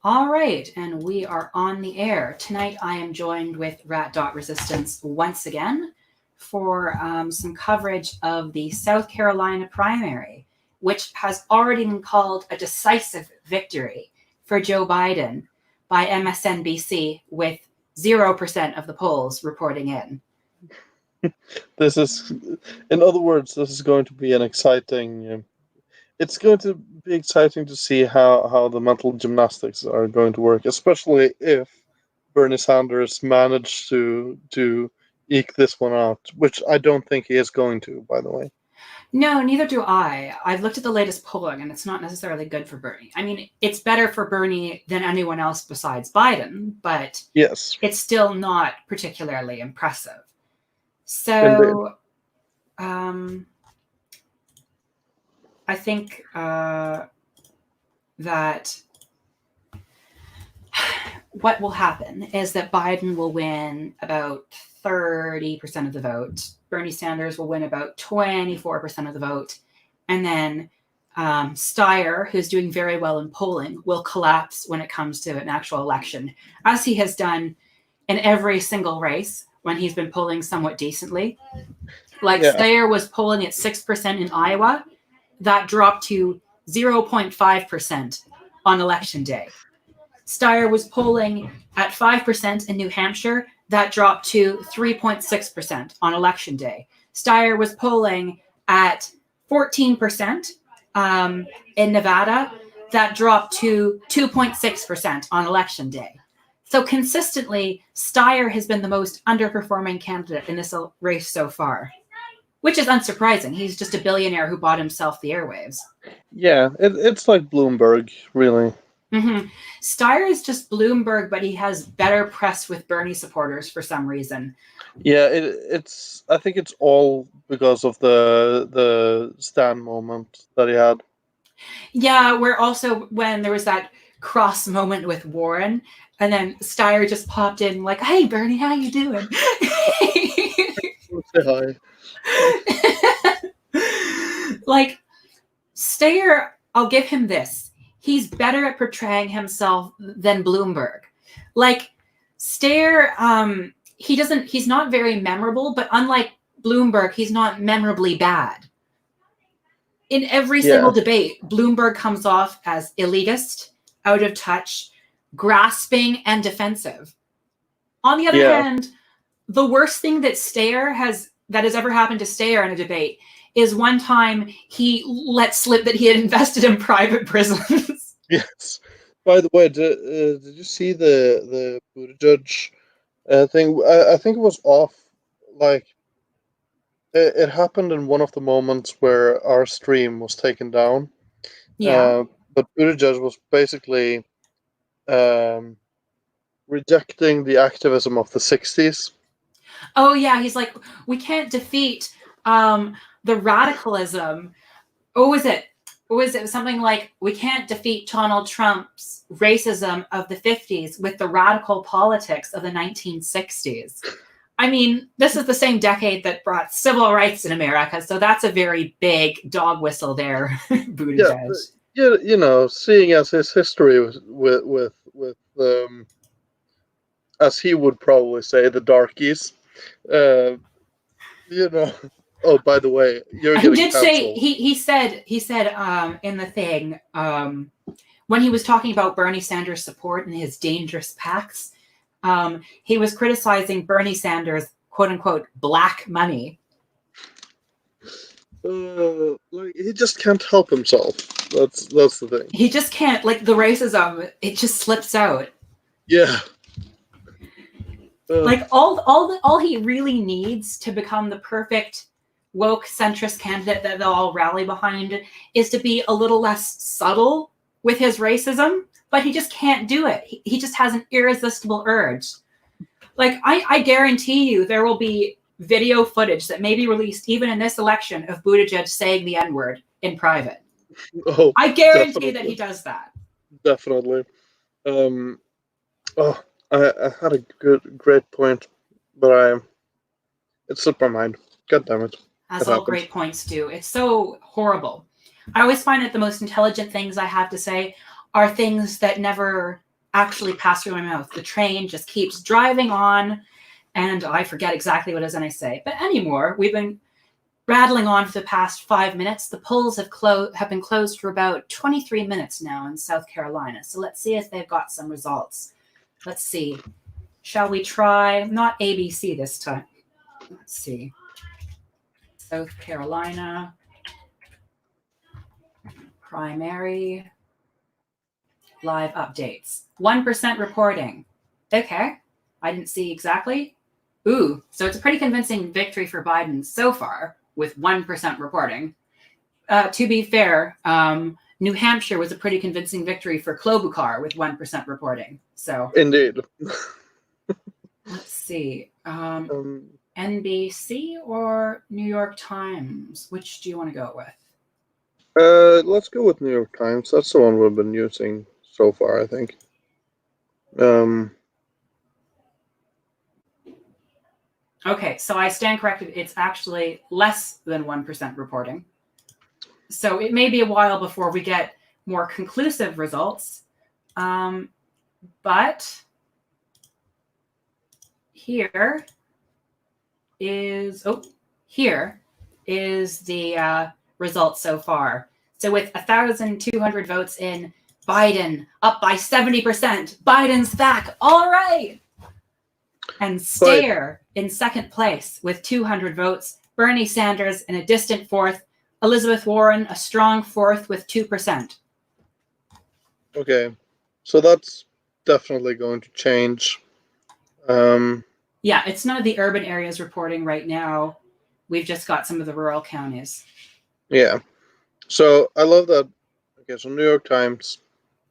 All right, and we are on the air. Tonight I am joined with Rat Dot Resistance once again for some coverage of the South Carolina primary, which has already been called a decisive victory for Joe Biden by MSNBC, with 0% of the polls reporting in. This is, in other words, this is going to be an exciting. It's going to be exciting to see how the mental gymnastics are going to work, especially if Bernie Sanders managed to eke this one out, which I don't think he is going to, by the way. No, neither do I. I've looked at the latest polling, and it's not necessarily good for Bernie. I mean, it's better for Bernie than anyone else besides Biden, but yes, it's still not particularly impressive. indeed. So, I think that what will happen is that Biden will win about 30% of the vote. Bernie Sanders will win about 24% of the vote. And then Steyer, who's doing very well in polling, will collapse when it comes to an actual election, as he has done in every single race when he's been polling somewhat decently. Like Steyer was polling at 6% in Iowa. That dropped to 0.5% on election day. Steyer was polling at 5% in New Hampshire. That dropped to 3.6% on election day. Steyer was polling at 14% in Nevada. That dropped to 2.6% on election day. So consistently, Steyer has been the most underperforming candidate in this race so far, which is unsurprising. He's just a billionaire who bought himself the airwaves. Yeah, it's like Bloomberg, really. Mm-hmm. Steyer is just Bloomberg, but he has better press with Bernie supporters for some reason. Yeah, it's. I think it's all because of the stand moment that he had. Yeah, where also when there was that cross moment with Warren, and then Steyer just popped in like, "Hey, Bernie, how you doing?" Say hi. Like Steyer, I'll give him this. He's better at portraying himself than Bloomberg. Like Steyer, he's not very memorable, but unlike Bloomberg, he's not memorably bad. In every single debate, Bloomberg comes off as elitist, out of touch, grasping, and defensive. On the other hand, the worst thing that has ever happened to Steyer in a debate is one time he let slip that he had invested in private prisons. Yes. By the way, did you see the Buttigieg thing? I think it was off. Like it happened in one of the moments where our stream was taken down. Yeah. But Buttigieg was basically rejecting the activism of the 60s. Oh yeah, he's like, we can't defeat the radicalism. What was it? Something like, we can't defeat Donald Trump's racism of the 50s with the radical politics of the 1960s. I mean, this is the same decade that brought civil rights in America, so that's a very big dog whistle there, Buttigieg. Yeah, seeing as his history with as he would probably say, the darkies. Oh, by the way, you're getting He did canceled. say he said in the thing when he was talking about Bernie Sanders' support and his dangerous pacts, he was criticizing Bernie Sanders' quote unquote black money. Like he just can't help himself. That's the thing. He just can't, like, the racism, it just slips out. Yeah. Like all he really needs to become the perfect woke centrist candidate that they'll all rally behind is to be a little less subtle with his racism, but he just can't do it. He just has an irresistible urge. Like I guarantee you there will be video footage that may be released even in this election of Buttigieg saying the N-word in private. Oh, I guarantee that he does that. Definitely. I had a great point, but it slipped my mind. God damn it. As all great points do. It's so horrible. I always find that the most intelligent things I have to say are things that never actually pass through my mouth. The train just keeps driving on, and I forget exactly what it is and I say. But anymore, we've been rattling on for the past 5 minutes. The polls have been closed for about 23 minutes now in South Carolina. So let's see if they've got some results. Let's see. Shall we try, not ABC this time. Let's see. South Carolina primary live updates. 1% reporting. Okay. I didn't see exactly. Ooh, so it's a pretty convincing victory for Biden so far with 1% reporting. To be fair, New Hampshire was a pretty convincing victory for Klobuchar with 1% reporting. So Indeed. let's see. NBC or New York Times? Which do you want to go with? Let's go with New York Times. That's the one we've been using so far, I think. Okay, so I stand corrected. It's actually less than 1% reporting. So it may be a while before we get more conclusive results. But here is the results so far. So with 1,200 votes in, Biden up by 70%. Biden's back. All right. And Stair in second place with 200 votes. Bernie Sanders in a distant fourth. Elizabeth Warren a strong fourth with 2%. Okay, so that's definitely going to change. Yeah, it's none of the urban areas reporting right now. We've just got some of the rural counties. Yeah. So I love that. Okay, so New York Times.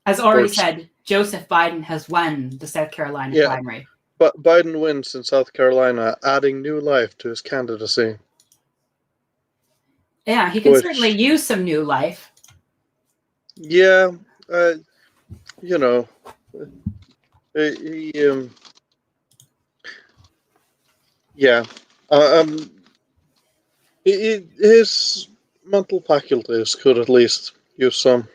As already said, Joseph Biden has won the South Carolina primary. But Biden wins in South Carolina, adding new life to his candidacy. Yeah, he can certainly use some new life. Yeah, you know, yeah, his mental faculties could at least use some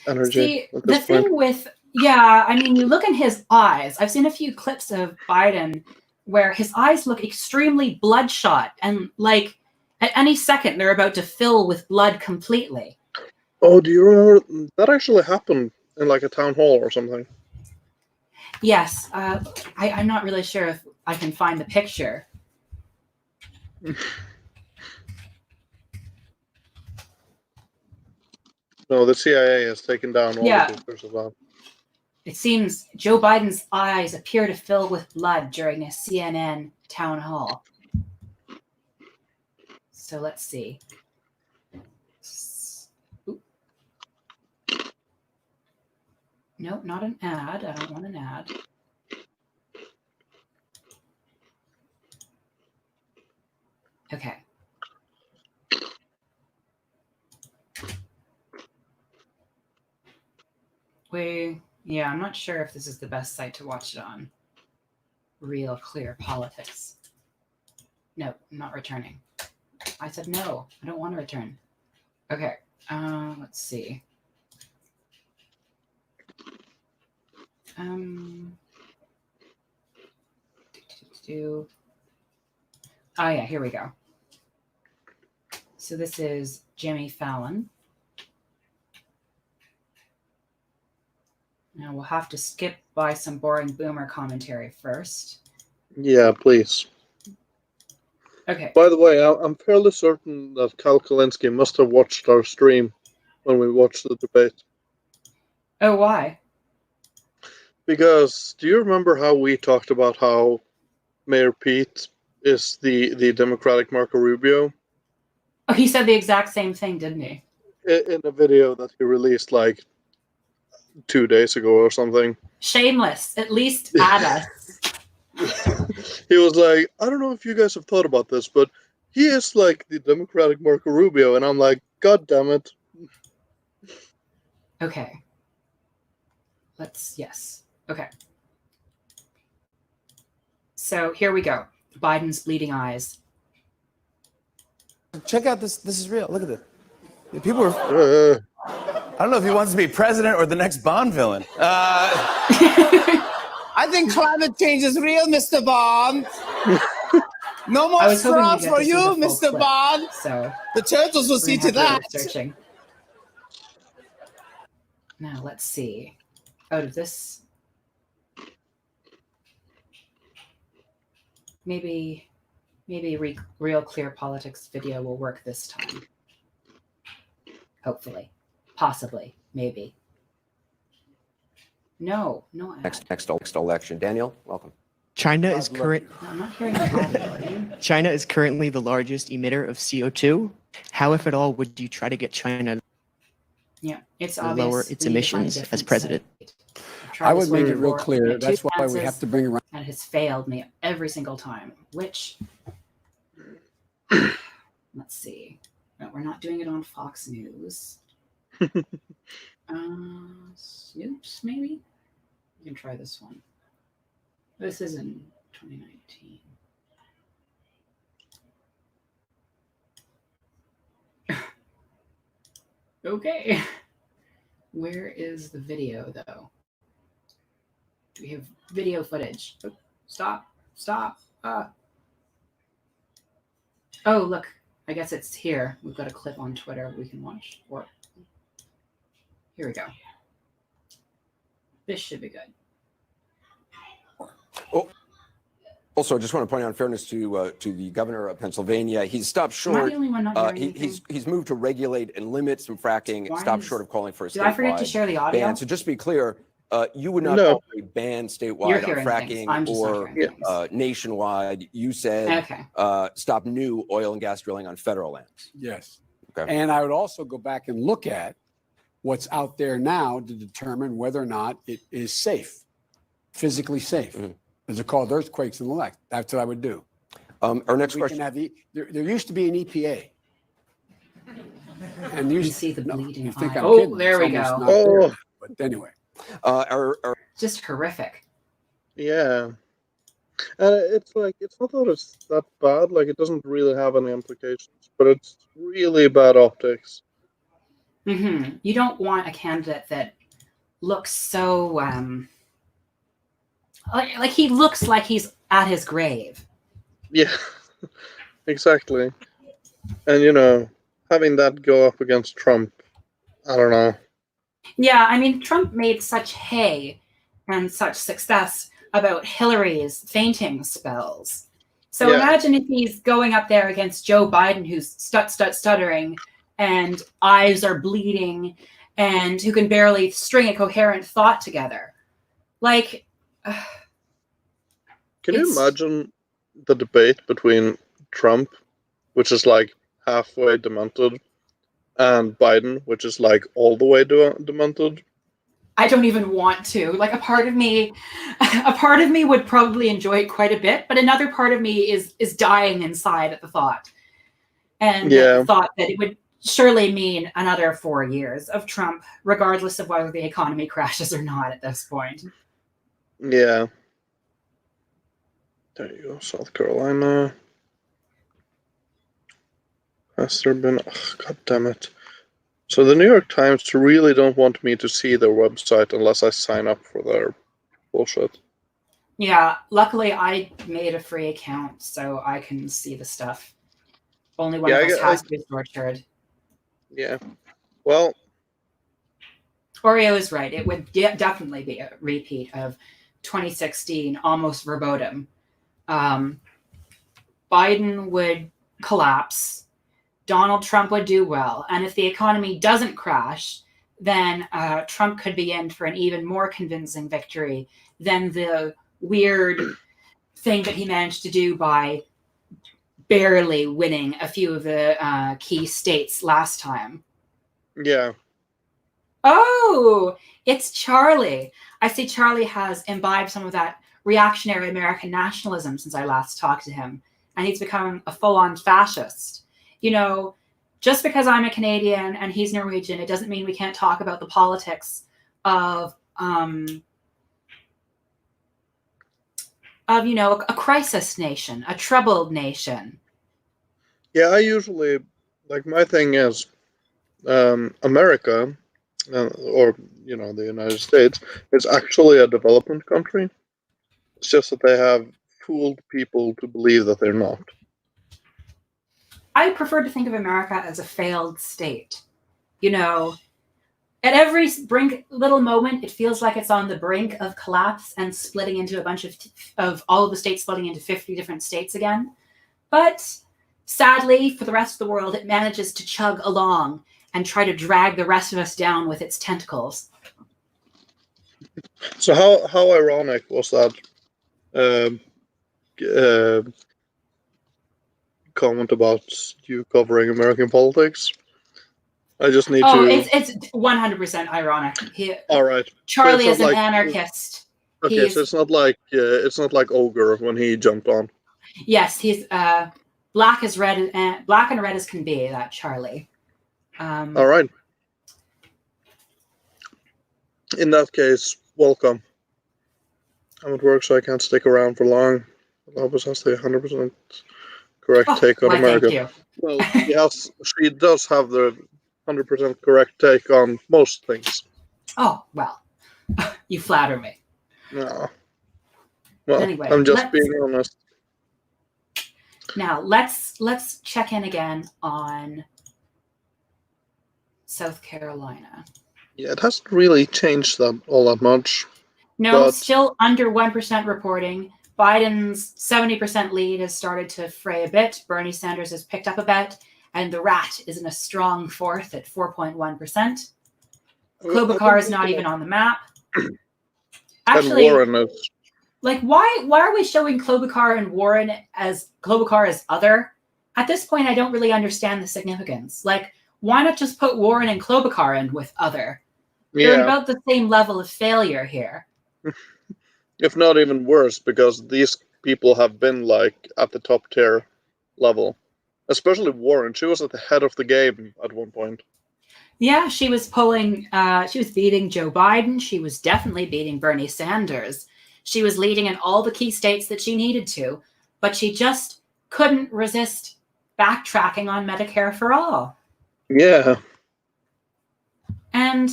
energy. See, the thing with, I mean, you look in his eyes. I've seen a few clips of Biden where his eyes look extremely bloodshot and like at any second they're about to fill with blood completely. Oh, do you remember that actually happened in like a town hall or something? Yes, I'm not really sure if I can find the picture. No, the CIA has taken down all the pictures of that. It seems Joe Biden's eyes appear to fill with blood during a CNN town hall. So let's see. Nope, not an ad. I don't want an ad. Okay. I'm not sure if this is the best site to watch it on. Real Clear Politics. No, I'm not returning. I said no, I don't want to return. Okay, let's see. Oh yeah, here we go. So this is Jimmy Fallon. Now we'll have to skip by some boring boomer commentary first. Yeah, please. Okay. By the way, I'm fairly certain that Cal Kalinske must have watched our stream when we watched the debate. Oh, why? Because do you remember how we talked about how Mayor Pete is the Democratic Marco Rubio? Oh, he said the exact same thing, didn't he? In a video that he released like 2 days ago or something. Shameless. At least add us. He was like, I don't know if you guys have thought about this, but he is like the Democratic Marco Rubio. And I'm like, God damn it. Okay. Okay. So here we go. Biden's bleeding eyes. Check out this. This is real. Look at it. People are. I don't know if he wants to be president or the next Bond villain. I think climate change is real, Mr. Bond. No more straws for you, Mr. Clip, Bond. So the turtles will see to that. Searching. Now let's see. Out of this, maybe Real Clear Politics video will work this time. Hopefully, possibly, maybe. No. Next election. Daniel, welcome. China is currently the largest emitter of CO2. How, if at all, would you try to get China to lower its emissions as president? I would make it real clear. That's why we have to bring around. And has failed me every single time. Which, let's see. No, we're not doing it on Fox News. Snoops, maybe. You can try this one. This is in 2019. Okay. Where is the video, though? Do we have video footage? Oh, stop. Oh, look. I guess it's here. We've got a clip on Twitter we can watch. Or here we go. This should be good. Oh, also, I just want to point out, in fairness to the governor of Pennsylvania, he's stopped short. Am I the only one not hearing he's moved to regulate and limit some fracking. Stopped short of calling for a statewide Did I forget to share the audio? ban. So just to be clear, you would not call for a ban statewide on fracking or nationwide. You said stop new oil and gas drilling on federal lands. Yes. Okay. And I would also go back and look at what's out there now to determine whether or not it is safe, physically safe. Mm-hmm. As it called earthquakes and the like. That's what I would do. Our next question. There used to be an EPA. And you see the bleeding. You think I'm kidding. kidding. There we It's go. there. But anyway. Just horrific. Yeah. And it's like, it's not that it's that bad. Like, it doesn't really have any implications, but it's really bad optics. Mm-hmm. You don't want a candidate that looks so, like he looks like he's at his grave. Yeah, exactly. And, having that go up against Trump, I don't know. Yeah, I mean, Trump made such hay and such success about Hillary's fainting spells. So imagine if he's going up there against Joe Biden, who's stuttering and eyes are bleeding and who can barely string a coherent thought together. Like, can you imagine the debate between Trump, which is like halfway demented, and Biden, which is like all the way demented? I don't even want to. Like, a part of me would probably enjoy it quite a bit, but another part of me is dying inside at the thought. And the thought that it would surely mean another 4 years of Trump, regardless of whether the economy crashes or not at this point. Yeah. There you go, South Carolina. Has there been... Oh, God damn it. So the New York Times really don't want me to see their website unless I sign up for their bullshit. Yeah, luckily I made a free account so I can see the stuff. Only one of us has to be tortured. Yeah. Well... Oreo is right. It would definitely be a repeat of 2016, almost verbatim. Biden would collapse. Donald Trump would do well. And if the economy doesn't crash, then Trump could be in for an even more convincing victory than the weird thing that he managed to do by barely winning a few of the key states last time. Yeah. Oh, it's Charlie. I see Charlie has imbibed some of that reactionary American nationalism since I last talked to him. And he's become a full-on fascist. Just because I'm a Canadian and he's Norwegian, it doesn't mean we can't talk about the politics of a crisis nation, a troubled nation. Yeah, I usually, like, my thing is, America or the United States, is actually a development country. It's just that they have fooled people to believe that they're not. I prefer to think of America as a failed state. At every little moment, it feels like it's on the brink of collapse and splitting into a bunch of all of the states splitting into 50 different states again. But sadly, for the rest of the world, it manages to chug along and try to drag the rest of us down with its tentacles. So how ironic was that comment about you covering American politics? I just need to. It's 100% ironic. All right. Charlie is an anarchist. Okay, so it's not like Ogre when he jumped on. Yes, he's black and red as can be. That Charlie. All right. In that case, welcome. I'm at work, so I can't stick around for long. Albus has the 100% correct take on America. Thank you. Well, yes, she does have the 100% correct take on most things. Oh, well, you flatter me. No. Well, anyway, I'm just being honest. Now, let's check in again on South Carolina. Yeah, it hasn't really changed all that much. No, still under 1% reporting. Biden's 70% lead has started to fray a bit. Bernie Sanders has picked up a bit. And the rat is in a strong fourth at 4.1%. Klobuchar is not even on the map. Actually, and Warren is. Like, why are we showing Klobuchar and Warren as Klobuchar as other? At this point, I don't really understand the significance. Like, why not just put Warren and Klobuchar in with other? They're about the same level of failure here. If not even worse, because these people have been like at the top tier level. Especially Warren. She was at the head of the game at one point. Yeah, she was beating Joe Biden. She was definitely beating Bernie Sanders. She was leading in all the key states that she needed to, but she just couldn't resist backtracking on Medicare for all. Yeah. And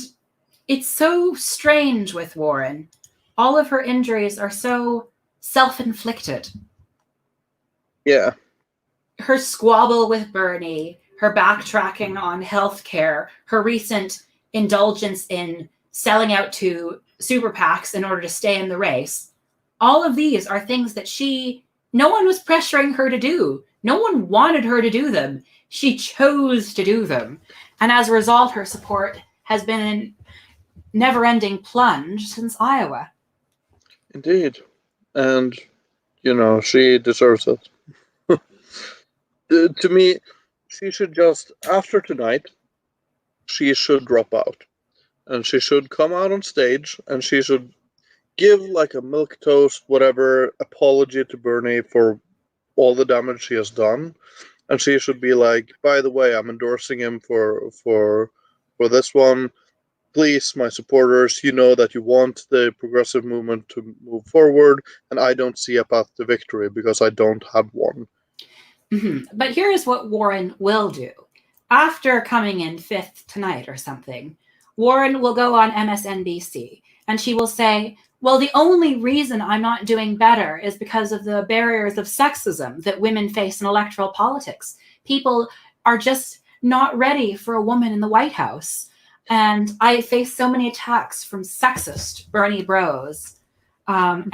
it's so strange with Warren. All of her injuries are so self-inflicted. Yeah. Her squabble with Bernie, her backtracking on healthcare, her recent indulgence in selling out to super PACs in order to stay in the race. All of these are things that no one was pressuring her to do. No one wanted her to do them. She chose to do them. And as a result, her support has been in never-ending plunge since Iowa. Indeed. And, she deserves it. To me, she should just, after tonight, she should drop out. And she should come out on stage and she should give like a milquetoast, whatever, apology to Bernie for all the damage she has done. And she should be like, by the way, I'm endorsing him for this one. Please, my supporters, you know that you want the progressive movement to move forward, and I don't see a path to victory because I don't have one. Mm-hmm. But here is what Warren will do. After coming in 5th tonight or something, Warren will go on MSNBC and she will say, well, the only reason I'm not doing better is because of the barriers of sexism that women face in electoral politics. People are just not ready for a woman in the White House. And I face so many attacks from sexist Bernie bros. And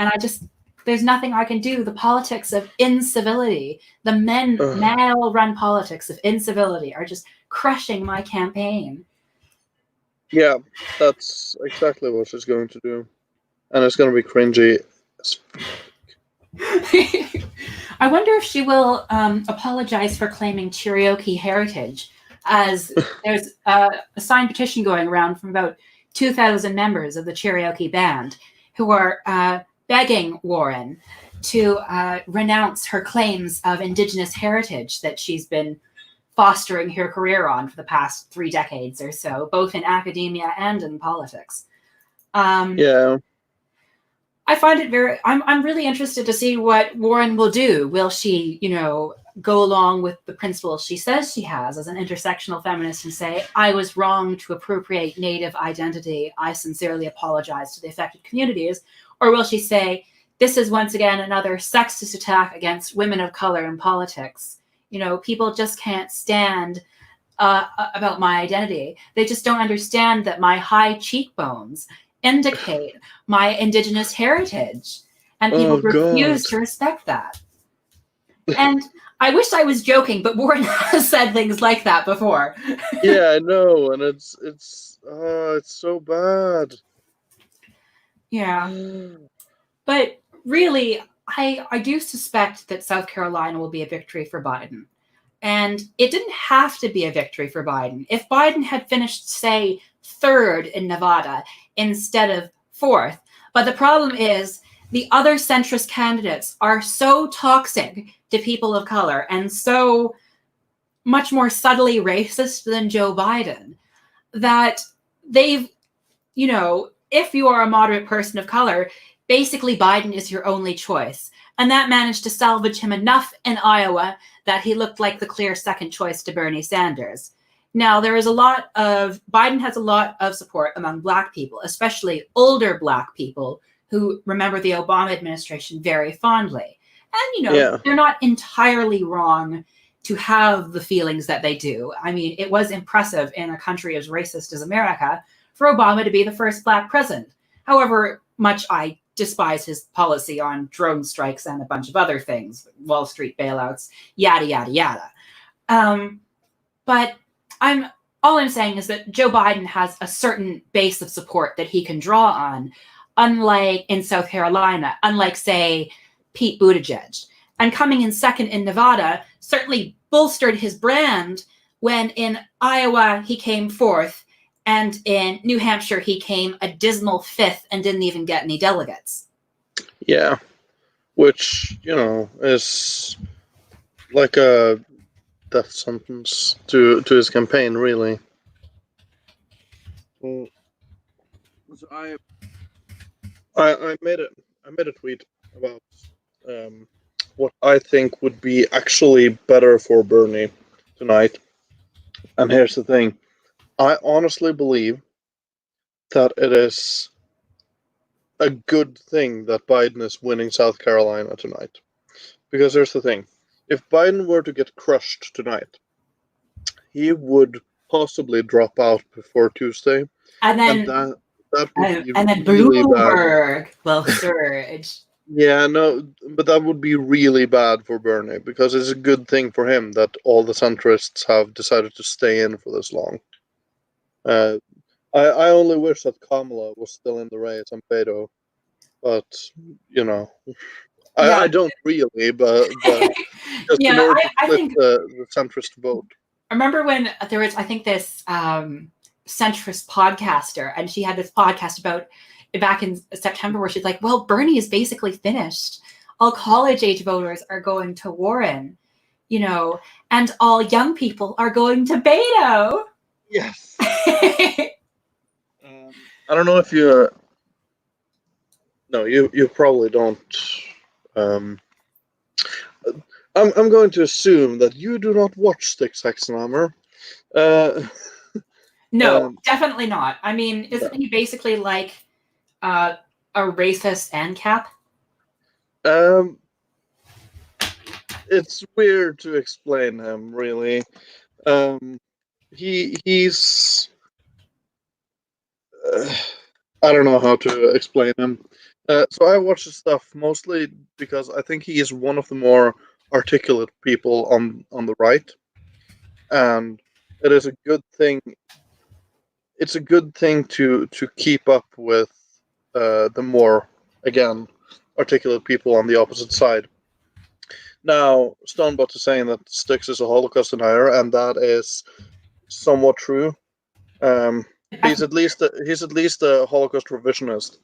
there's nothing I can do. The politics of incivility, the male-run politics of incivility are just crushing my campaign. Yeah, that's exactly what she's going to do. And it's going to be cringy. I wonder if she will apologize for claiming Cherokee heritage, as there's a signed petition going around from about 2,000 members of the Cherokee Band who are begging Warren to renounce her claims of Indigenous heritage that she's been fostering her career on for the past 3 decades or so, both in academia and in politics. Yeah. I find it I'm really interested to see what Warren will do. Will she, go along with the principles she says she has as an intersectional feminist and say, I was wrong to appropriate Native identity. I sincerely apologize to the affected communities? Or will she say, this is once again another sexist attack against women of color in politics? You know, people just can't stand about my identity. They just don't understand that my high cheekbones indicate my indigenous heritage. And people refuse to respect that. And I wish I was joking, but Warren has said things like that before. Yeah, I know, and it's so bad. Yeah. But really, I do suspect that South Carolina will be a victory for Biden. And it didn't have to be a victory for Biden. If Biden had finished, say, third in Nevada instead of fourth. But the problem is the other centrist candidates are so toxic to people of color and so much more subtly racist than Joe Biden that they've, you know, if you are a moderate person of color, basically Biden is your only choice. And that managed to salvage him enough in Iowa that he looked like the clear second choice to Bernie Sanders. Now, Biden has a lot of support among Black people, especially older Black people who remember the Obama administration very fondly. And, you know, they're not entirely wrong to have the feelings that they do. I mean, it was impressive in a country as racist as America for Obama to be the first Black president. However much I despise his policy on drone strikes and a bunch of other things, Wall Street bailouts, yada, yada, yada. But all I'm saying is that Joe Biden has a certain base of support that he can draw on, unlike in South Carolina, unlike, say, Pete Buttigieg. And coming in second in Nevada certainly bolstered his brand when in Iowa he came fourth, and in New Hampshire he came a dismal fifth and didn't even get any delegates. Yeah, which, you know, is like a death sentence to his campaign, really. So I made a tweet about what I think would be actually better for Bernie tonight. And here's the thing. I honestly believe that it is a good thing that Biden is winning South Carolina tonight. Because here's the thing. If Biden were to get crushed tonight, he would possibly drop out before Tuesday. And then that would be and then really Bloomberg bad. will surge. Yeah, no, but that would be really bad for Bernie, because it's a good thing for him that all the centrists have decided to stay in for this long. I only wish that Kamala was still in the race and Beto, but, you know, I don't really, but just in order to flip the centrist vote. I remember when there was, I think, this centrist podcaster, and she had this podcast about back in September where she's like, well, Bernie is basically finished. All college age voters are going to Warren, you know, and all young people are going to Beto. Yes. I don't know if you. No, you probably don't. I'm going to assume that you do not watch Sticks Hexenhammer. No, definitely not. I mean, isn't he basically like a racist ANCAP? It's weird to explain him, really. He's. I don't know how to explain him. So I watch his stuff mostly because I think he is one of the more articulate people on the right, and it is a good thing. It's a good thing to keep up with the more, again, articulate people on the opposite side. Now, Stonebot is saying that Styx is a Holocaust denier, and that is somewhat true. He's at least a Holocaust revisionist.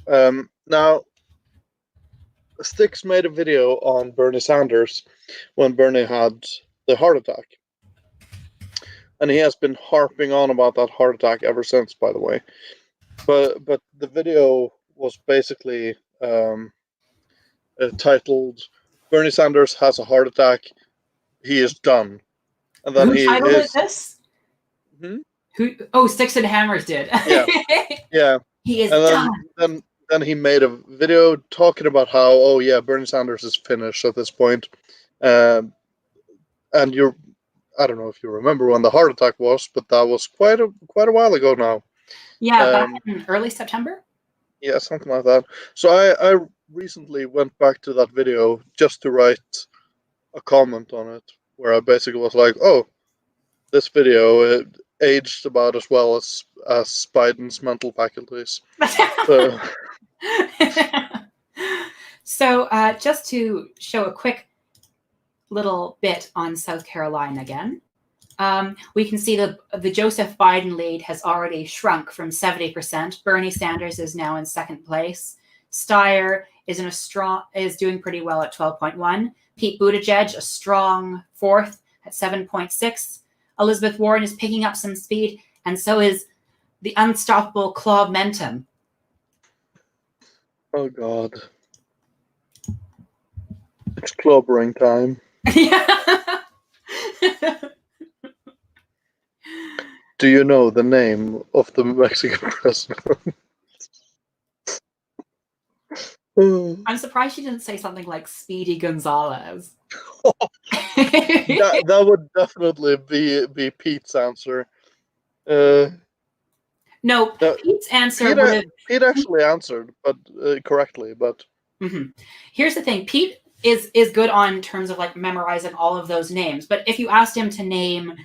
Now, Styx made a video on Bernie Sanders when Bernie had the heart attack, and he has been harping on about that heart attack ever since. By the way, but the video was basically titled "Bernie Sanders has a heart attack. he is done. And then Who titled it this? Who? Oh, Sticks and Hammers did. Yeah, yeah. He is done. Then he made a video talking about how, oh yeah, Bernie Sanders is finished at this point. And I don't know if you remember when the heart attack was, but that was quite a while ago now. Yeah, back in early September. Yeah, something like that. So I recently went back to that video just to write a comment on it, where I basically was like, oh, this video aged about as well as Biden's mental faculties. So just to show a quick little bit on South Carolina again, we can see the Joseph Biden lead has already shrunk from 70%. Bernie Sanders is now in second place. Steyer is doing pretty well at 12.1. Pete Buttigieg, a strong fourth at 7.6. Elizabeth Warren is picking up some speed, and so is the unstoppable Claude Mentum. Oh God. It's clobbering time. Do you know the name of the Mexican president? I'm surprised she didn't say something like Speedy Gonzalez. that would definitely be Pete's answer. No, Pete's answer Pete actually answered, but correctly. But here's the thing: Pete is good on terms of like memorizing all of those names. But if you asked him to name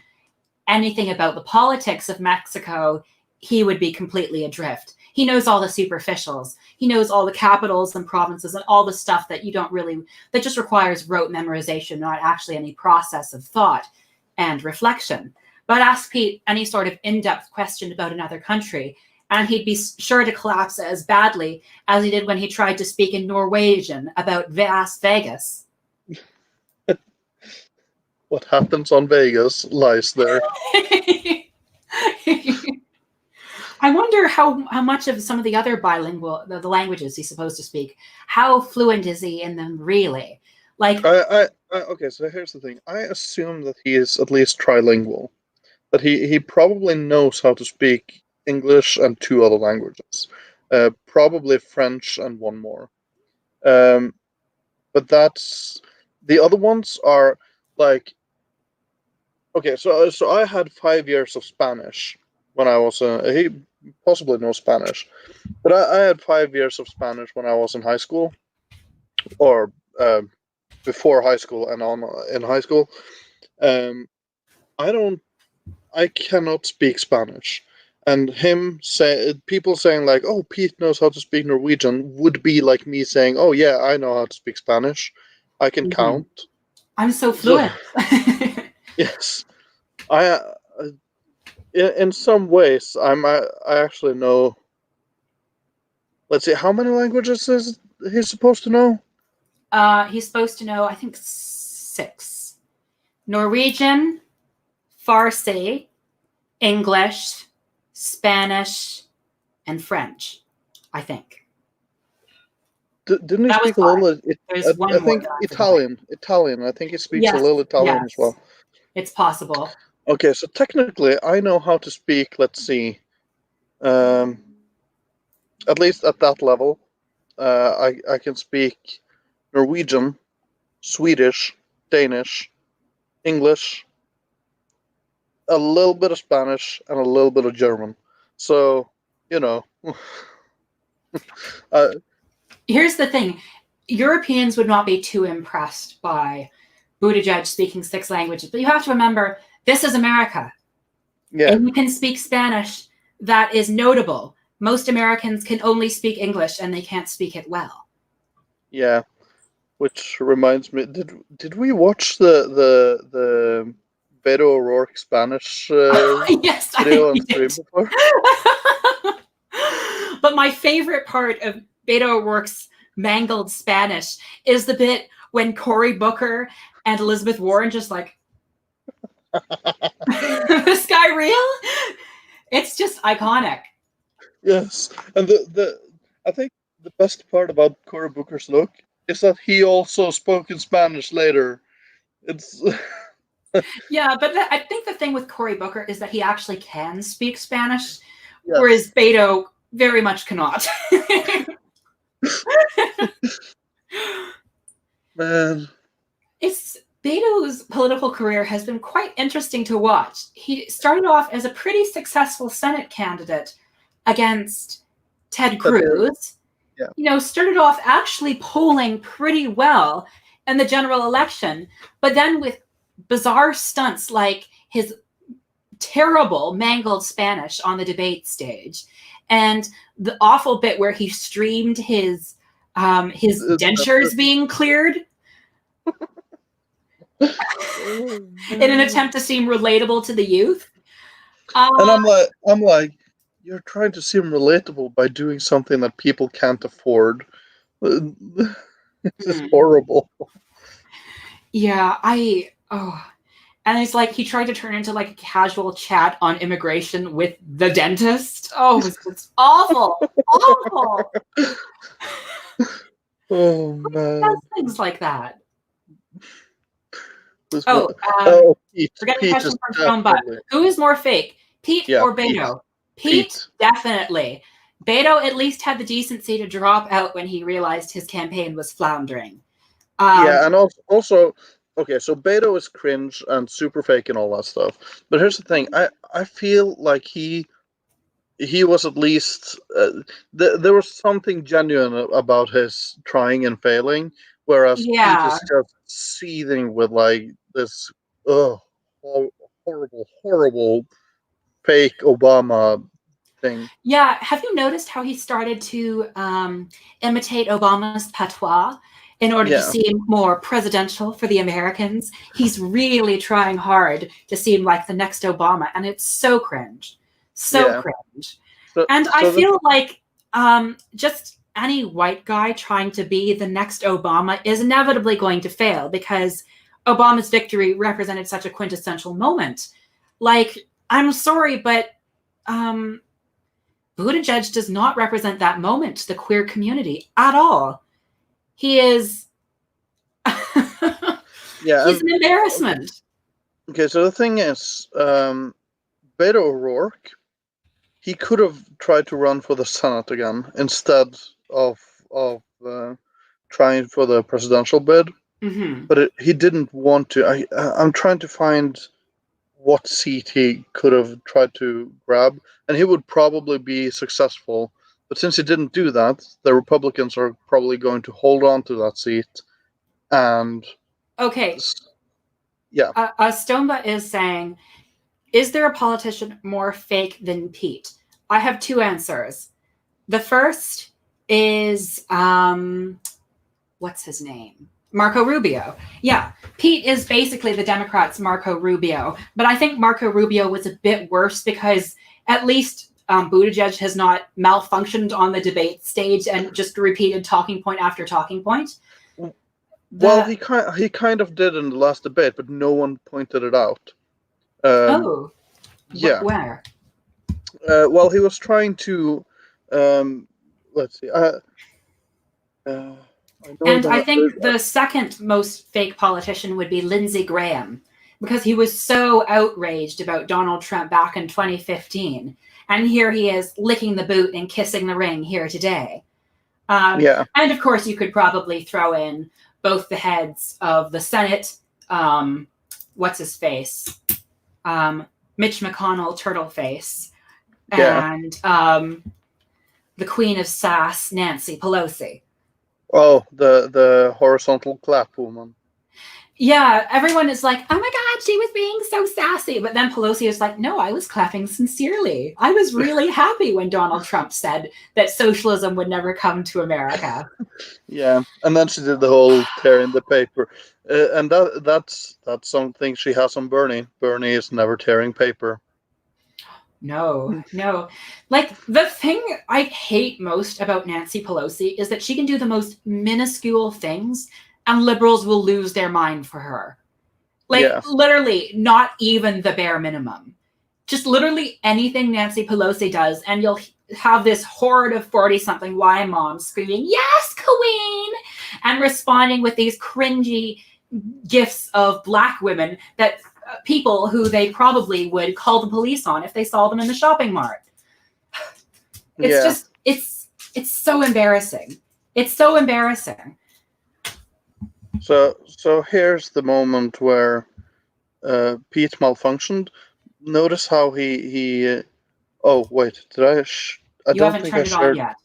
anything about the politics of Mexico, he would be completely adrift. He knows all the superficials. He knows all the capitals and provinces and all the stuff that that just requires rote memorization, not actually any process of thought and reflection. But ask Pete any sort of in-depth question about another country, and he'd be sure to collapse as badly as he did when he tried to speak in Norwegian about Las Vegas. What happens on Vegas lies there. I wonder how much of some of the other bilingual the languages he's supposed to speak. How fluent is he in them really? Like, okay, so here's the thing. I assume that he is at least trilingual. That he probably knows how to speak English and 2 other languages, probably French and 1 more. But that's the other ones are like. Okay, so I had 5 years of Spanish when I was he possibly knows Spanish, but I had 5 years of Spanish when I was in high school, or before high school and on in high school. I cannot speak Spanish, and people saying like, "Oh, Pete knows how to speak Norwegian," would be like me saying, "Oh yeah, I know how to speak Spanish. I can count. I'm so fluent." Yes, in some ways, I actually know. Let's see, how many languages is he supposed to know? He's supposed to know, I think, 6: Norwegian, Farsi, English, Spanish, and French. I think. Didn't he speak a little? I think Italian. Italian. I think he speaks a little Italian as well. It's possible. Okay, so technically, I know how to speak. Let's see. At least at that level, I can speak Norwegian, Swedish, Danish, English, a little bit of Spanish, and a little bit of German. So, you know. Here's the thing. Europeans would not be too impressed by Buttigieg speaking 6 languages. But you have to remember, this is America. Yeah. And you can speak Spanish. That is notable. Most Americans can only speak English, and they can't speak it well. Yeah. Which reminds me, did we watch the Beto O'Rourke Spanish yes, video on stream before? But my favorite part of Beto O'Rourke's mangled Spanish is the bit when Cory Booker and Elizabeth Warren just like, this guy real? It's just iconic. Yes, and I think the best part about Cory Booker's look is that he also spoke in Spanish later. It's Yeah, but I think the thing with Cory Booker is that he actually can speak Spanish, Yes. whereas Beto very much cannot. Man. Beto's political career has been quite interesting to watch. He started off as a pretty successful Senate candidate against Ted Cruz. Yeah. Started off actually polling pretty well in the general election, but then with bizarre stunts like his terrible mangled Spanish on the debate stage and the awful bit where he streamed his dentures being cleared in an attempt to seem relatable to the youth. And I'm like, you're trying to seem relatable by doing something that people can't afford. This is horrible. Yeah, and it's like he tried to turn into like a casual chat on immigration with the dentist. Oh, it's awful, awful. Oh man, things like that. Pete, we're getting a question from Stone Butt. Who is more fake, Pete or Beto? Pete, definitely. Beto at least had the decency to drop out when he realized his campaign was floundering. And also, okay, so Beto is cringe and super fake and all that stuff. But here's the thing: I feel like he was at least there was something genuine about his trying and failing, whereas Pete is just seething with like this horrible fake Obama thing. Yeah, have you noticed how he started to imitate Obama's patois in order to seem more presidential for the Americans? He's really trying hard to seem like the next Obama, and it's so cringe. Cringe. I feel like just any white guy trying to be the next Obama is inevitably going to fail because Obama's victory represented such a quintessential moment. Like, I'm sorry, but Buttigieg does not represent that moment to the queer community at all. He is he's an embarrassment. Okay, so the thing is, Beto O'Rourke, he could have tried to run for the Senate again instead of trying for the presidential bid, but he didn't want to. I'm trying to find what seat he could have tried to grab, and he would probably be successful. But since he didn't do that, the Republicans are probably going to hold on to that seat. And Stomba is saying, is there a politician more fake than Pete? I have two answers. The first is what's his name? Marco Rubio. Yeah, Pete is basically the Democrats' Marco Rubio, but I think Marco Rubio was a bit worse because at least Buttigieg has not malfunctioned on the debate stage and just repeated talking point after talking point. Well, he kind of did in the last debate, but no one pointed it out. Where? Well, he was trying to. Let's see. I think the second most fake politician would be Lindsey Graham, because he was so outraged about Donald Trump back in 2015. And here he is licking the boot and kissing the ring here today. And of course, you could probably throw in both the heads of the Senate, what's his face? Mitch McConnell, turtle face, and the Queen of Sass, Nancy Pelosi. Oh, the horizontal clap woman. Yeah, everyone is like, oh my God, she was being so sassy. But then Pelosi is like, no, I was clapping sincerely. I was really happy when Donald Trump said that socialism would never come to America. Yeah, and then she did the whole tearing the paper. And that's something she has on Bernie. Bernie is never tearing paper. No. Like, the thing I hate most about Nancy Pelosi is that she can do the most minuscule things and liberals will lose their mind for her. Like, literally, not even the bare minimum. Just literally anything Nancy Pelosi does, and you'll have this horde of 40-something Y moms screaming, yes, queen, and responding with these cringy gifs of Black women that people who they probably would call the police on if they saw them in the shopping mart. It's just, it's so embarrassing. It's so embarrassing. So here's the moment where Pete malfunctioned. Notice how he oh wait, did I? You haven't turned it on yet.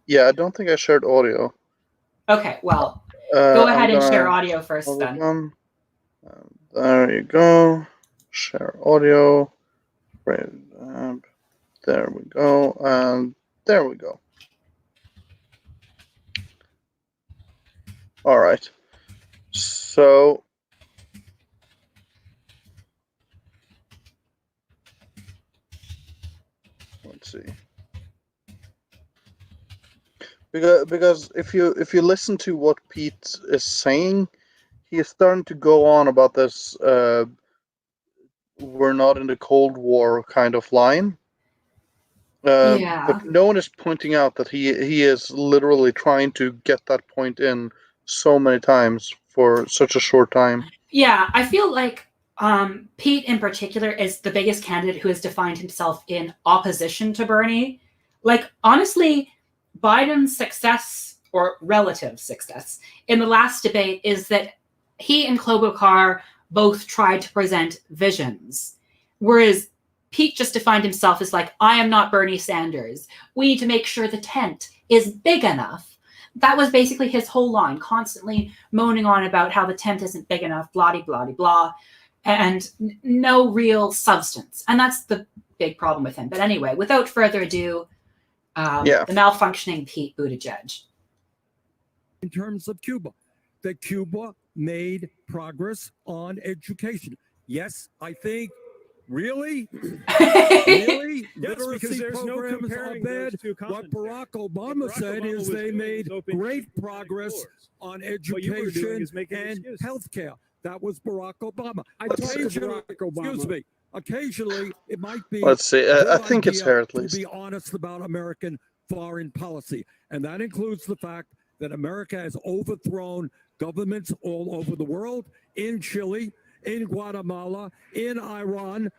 Yeah, I don't think I shared audio. Okay, well, go ahead and share audio first then. There you go. Share audio. Right. There we go. And there we go. All right. So let's see. Because if you listen to what Pete is saying, he is starting to go on about this we're not in the Cold War kind of line. But no one is pointing out that he is literally trying to get that point in so many times for such a short time. Yeah, I feel like Pete in particular is the biggest candidate who has defined himself in opposition to Bernie. Like, honestly, Biden's success, or relative success, in the last debate is that he and Klobuchar both tried to present visions, whereas Pete just defined himself as like, I am not Bernie Sanders. We need to make sure the tent is big enough. That was basically his whole line, constantly moaning on about how the tent isn't big enough, blah, blah, blah, blah, and no real substance. And that's the big problem with him. But anyway, without further ado, the malfunctioning Pete Buttigieg. In terms of Cuba, that Cuba made progress on education. Yes, I think. Really? Really? Yes, because there's no comparing those two What Barack Obama said is they made great progress on education and healthcare. That was Barack Obama. Excuse me. Occasionally, it might be. Let's see. I think it's fair at least to be honest about American foreign policy, and that includes the fact that America has overthrown governments all over the world, in Chile, in Guatemala, in Iran,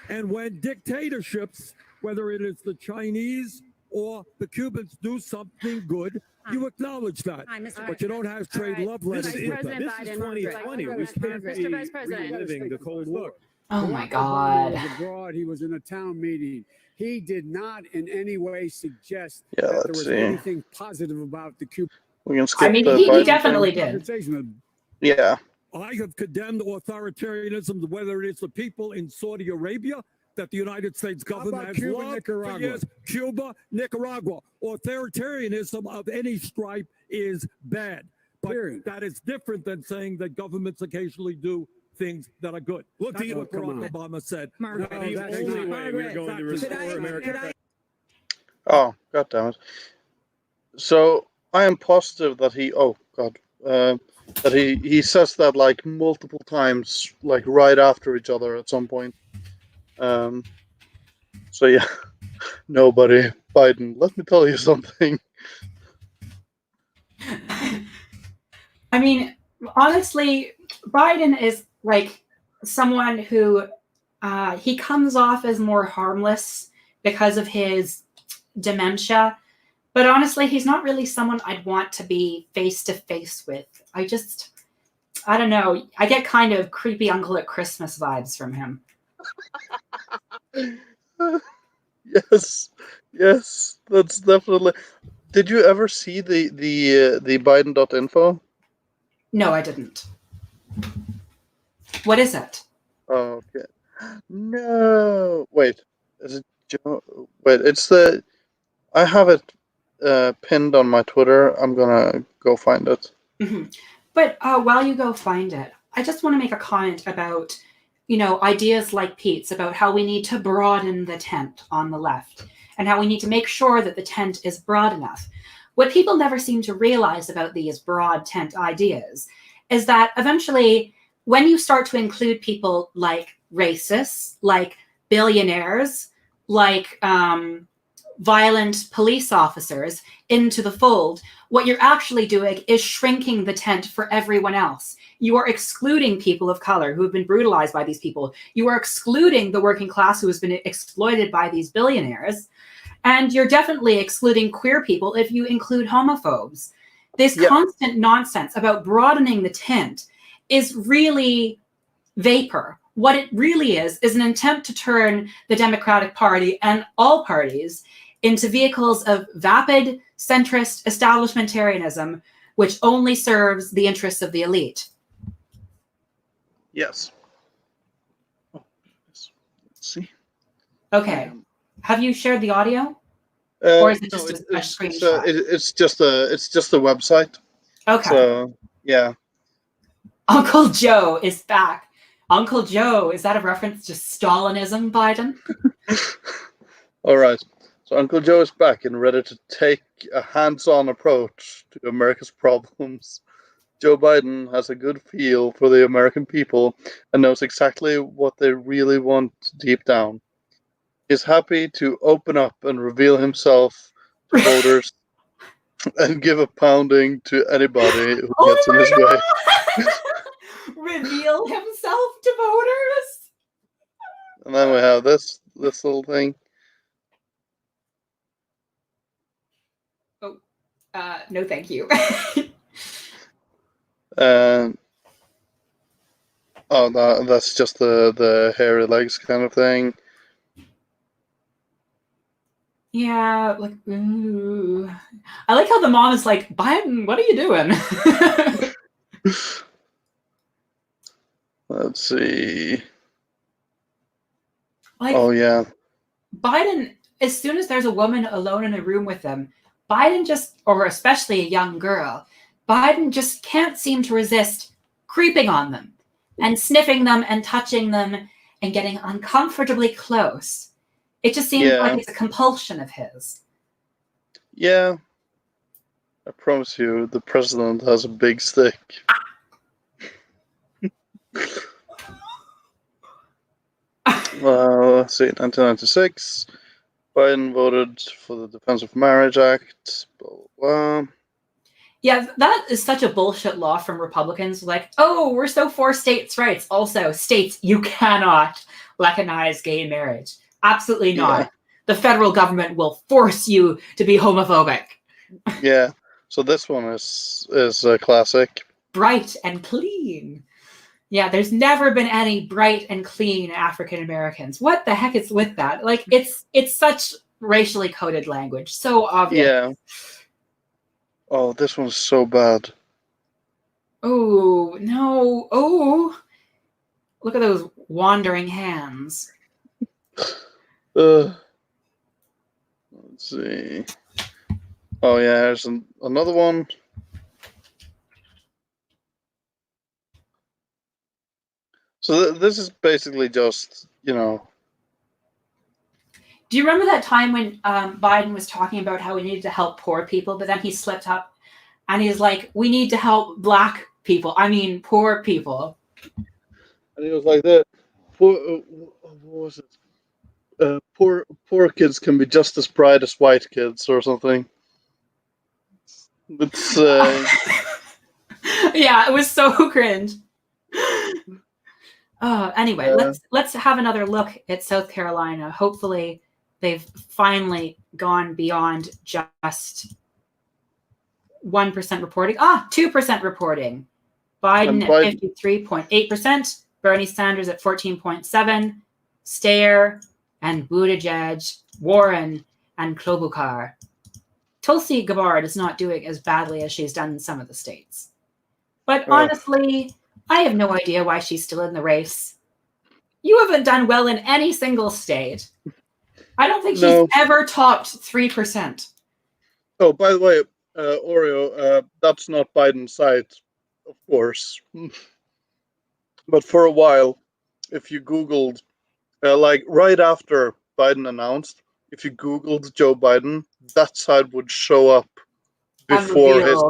and when dictatorships, whether it is the Chinese or the Cubans, do something good, you acknowledge that. But you don't have trade love letters with them. This is 2020. We can't be reliving the Cold War. Oh my God. He was abroad. He was in a town meeting. He did not in any way suggest that there was anything positive about the Cuban. We can skip I mean, he definitely did. Yeah. I have condemned authoritarianism, whether it is the people in Saudi Arabia that the United States government has loved for years, Cuba, Nicaragua. Authoritarianism of any stripe is bad. But that is different than saying that governments occasionally do things that are good. Look, that's what Barack Obama said. The only way we're going to restore America. Oh, God damn it. So I am positive that he, that he says that like multiple times, like right after each other at some point. So yeah, nobody, Biden, let me tell you something. I mean, honestly, Biden is like someone who he comes off as more harmless because of his dementia. But honestly, he's not really someone I'd want to be face to face with. I don't know. I get kind of creepy uncle at Christmas vibes from him. Yes, that's definitely. Did you ever see the Biden.info? No, I didn't. What is it? Oh, okay. No, wait. Is it Joe? Wait, it's the. I have it pinned on my Twitter. I'm gonna go find it. Mm-hmm. But while you go find it, I just want to make a comment about, ideas like Pete's about how we need to broaden the tent on the left and how we need to make sure that the tent is broad enough. What people never seem to realize about these broad tent ideas is that eventually, when you start to include people like racists, like billionaires, like violent police officers into the fold, what you're actually doing is shrinking the tent for everyone else. You are excluding people of color who have been brutalized by these people. You are excluding the working class who has been exploited by these billionaires. And you're definitely excluding queer people if you include homophobes. This constant nonsense about broadening the tent is really vapor. What it really is an attempt to turn the Democratic Party and all parties into vehicles of vapid, centrist establishmentarianism, which only serves the interests of the elite. Yes. Oh, let's see. Okay. Have you shared the audio? Or is it just a screenshot? It's just a website. Okay. So, yeah. Uncle Joe is back. Uncle Joe, is that a reference to Stalinism, Biden? All right. So Uncle Joe is back and ready to take a hands-on approach to America's problems. Joe Biden has a good feel for the American people and knows exactly what they really want deep down. He's happy to open up and reveal himself to voters and give a pounding to anybody who gets in his way. Reveal himself to voters. And then we have this little thing. Oh, no, thank you. That's just the hairy legs kind of thing. Yeah, like, ooh. I like how the mom is like, Biden, what are you doing? Let's see. Like, oh, yeah. Biden, as soon as there's a woman alone in a room with them, Biden just, or especially a young girl, Biden just can't seem to resist creeping on them and sniffing them and touching them and getting uncomfortably close. It just seems like it's a compulsion of his. Yeah. I promise you, the president has a big stick. Let's see, 1996, Biden voted for the Defense of Marriage Act, blah, blah, blah. Yeah, that is such a bullshit law from Republicans. Like, oh, we're so for states' rights. Also, states, you cannot recognize gay marriage. Absolutely not. Yeah. The federal government will force you to be homophobic. Yeah, so this one is a classic. Bright and clean. Yeah, there's never been any bright and clean African Americans. What the heck is with that? Like, it's such racially coded language. So obvious. Yeah. Oh, this one's so bad. Oh, no. Oh. Look at those wandering hands. Let's see. Oh, yeah, there's another one. So this is basically just, Do you remember that time when Biden was talking about how we needed to help poor people, but then he slipped up and he's like, we need to help black people. I mean, poor people. And he was like that. What was it? Poor kids can be just as bright as white kids or something. It's yeah, it was so cringe. Anyway, let's have another look at South Carolina. Hopefully, they've finally gone beyond just 1% reporting. 2% reporting. Biden at 53.8%, Bernie Sanders at 14.7%, Steyer and Buttigieg, Warren and Klobuchar. Tulsi Gabbard is not doing as badly as she's done in some of the states. But honestly, I have no idea why she's still in the race. You haven't done well in any single state. I don't think she's ever topped 3%. Oh, by the way, Oreo, that's not Biden's site, of course. But for a while, if you Googled, like right after Biden announced, if you Googled Joe Biden, that site would show up before his.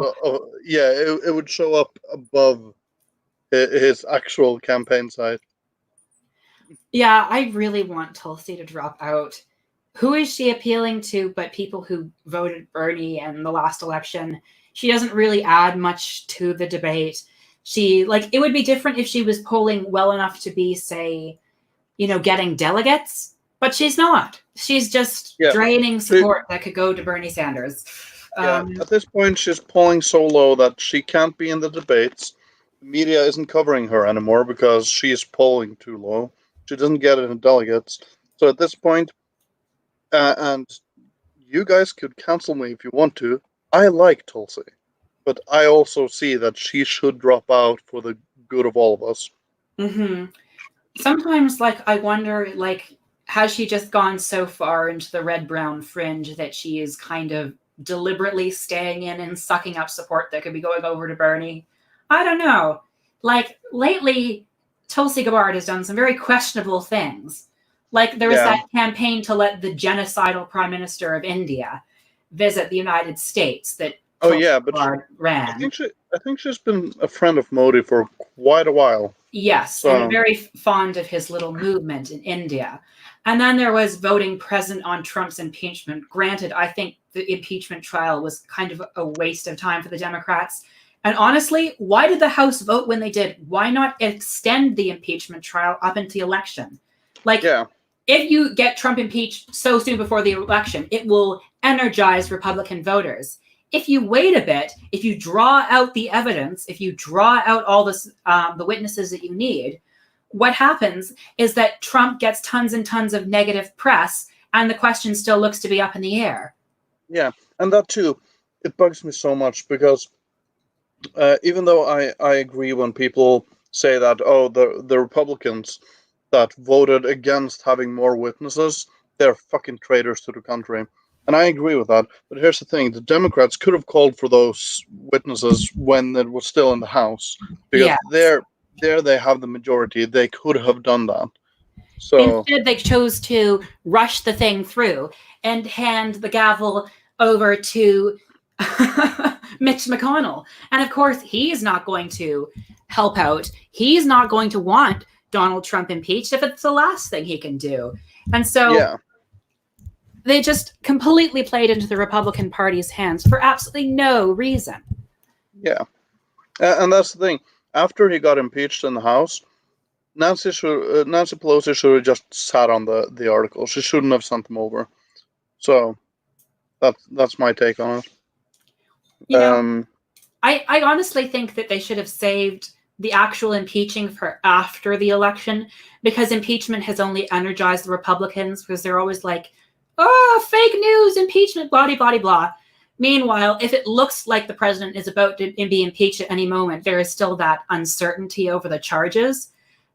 It would show up above his actual campaign site. Yeah, I really want Tulsi to drop out. who is she appealing to but people who voted Bernie in the last election? She doesn't really add much to the debate. It would be different if she was polling well enough to be, say, getting delegates, but she's not. She's just draining support that could go to Bernie Sanders. At this point, she's polling so low that she can't be in the debates. The media isn't covering her anymore because she's polling too low. She doesn't get any delegates. So at this point, and you guys could cancel me if you want to, I like Tulsi. But I also see that she should drop out for the good of all of us. Mm-hmm. Sometimes, I wonder, has she just gone so far into the red-brown fringe that she is kind of deliberately staying in and sucking up support that could be going over to Bernie? I don't know. Lately, Tulsi Gabbard has done some very questionable things. There was that campaign to let the genocidal Prime Minister of India visit the United States that ran. I think she's been a friend of Modi for quite a while. Yes, and very fond of his little movement in India. And then there was voting present on Trump's impeachment. Granted, I think the impeachment trial was kind of a waste of time for the Democrats. And honestly, why did the House vote when they did? Why not extend the impeachment trial up into the election? If you get Trump impeached so soon before the election, it will energize Republican voters. If you wait a bit, if you draw out the evidence, if you draw out all this, the witnesses that you need, what happens is that Trump gets tons and tons of negative press, and the question still looks to be up in the air. Yeah, and that too, it bugs me so much because even though I agree when people say that, the Republicans that voted against having more witnesses, they're fucking traitors to the country. And I agree with that. But here's the thing. The Democrats could have called for those witnesses when it was still in the House. Because there they have the majority. They could have done that. So instead, they chose to rush the thing through and hand the gavel over to Mitch McConnell. And of course, he's not going to help out. He's not going to want Donald Trump impeached if it's the last thing he can do. And so they just completely played into the Republican Party's hands for absolutely no reason. Yeah. And that's the thing. After he got impeached in the House, Nancy Pelosi should have just sat on the article. She shouldn't have sent them over. So that's my take on it. I honestly think that they should have saved the actual impeaching for after the election, because impeachment has only energized the Republicans, because they're always like, fake news, impeachment, blah, blah, blah. Meanwhile, if it looks like the president is about to be impeached at any moment, there is still that uncertainty over the charges.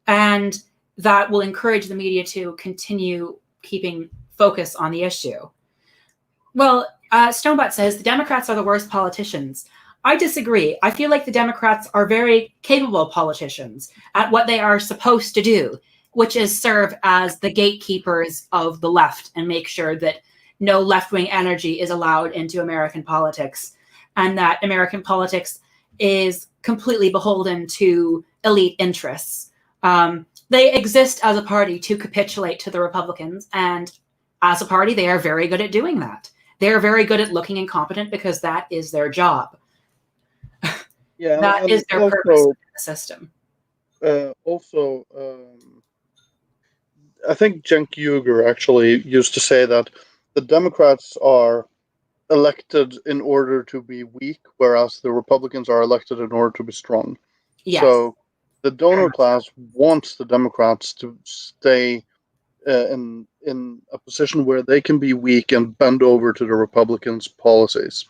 And that will encourage the media to continue keeping focus on the issue. Well, Stonebutt says the Democrats are the worst politicians. I disagree. I feel like the Democrats are very capable politicians at what they are supposed to do, which is serve as the gatekeepers of the left and make sure that no left-wing energy is allowed into American politics, and that American politics is completely beholden to elite interests. They exist as a party to capitulate to the Republicans, and as a party, they are very good at doing that. They're very good at looking incompetent because that is their job. Yeah, that is their purpose in the system. I think Cenk Uygur actually used to say that the Democrats are elected in order to be weak, whereas the Republicans are elected in order to be strong. Yes. So the donor class wants the Democrats to stay in a position where they can be weak and bend over to the Republicans' policies.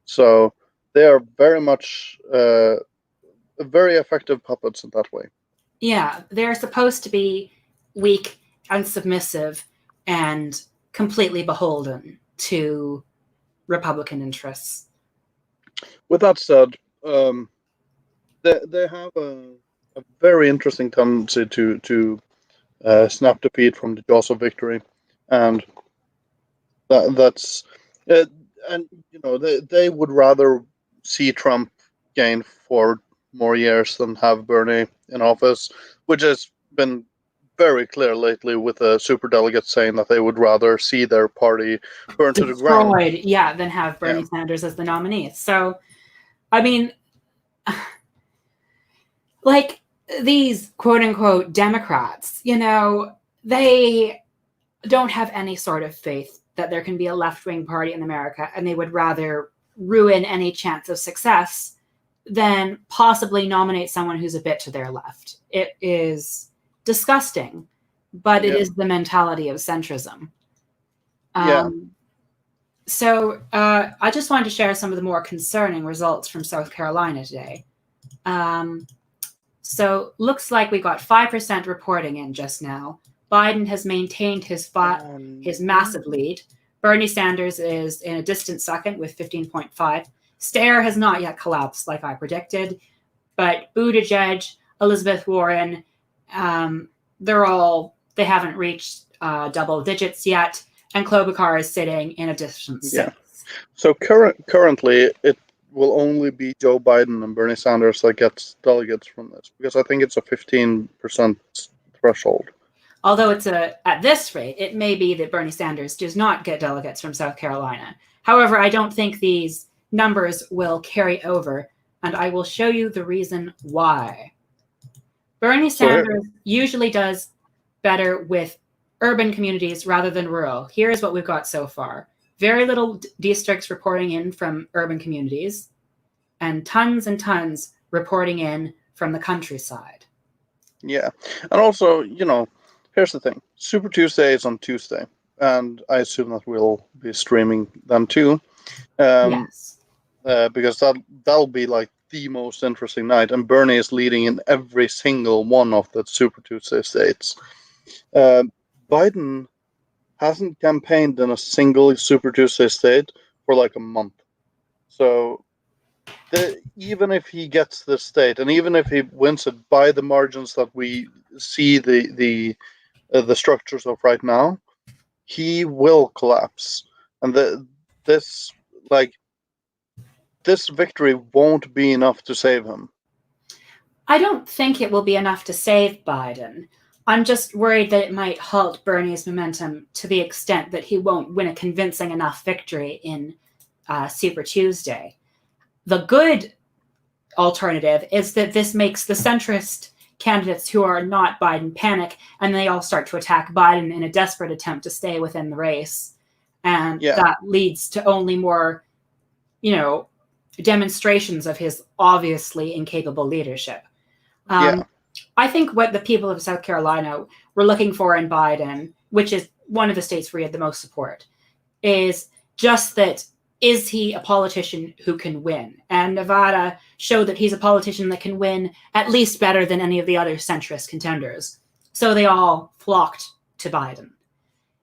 So they are very much very effective puppets in that way. Yeah, they're supposed to be weak and submissive and completely beholden to Republican interests. With that said, they have a very interesting tendency to snap defeat from the jaws of victory, and that's and they would rather see Trump gain 4 more years than have Bernie in office, which has been very clear lately with the superdelegates saying that they would rather see their party burn to the ground. Yeah, than have Bernie Sanders as the nominee. So, I mean, like these quote unquote Democrats, they don't have any sort of faith that there can be a left-wing party in America, and they would rather ruin any chance of success than possibly nominate someone who's a bit to their left. It is disgusting, but it is the mentality of centrism. So I just wanted to share some of the more concerning results from South Carolina today. So looks like we got 5% reporting in just now. Biden has maintained his massive lead. Bernie Sanders is in a distant second with 15.5. Stare has not yet collapsed like I predicted, but Buttigieg, Elizabeth Warren, they haven't reached double digits yet, and Klobuchar is sitting in a distant sixth. So currently, it will only be Joe Biden and Bernie Sanders that gets delegates from this, because I think it's a 15% threshold. Although at this rate, it may be that Bernie Sanders does not get delegates from South Carolina. However, I don't think these numbers will carry over, and I will show you the reason why. Bernie Sanders usually does better with urban communities rather than rural. Here's what we've got so far. Very little districts reporting in from urban communities, and tons reporting in from the countryside. Yeah. And also, here's the thing. Super Tuesday is on Tuesday, and I assume that we'll be streaming them too. Yes. Because that'll be like the most interesting night, and Bernie is leading in every single one of the Super Tuesday states. Biden hasn't campaigned in a single Super Tuesday state for like a month. So even if he gets the state, and even if he wins it by the margins that we see the structures of right now, he will collapse. And this victory won't be enough to save him. I don't think it will be enough to save Biden. I'm just worried that it might halt Bernie's momentum to the extent that he won't win a convincing enough victory in Super Tuesday. The good alternative is that this makes the centrist candidates who are not Biden panic, and they all start to attack Biden in a desperate attempt to stay within the race. And that leads to only more, demonstrations of his obviously incapable leadership. I think what the people of South Carolina were looking for in Biden, which is one of the states where he had the most support, is just that, is he a politician who can win? And Nevada showed that he's a politician that can win at least better than any of the other centrist contenders. So they all flocked to Biden.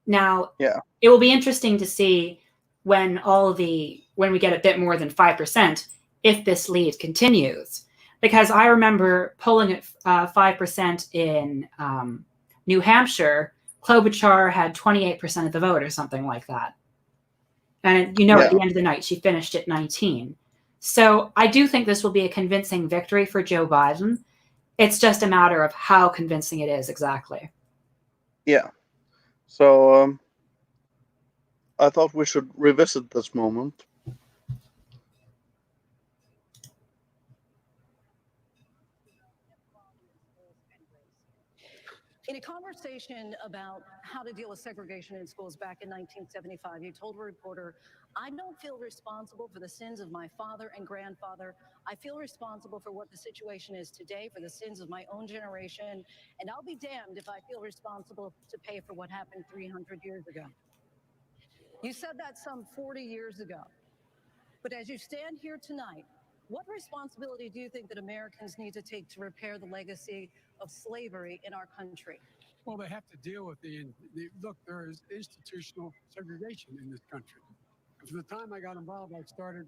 Now, it will be interesting to see when we get a bit more than 5%, if this lead continues. Because I remember polling at 5% in New Hampshire, Klobuchar had 28% of the vote or something like that. And at the end of the night, she finished at 19. So I do think this will be a convincing victory for Joe Biden. It's just a matter of how convincing it is exactly. Yeah. So I thought we should revisit this moment. In a conversation about how to deal with segregation in schools back in 1975, you told a reporter, "I don't feel responsible for the sins of my father and grandfather. I feel responsible for what the situation is today, for the sins of my own generation, and I'll be damned if I feel responsible to pay for what happened 300 years ago." You said that some 40 years ago. But as you stand here tonight, what responsibility do you think that Americans need to take to repair the legacy of slavery in our country? Well, they have to deal with look, there is institutional segregation in this country. From the time I got involved, I started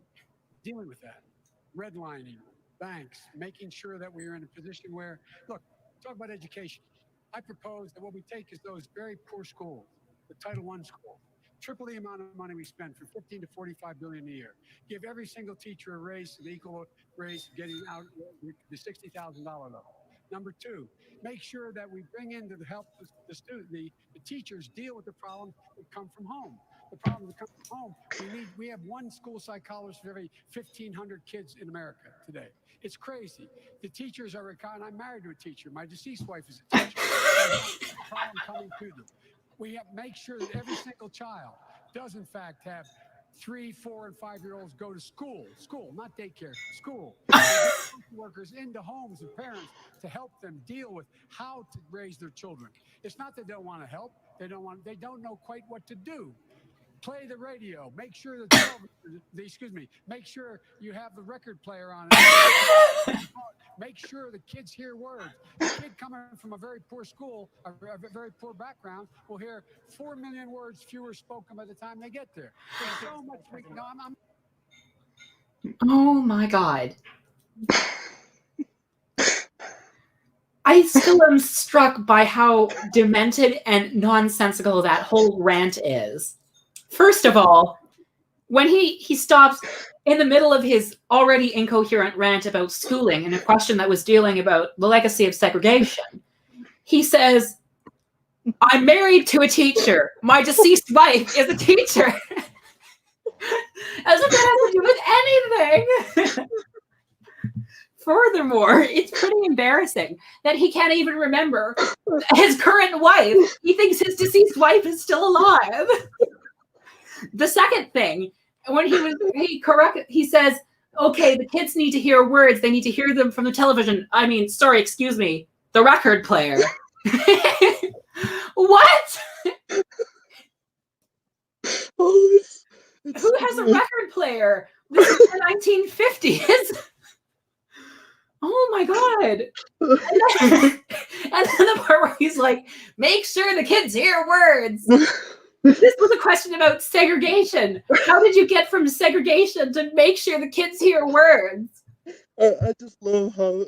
dealing with that. Redlining, banks, making sure that we are in a position where, look, talk about education. I propose that what we take is those very poor schools, the Title I schools, triple the amount of money we spend, from 15 to 45 billion a year. Give every single teacher a raise, an equal raise, getting out the $60,000 level. Number two, make sure that we bring in to help the teachers deal with the problems that come from home. The problems that come from home, we have one school psychologist for every 1,500 kids in America today. It's crazy. The teachers are, and I'm married to a teacher. My deceased wife is a teacher. Problem coming to them. We have make sure that every single child does in fact have 3, 4, and 5-year-olds go to school, not daycare, school. Workers into homes and parents to help them deal with how to raise their children. It's not that they don't want to help. They don't know quite what to do. Play the radio. Make sure make sure you have the record player on it. Make sure the kids hear words. A kid coming from a very poor school, a very poor background, will hear 4 million words fewer spoken by the time they get there. There's so much. Oh my God. I still am struck by how demented and nonsensical that whole rant is. First of all, when he stops in the middle of his already incoherent rant about schooling and a question that was dealing about the legacy of segregation, he says, I'm married to a teacher. My deceased wife is a teacher. As if that has to do with anything. Furthermore, it's pretty embarrassing that he can't even remember his current wife. He thinks his deceased wife is still alive. The second thing, when he says, okay, the kids need to hear words. They need to hear them from the television. Excuse me, the record player. What? Who has a record player? This is the 1950s. Oh my God. And then the part where he's like, make sure the kids hear words. This was a question about segregation. How did you get from segregation to make sure the kids hear words? I just love how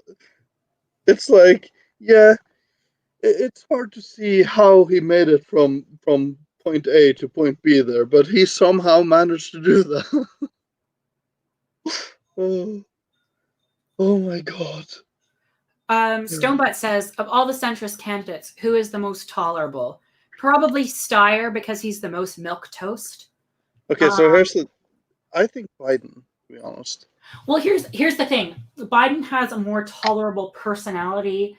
it's like, yeah, it's hard to see how he made it from point A to point B there, but he somehow managed to do that. Oh my God. Stonebutt says, of all the centrist candidates, who is the most tolerable? Probably Steyer, because he's the most milquetoast. Okay, so I think Biden, to be honest. Well, here's the thing. Biden has a more tolerable personality,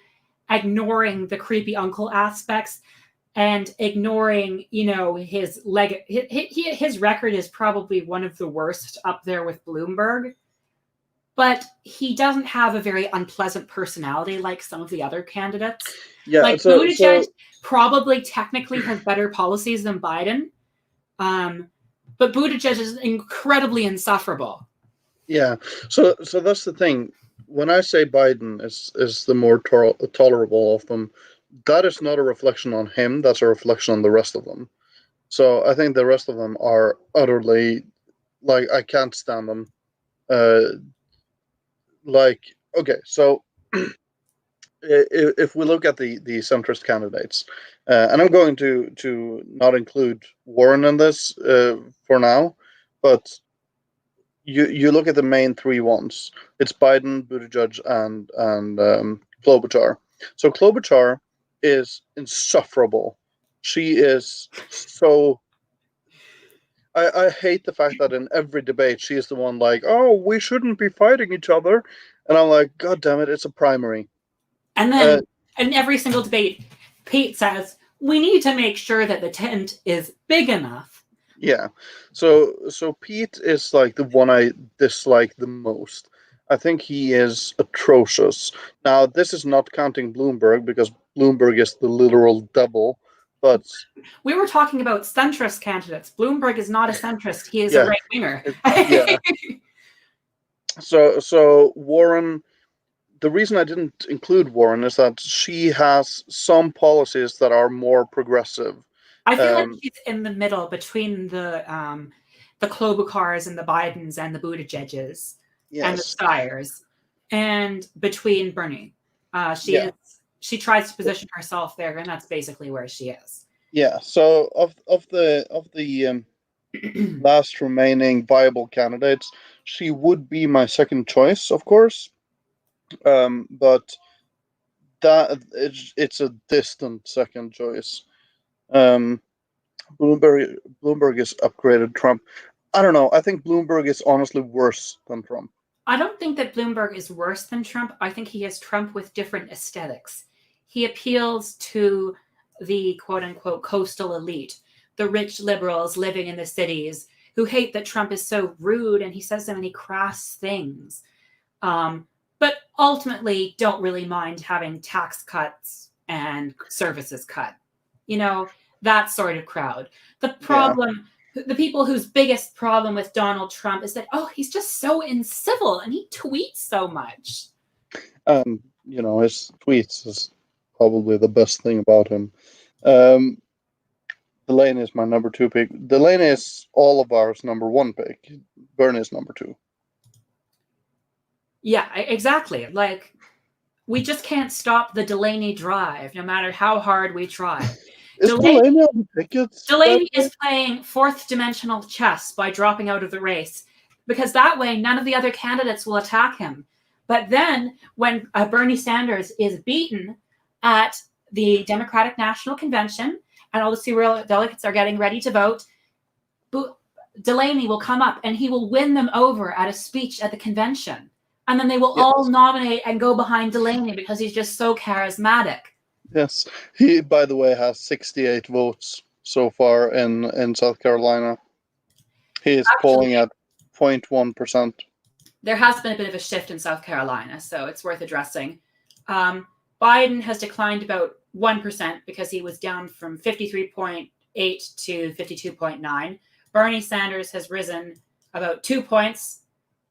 ignoring the creepy uncle aspects and ignoring, his his record is probably one of the worst up there with Bloomberg. But he doesn't have a very unpleasant personality like some of the other candidates. Yeah, Buttigieg probably technically has better policies than Biden, but Buttigieg is incredibly insufferable. Yeah, so that's the thing. When I say Biden is the more tolerable of them, that is not a reflection on him. That's a reflection on the rest of them. So I think the rest of them are utterly, I can't stand them. Okay, so if we look at the centrist candidates, and I'm going to not include Warren in this for now, but you look at the main three ones. It's Biden, Buttigieg, and Klobuchar. So Klobuchar is insufferable. She is so. I hate the fact that in every debate she is the one like, oh, we shouldn't be fighting each other, and I'm like, God damn it, it's a primary. And then in every single debate, Pete says we need to make sure that the tent is big enough. Yeah, so Pete is like the one I dislike the most. I think he is atrocious. Now, this is not counting Bloomberg because Bloomberg is the literal devil. But we were talking about centrist candidates. Bloomberg is not a centrist; he is a right winger. Yeah. So Warren. The reason I didn't include Warren is that she has some policies that are more progressive. I feel like she's in the middle between the Klobuchars and the Bidens and the Buttigiegs and the Steyers, and between Bernie. She tries to position herself there, and that's basically where she is. Yeah. So of the last remaining viable candidates, she would be my second choice, of course. But it's a distant second choice. Bloomberg is upgraded Trump. I don't know. I think Bloomberg is honestly worse than Trump. I don't think that Bloomberg is worse than Trump. I think he has Trump with different aesthetics. He appeals to the quote-unquote coastal elite, the rich liberals living in the cities who hate that Trump is so rude and he says so many crass things, but ultimately don't really mind having tax cuts and services cut. You know, that sort of crowd. The problem, the people whose biggest problem with Donald Trump is that, oh, he's just so incivil and he tweets so much. His tweets is probably the best thing about him. Delaney is my number 2 pick. Delaney is all of ours number 1 pick. Bernie is number 2. Yeah, exactly. Like, we just can't stop the Delaney drive, no matter how hard we try. Is Delaney on the tickets? Delaney is playing fourth dimensional chess by dropping out of the race, because that way none of the other candidates will attack him. But then when Bernie Sanders is beaten at the Democratic National Convention and all the serial delegates are getting ready to vote, Delaney will come up and he will win them over at a speech at the convention. And then they will all nominate and go behind Delaney because he's just so charismatic. Yes. He, by the way, has 68 votes so far in South Carolina. He is polling at 0.1%. There has been a bit of a shift in South Carolina, so it's worth addressing. Biden has declined about 1% because he was down from 53.8 to 52.9. Bernie Sanders has risen about 2 points,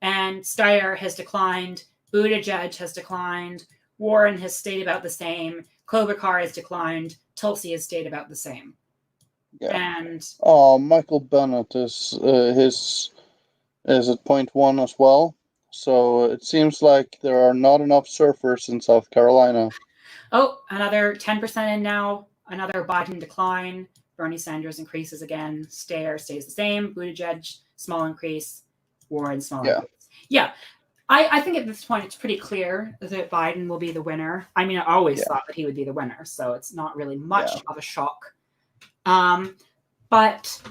and Steyer has declined. Buttigieg has declined. Warren has stayed about the same. Klobuchar has declined. Tulsi has stayed about the same. Yeah. And Michael Bennet is at 0.1 as well. So it seems like there are not enough surfers in South Carolina. Oh, another 10% in now. Another Biden decline. Bernie Sanders increases again. Steyer stays the same. Buttigieg, small increase. Warren, small increase. Yeah. I think at this point it's pretty clear that Biden will be the winner. I mean, I always thought that he would be the winner, so it's not really much of a shock. But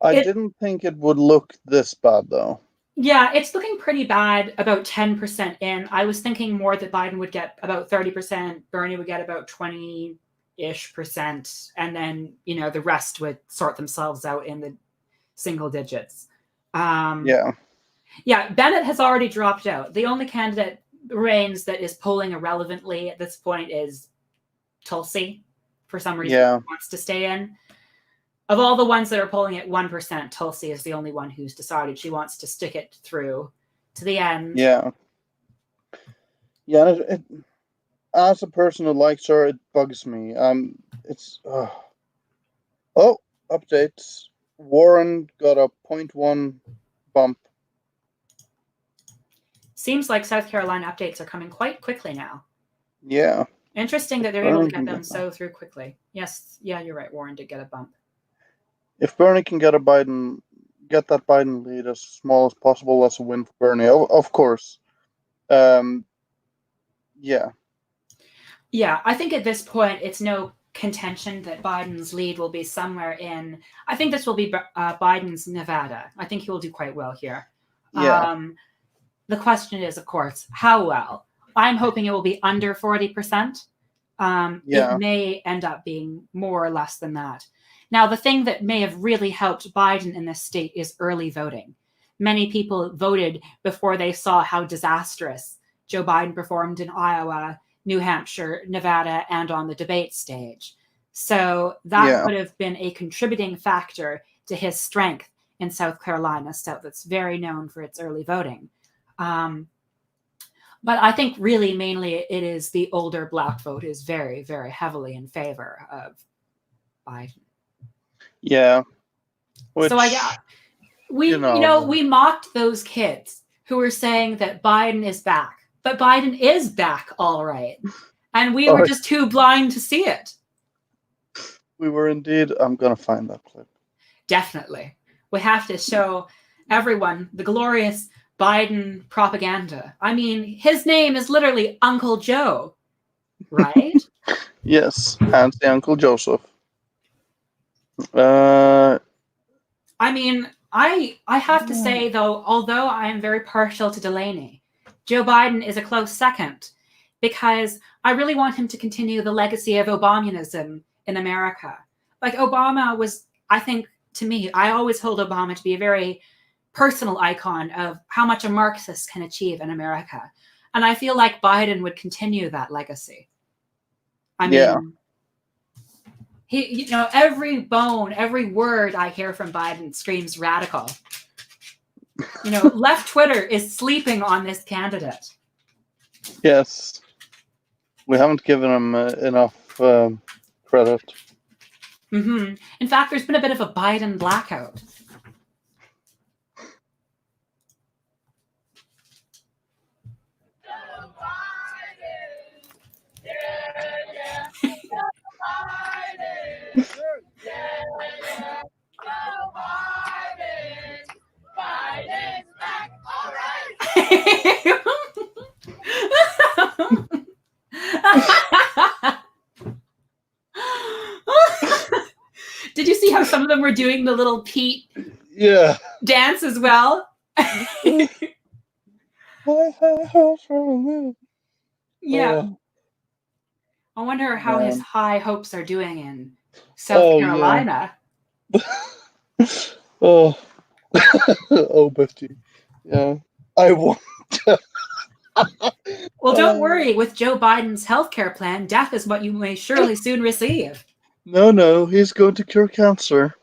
I didn't think it would look this bad, though. Yeah, it's looking pretty bad about 10% in. I was thinking more that Biden would get about 30%, Bernie would get about 20-ish%, and then, the rest would sort themselves out in the single digits. Yeah, Bennett has already dropped out. The only candidate remains that is polling irrelevantly at this point is Tulsi. For some reason, he wants to stay in. Of all the ones that are polling at 1%, Tulsi is the only one who's decided she wants to stick it through to the end. Yeah. As a person who likes her, it bugs me. Updates. Warren got a 0.1 bump. Seems like South Carolina updates are coming quite quickly now. Yeah. Interesting that they're able to get them so through quickly. Yes, you're right. Warren did get a bump. If Bernie can get that Biden lead as small as possible, that's a win for Bernie. Of course. Yeah. Yeah, I think at this point it's no contention that Biden's lead will be somewhere in. I think this will be Biden's Nevada. I think he will do quite well here. Yeah. The question is, of course, how well. I'm hoping it will be under 40%. It may end up being more or less than that. Now, the thing that may have really helped Biden in this state is early voting. Many people voted before they saw how disastrous Joe Biden performed in Iowa, New Hampshire, Nevada, and on the debate stage. So that would have been a contributing factor to his strength in South Carolina, so that's very known for its early voting. But I think really mainly it is the older Black vote is very, very heavily in favor of Biden. Yeah. Which, so we mocked those kids who were saying that Biden is back, but Biden is back, all right. And we were just too blind to see it. We were indeed. I'm going to find that clip. Definitely. We have to show everyone the glorious Biden propaganda. I mean, his name is literally Uncle Joe, right? Yes, Fancy Uncle Joseph. Uh, I mean, I have to say, though, although I am very partial to Delaney, Joe Biden is a close second because I really want him to continue the legacy of Obamuanism in America. Like, Obama was, I think, to me, I always hold Obama to be a very personal icon of how much a Marxist can achieve in America. And I feel like Biden would continue that legacy. I mean, he, every bone, every word I hear from Biden screams radical. Left Twitter is sleeping on this candidate. Yes. We haven't given him enough credit. Mm-hmm. In fact, there's been a bit of a Biden blackout. Biden's back. All right. Did you see how some of them were doing the little Pete dance as well? Yeah. I wonder how his high hopes are doing in South Carolina. Yeah. Oh, Betty. Yeah. I want. Well, don't worry. With Joe Biden's healthcare plan, death is what you may surely soon receive. No, he's going to cure cancer.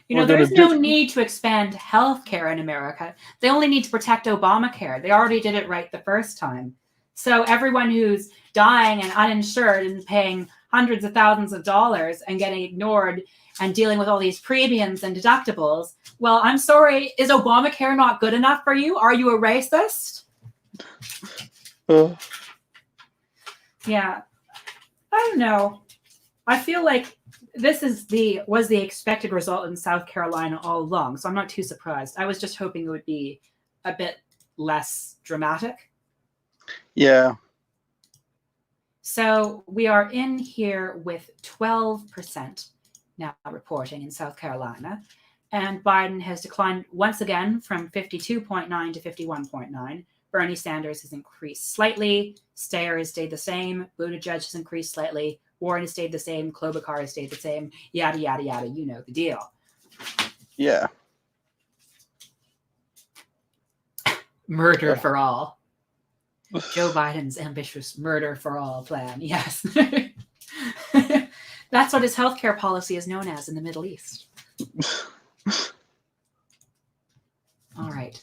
There's no need to expand healthcare in America. They only need to protect Obamacare. They already did it right the first time. So everyone who's dying and uninsured and paying hundreds of thousands of dollars and getting ignored and dealing with all these premiums and deductibles, well, I'm sorry, is Obamacare not good enough for you? Are you a racist? Yeah. I don't know. I feel like this was the expected result in South Carolina all along, so I'm not too surprised. I was just hoping it would be a bit less dramatic. Yeah. So we are in here with 12% now reporting in South Carolina, and Biden has declined once again from 52.9 to 51.9. Bernie Sanders has increased slightly. Steyer has stayed the same. Buttigieg has increased slightly. Warren has stayed the same. Klobuchar has stayed the same. Yada, yada, yada. You know the deal. Yeah. Murder for all. Joe Biden's ambitious murder for all plan. Yes. That's what his healthcare policy is known as in the Middle East. All right.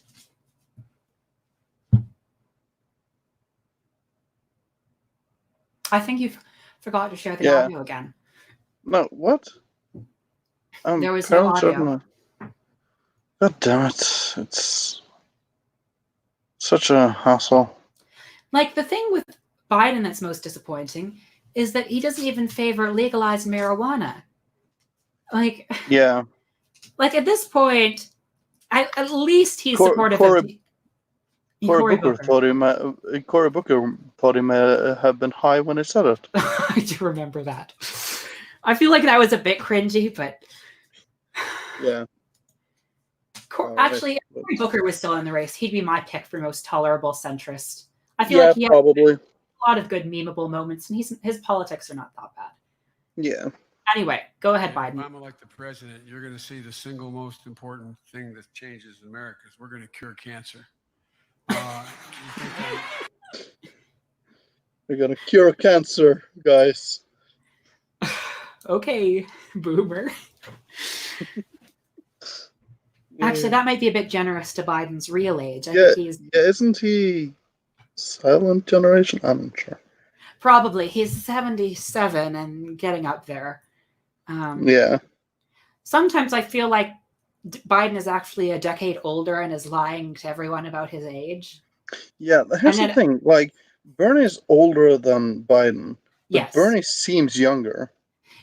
I think you've forgot to share the audio again. No, what? There was no audio. God damn it. It's such a hassle. Like, the thing with Biden that's most disappointing is that he doesn't even favor legalized marijuana. Like, yeah. Like, at this point, at least he's supportive of Cory Booker thought he may have been high when he said it. I do remember that. I feel like that was a bit cringy, but yeah. Actually, if Cory Booker was still in the race, he'd be my pick for most tolerable centrist. I feel like he has probably a lot of good memeable moments, and his politics are not that bad. Yeah. Anyway, go ahead, Biden. If I'm elected president, you're going to see the single most important thing that changes in America is we're going to cure cancer. We're going to cure cancer, guys. Okay, boomer. Actually, that might be a bit generous to Biden's real age. I think isn't he silent generation? I'm not sure. Probably. He's 77 and getting up there. Yeah. Sometimes I feel like Biden is actually a decade older and is lying to everyone about his age. Yeah, here's the thing. Like, Bernie's older than Biden, but Bernie seems younger.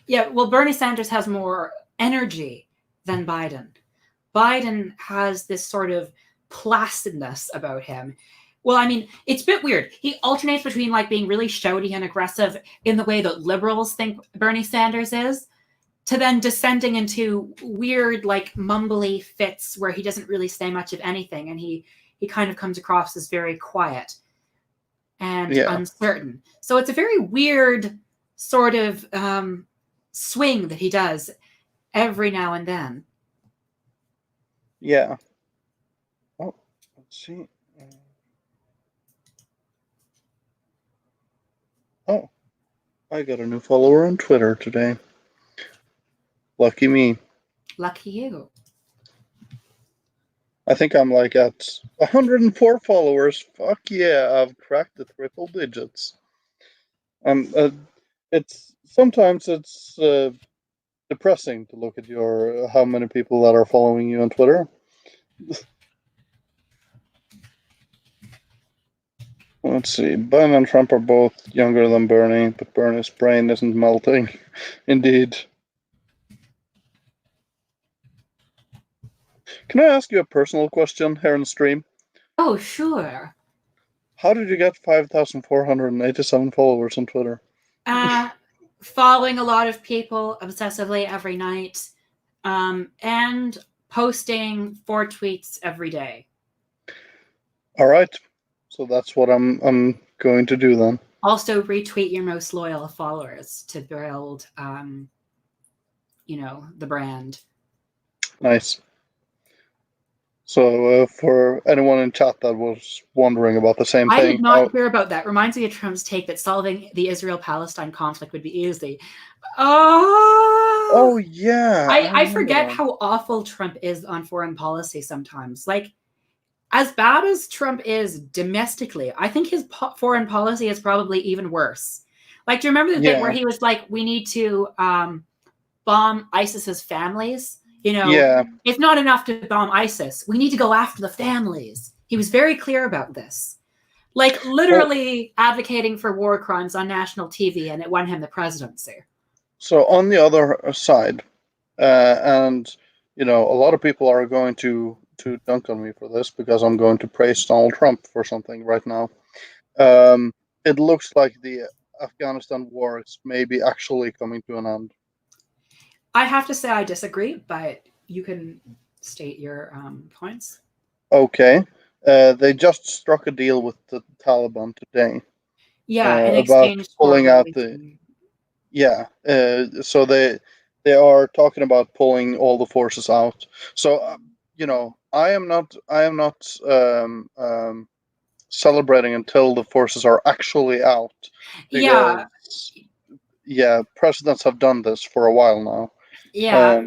Yeah, well, Bernie Sanders has more energy than Biden. Biden has this sort of placidness about him. Well, I mean, it's a bit weird. He alternates between like being really shouty and aggressive in the way that liberals think Bernie Sanders is, to then descending into weird, like mumbly fits where he doesn't really say much of anything, and he kind of comes across as very quiet and uncertain. So it's a very weird sort of swing that he does every now and then. Yeah. Oh, let's see. Oh, I got a new follower on Twitter today. Lucky me. Lucky you. I think I'm like at 104 followers. Fuck yeah, I've cracked the triple digits. It's sometimes it's depressing to look at your how many people that are following you on Twitter. Let's see. Biden and Trump are both younger than Bernie, but Bernie's brain isn't melting. Indeed. Can I ask you a personal question here on the stream? Oh, sure. How did you get 5,487 followers on Twitter? Following a lot of people obsessively every night, and posting 4 tweets every day. All right. So that's what I'm going to do then. Also retweet your most loyal followers to build, the brand. Nice. So for anyone in chat that was wondering about the same thing. I did not hear about that. Reminds me of Trump's take that solving the Israel-Palestine conflict would be easy. Oh yeah. I forget how awful Trump is on foreign policy sometimes. Like, as bad as Trump is domestically, I think his foreign policy is probably even worse. Like, do you remember the bit where he was like, we need to bomb ISIS's families? It's not enough to bomb ISIS. We need to go after the families. He was very clear about this. Like, literally advocating for war crimes on national TV, and it won him the presidency. So on the other side, and a lot of people are going to dunk on me for this because I'm going to praise Donald Trump for something right now. It looks like the Afghanistan war is maybe actually coming to an end. I have to say I disagree, but you can state your points. Okay. They just struck a deal with the Taliban today. Yeah, in about exchange pulling for out so they are talking about pulling all the forces out. So I am not celebrating until the forces are actually out. Because, presidents have done this for a while now. Yeah.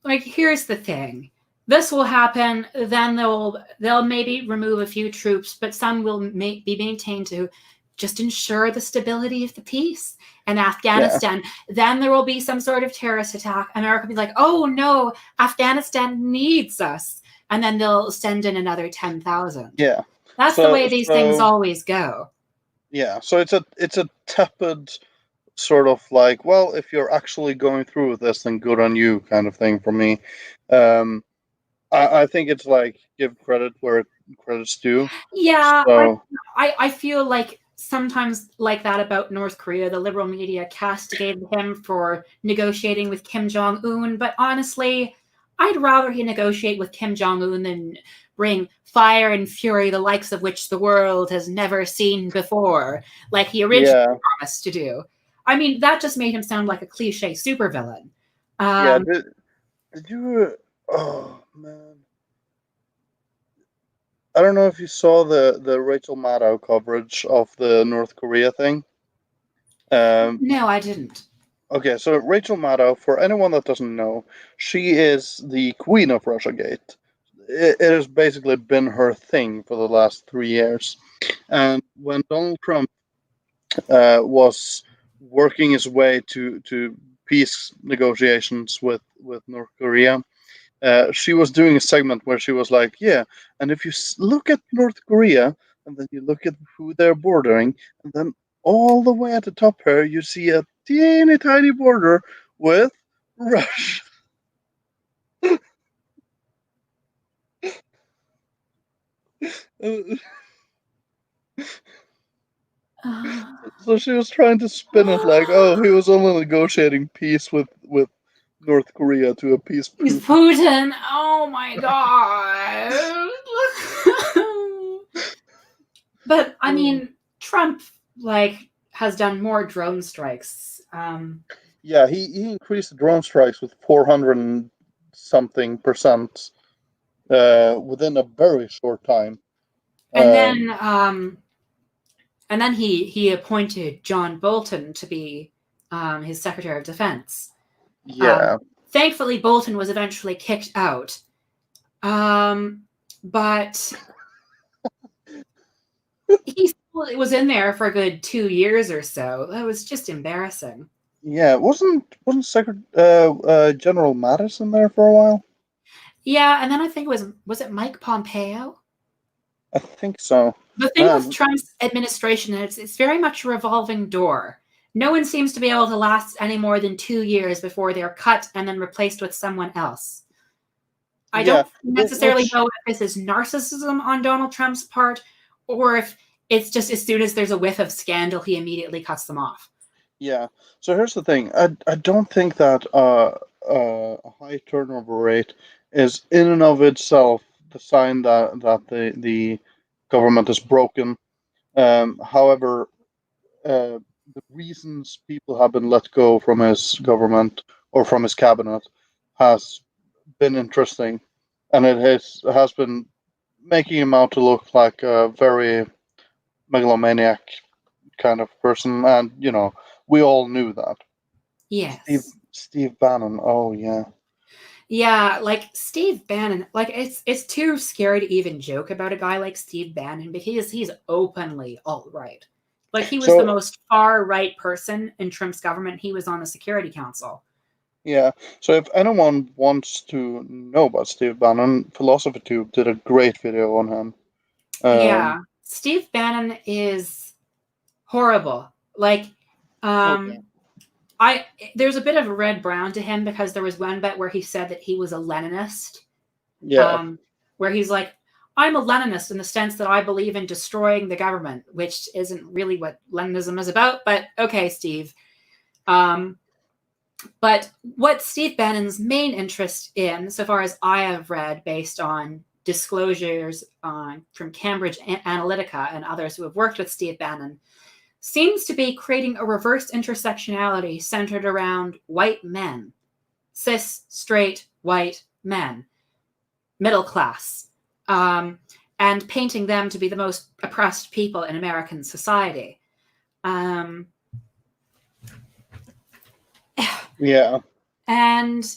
Like, here's the thing. This will happen, then they'll maybe remove a few troops, but some will be maintained to just ensure the stability of the peace. And Afghanistan, then there will be some sort of terrorist attack. America will be like, oh no, Afghanistan needs us. And then they'll send in another 10,000. Yeah. That's the way these things always go. Yeah. So it's a tepid sort of like, well, if you're actually going through with this, then good on you kind of thing for me. I think it's like give credit where credit's due. Yeah, so, I feel like sometimes like that about North Korea. The liberal media castigated him for negotiating with Kim Jong-un, but honestly, I'd rather he negotiate with Kim Jong-un than bring fire and fury, the likes of which the world has never seen before, like he originally promised to do. I mean, that just made him sound like a cliche supervillain. Did you? Oh man, I don't know if you saw the Rachel Maddow coverage of the North Korea thing. No, I didn't. Okay, so Rachel Maddow, for anyone that doesn't know, she is the queen of Russiagate. It has basically been her thing for the last 3 years. And when Donald Trump was working his way to peace negotiations with North Korea, she was doing a segment where she was like, yeah, and if you look at North Korea, and then you look at who they're bordering, and then all the way at the top here, you see a teeny tiny border with Russia. So she was trying to spin it like, oh, he was only negotiating peace with North Korea to appease He's Putin. Putin. Oh my god. But I mean, Trump has done more drone strikes. Yeah, he increased the drone strikes with 400 and something percent within a very short time. And then he appointed John Bolton to be his Secretary of Defense. Yeah. Thankfully, Bolton was eventually kicked out. But he still was in there for a good 2 years or so. That was just embarrassing. Yeah, wasn't General Mattis in there for a while? Yeah, and then I think was it Mike Pompeo? I think so. The thing with Trump's administration is it's very much a revolving door. No one seems to be able to last any more than 2 years before they're cut and then replaced with someone else. I don't necessarily know if this is narcissism on Donald Trump's part or if it's just as soon as there's a whiff of scandal, he immediately cuts them off. Yeah. So here's the thing. I don't think that a high turnover rate is in and of itself the sign that the government is broken. However, the reasons people have been let go from his government or from his cabinet has been interesting, and it has been making him out to look like a very megalomaniac kind of person, and we all knew that. Yes. Steve Bannon. Oh yeah. Yeah, Steve Bannon, it's too scary to even joke about a guy like Steve Bannon because he's openly alt-right. He was the most far-right person in Trump's government. He was on the Security Council. Yeah. So if anyone wants to know about Steve Bannon, Philosophy Tube did a great video on him. Yeah. Steve Bannon is horrible. There's a bit of red-brown to him because there was one bit where he said that he was a Leninist. Yeah. Where he's like, I'm a Leninist in the sense that I believe in destroying the government, which isn't really what Leninism is about, but okay, Steve. But what Steve Bannon's main interest in, so far as I have read based on disclosures from Cambridge Analytica and others who have worked with Steve Bannon, seems to be creating a reverse intersectionality centered around white men, cis, straight, white men, middle class, and painting them to be the most oppressed people in American society. Yeah. And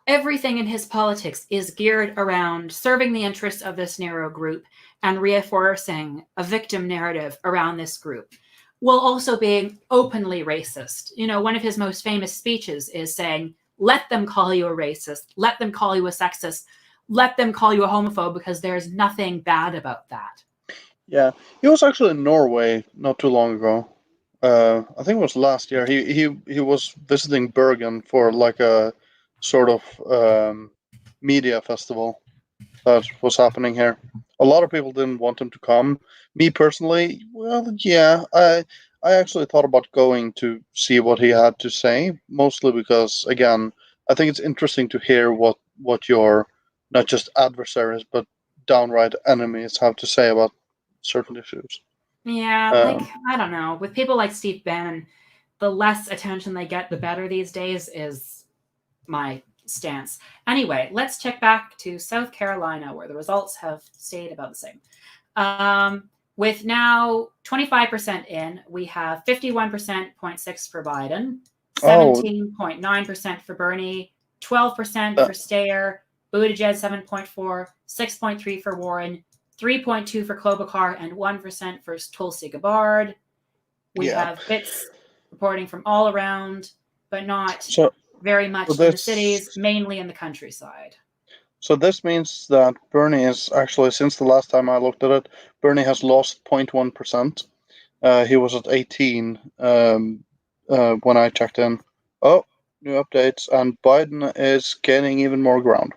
everything in his politics is geared around serving the interests of this narrow group and reinforcing a victim narrative around this group, while also being openly racist. One of his most famous speeches is saying, let them call you a racist, let them call you a sexist, let them call you a homophobe because there's nothing bad about that. Yeah. He was actually in Norway not too long ago. I think it was last year. He was visiting Bergen for a sort of media festival that was happening here. A lot of people didn't want him to come. Me personally, well, yeah, I actually thought about going to see what he had to say, mostly because, again, I think it's interesting to hear what your not just adversaries but downright enemies have to say about certain issues. Yeah, I don't know. With people like Steve Bannon, the less attention they get, the better these days is my stance. Anyway, let's check back to South Carolina, where the results have stayed about the same. With now 25% in, we have 51.6% for Biden, 17.9% for Bernie, 12% for Steyer, Buttigieg 7.4%, 6.3% for Warren, 3.2% for Klobuchar, and 1% for Tulsi Gabbard. We have bits reporting from all around, but not very much in the cities, mainly in the countryside. So this means that Bernie is actually, since the last time I looked at it, Bernie has lost 0.1%. He was at 18 when I checked in. Oh, new updates, and Biden is gaining even more ground.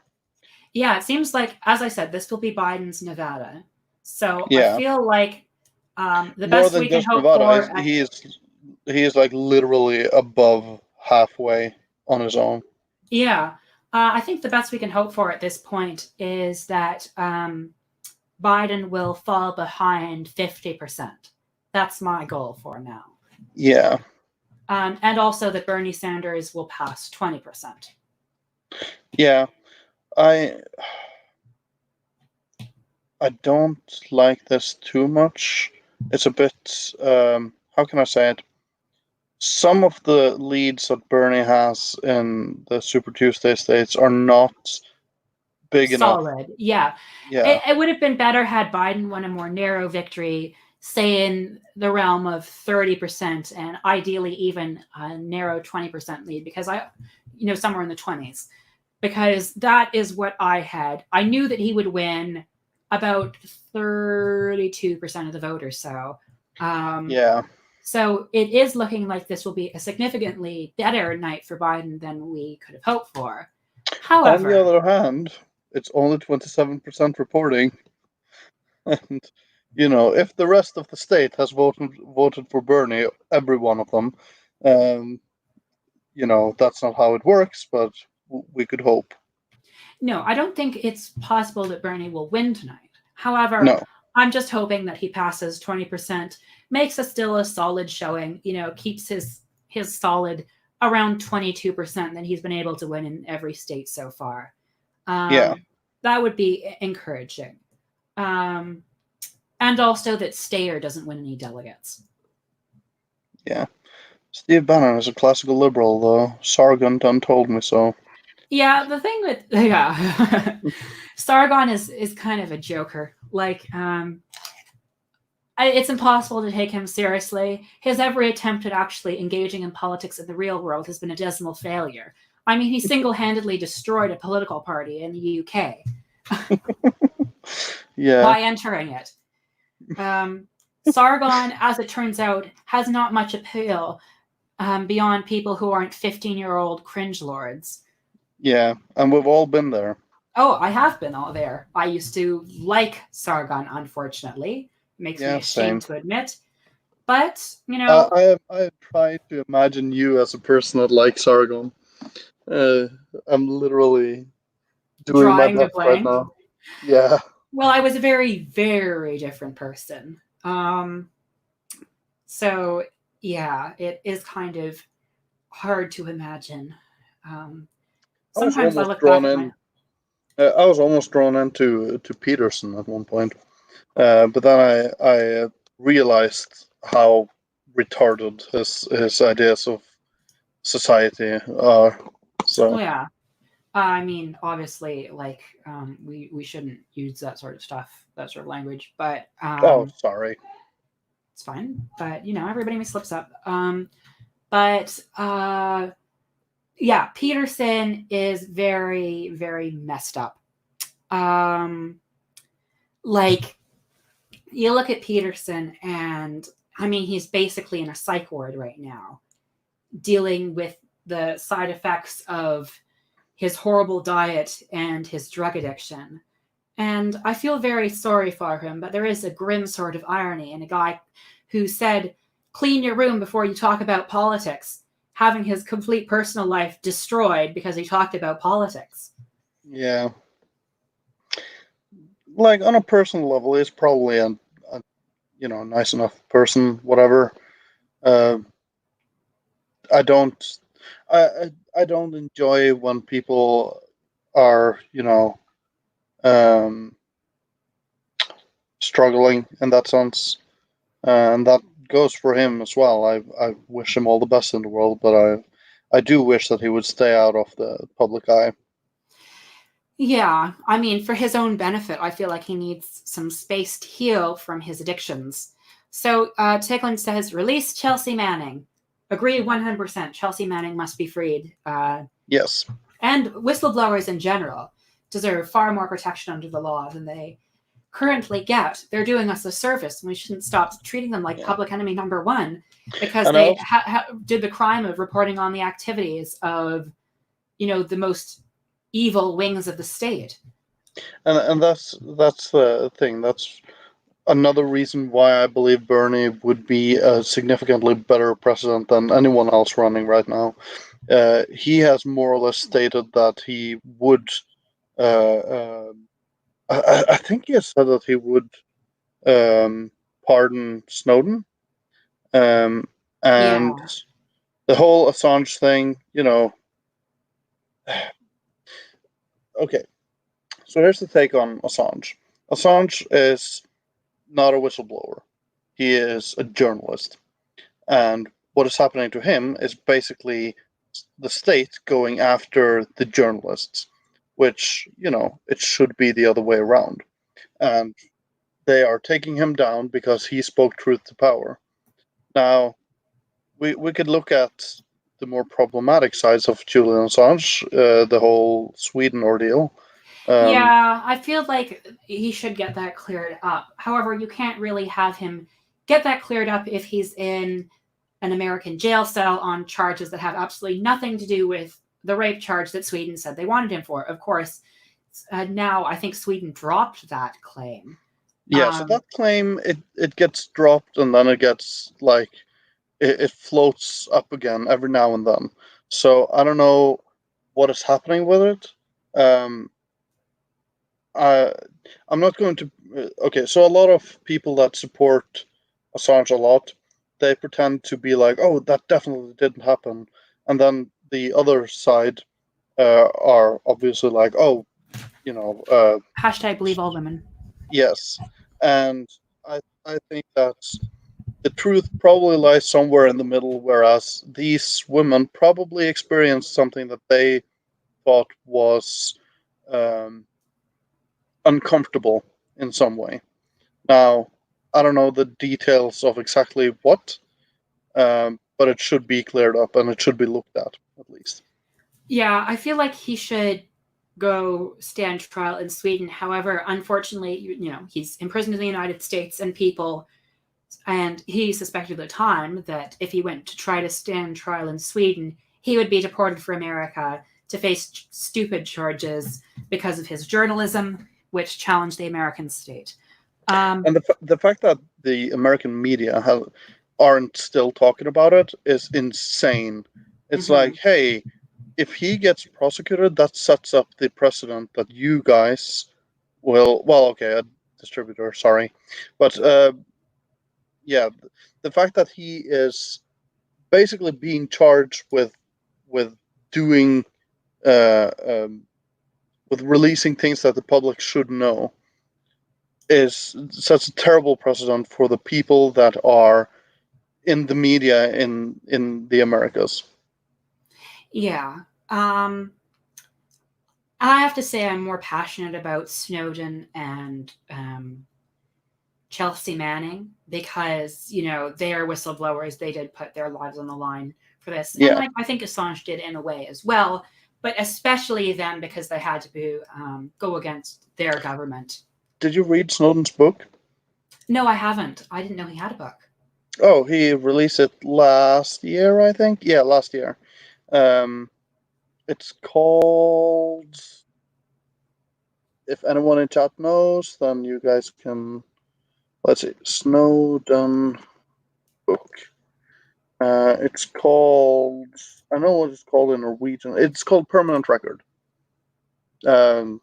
Yeah, it seems like, as I said, this will be Biden's Nevada. So Yeah. I feel like the More best than we can just hope Nevada, for. he is like literally above halfway on his own. Yeah. I think the best we can hope for at this point is that Biden will fall behind 50%. That's my goal for now. Yeah. And also that Bernie Sanders will pass 20%. Yeah. I don't like this too much. It's a bit, how can I say it? Some of the leads that Bernie has in the Super Tuesday states are not big enough. Solid. Yeah. Yeah. It would have been better had Biden won a more narrow victory, say in the realm of 30% and ideally even a narrow 20% lead, because somewhere in the 20s, because that is what I had. I knew that he would win about 32% of the vote or so. Yeah. So it is looking like this will be a significantly better night for Biden than we could have hoped for. However, on the other hand, it's only 27% reporting. And, if the rest of the state has voted for Bernie, every one of them, that's not how it works, but we could hope. No, I don't think it's possible that Bernie will win tonight. However, No. I'm just hoping that he passes 20%, makes still a solid showing, keeps his solid around 22% that he's been able to win in every state so far. Yeah. That would be encouraging. And also that Steyer doesn't win any delegates. Yeah. Steve Bannon is a classical liberal, though. Sargon done told me so. Yeah, the thing with Sargon is kind of a joker. Like, it's impossible to take him seriously. His every attempt at actually engaging in politics in the real world has been a dismal failure. I mean, he single-handedly destroyed a political party in the UK. Yeah. By entering it. Sargon, as it turns out, has not much appeal beyond people who aren't 15-year-old cringe lords. Yeah, and we've all been there. Oh, I have been all there. I used to like Sargon, unfortunately. It makes me ashamed to admit. But, I have tried to imagine you as a person that likes Sargon. I'm literally doing my best right now. Yeah. Well, I was a very, very different person. So, yeah, it is kind of hard to imagine. Sometimes I look back at I was almost drawn into Peterson at one point, but then I realized how retarded his ideas of society are. So yeah, I mean, obviously, like we shouldn't use that sort of stuff, that sort of language. But sorry, it's fine. But everybody slips up. But yeah, Peterson is very, very messed up. Like, you look at Peterson, and I mean, he's basically in a psych ward right now, dealing with the side effects of his horrible diet and his drug addiction. And I feel very sorry for him, but there is a grim sort of irony in a guy who said, clean your room before you talk about politics, having his complete personal life destroyed because he talked about politics. Yeah. Like, on a personal level, he's probably a nice enough person, whatever. I don't enjoy when people are, struggling in that sense. And that goes for him as well. I wish him all the best in the world, but I do wish that he would stay out of the public eye. Yeah, I mean, for his own benefit, I feel like he needs some space to heal from his addictions. So Tiglin says, release Chelsea Manning. Agree 100%. Chelsea Manning must be freed. Yes. And whistleblowers in general deserve far more protection under the law than they currently get. They're doing us a service, and we shouldn't stop treating them like public enemy number one because they did the crime of reporting on the activities of, the most evil wings of the state. And that's the thing. That's another reason why I believe Bernie would be a significantly better president than anyone else running right now. He has more or less stated that he would. I think he has said that he would pardon Snowden. And the whole Assange thing, okay. So here's the take on Assange. Assange is not a whistleblower. He is a journalist. And what is happening to him is basically the state going after the journalists, which, it should be the other way around. And they are taking him down because he spoke truth to power. Now, we could look at the more problematic sides of Julian Assange, the whole Sweden ordeal. Yeah, I feel like he should get that cleared up. However, you can't really have him get that cleared up if he's in an American jail cell on charges that have absolutely nothing to do with the rape charge that Sweden said they wanted him for. Of course, now I think Sweden dropped that claim. Yeah, so that claim, it gets dropped and then it gets, it floats up again every now and then. So I don't know what is happening with it. I'm not going to. Okay, so a lot of people that support Assange a lot, they pretend to be like, "Oh, that definitely didn't happen," and then the other side are obviously like, "Oh, hashtag believe all women." Yes, and I think that the truth probably lies somewhere in the middle, whereas these women probably experienced something that they thought was uncomfortable in some way. Now, I don't know the details of exactly what, but it should be cleared up and it should be looked at least. Yeah, I feel like he should go stand trial in Sweden. However, unfortunately, he's imprisoned in the United States and he suspected at the time that if he went to try to stand trial in Sweden, he would be deported for America to face stupid charges because of his journalism, which challenged the American state. And the fact that the American media aren't still talking about it is insane. It's like, hey, if he gets prosecuted, that sets up the precedent that you guys will. Well, okay, a distributor, sorry, but yeah, the fact that he is basically being charged with doing with releasing things that the public should know is such a terrible precedent for the people that are in the media in the Americas. Yeah. I have to say I'm more passionate about Snowden and Chelsea Manning because, they are whistleblowers. They did put their lives on the line for this. Yeah. And I think Assange did in a way as well, but especially them because they had to go against their government. Did you read Snowden's book? No, I haven't. I didn't know he had a book. Oh, he released it last year, I think. Yeah, last year. It's called... If anyone in chat knows, then you guys can... Let's see. Snowden book. It's called... I know what it's called in Norwegian. It's called Permanent Record. And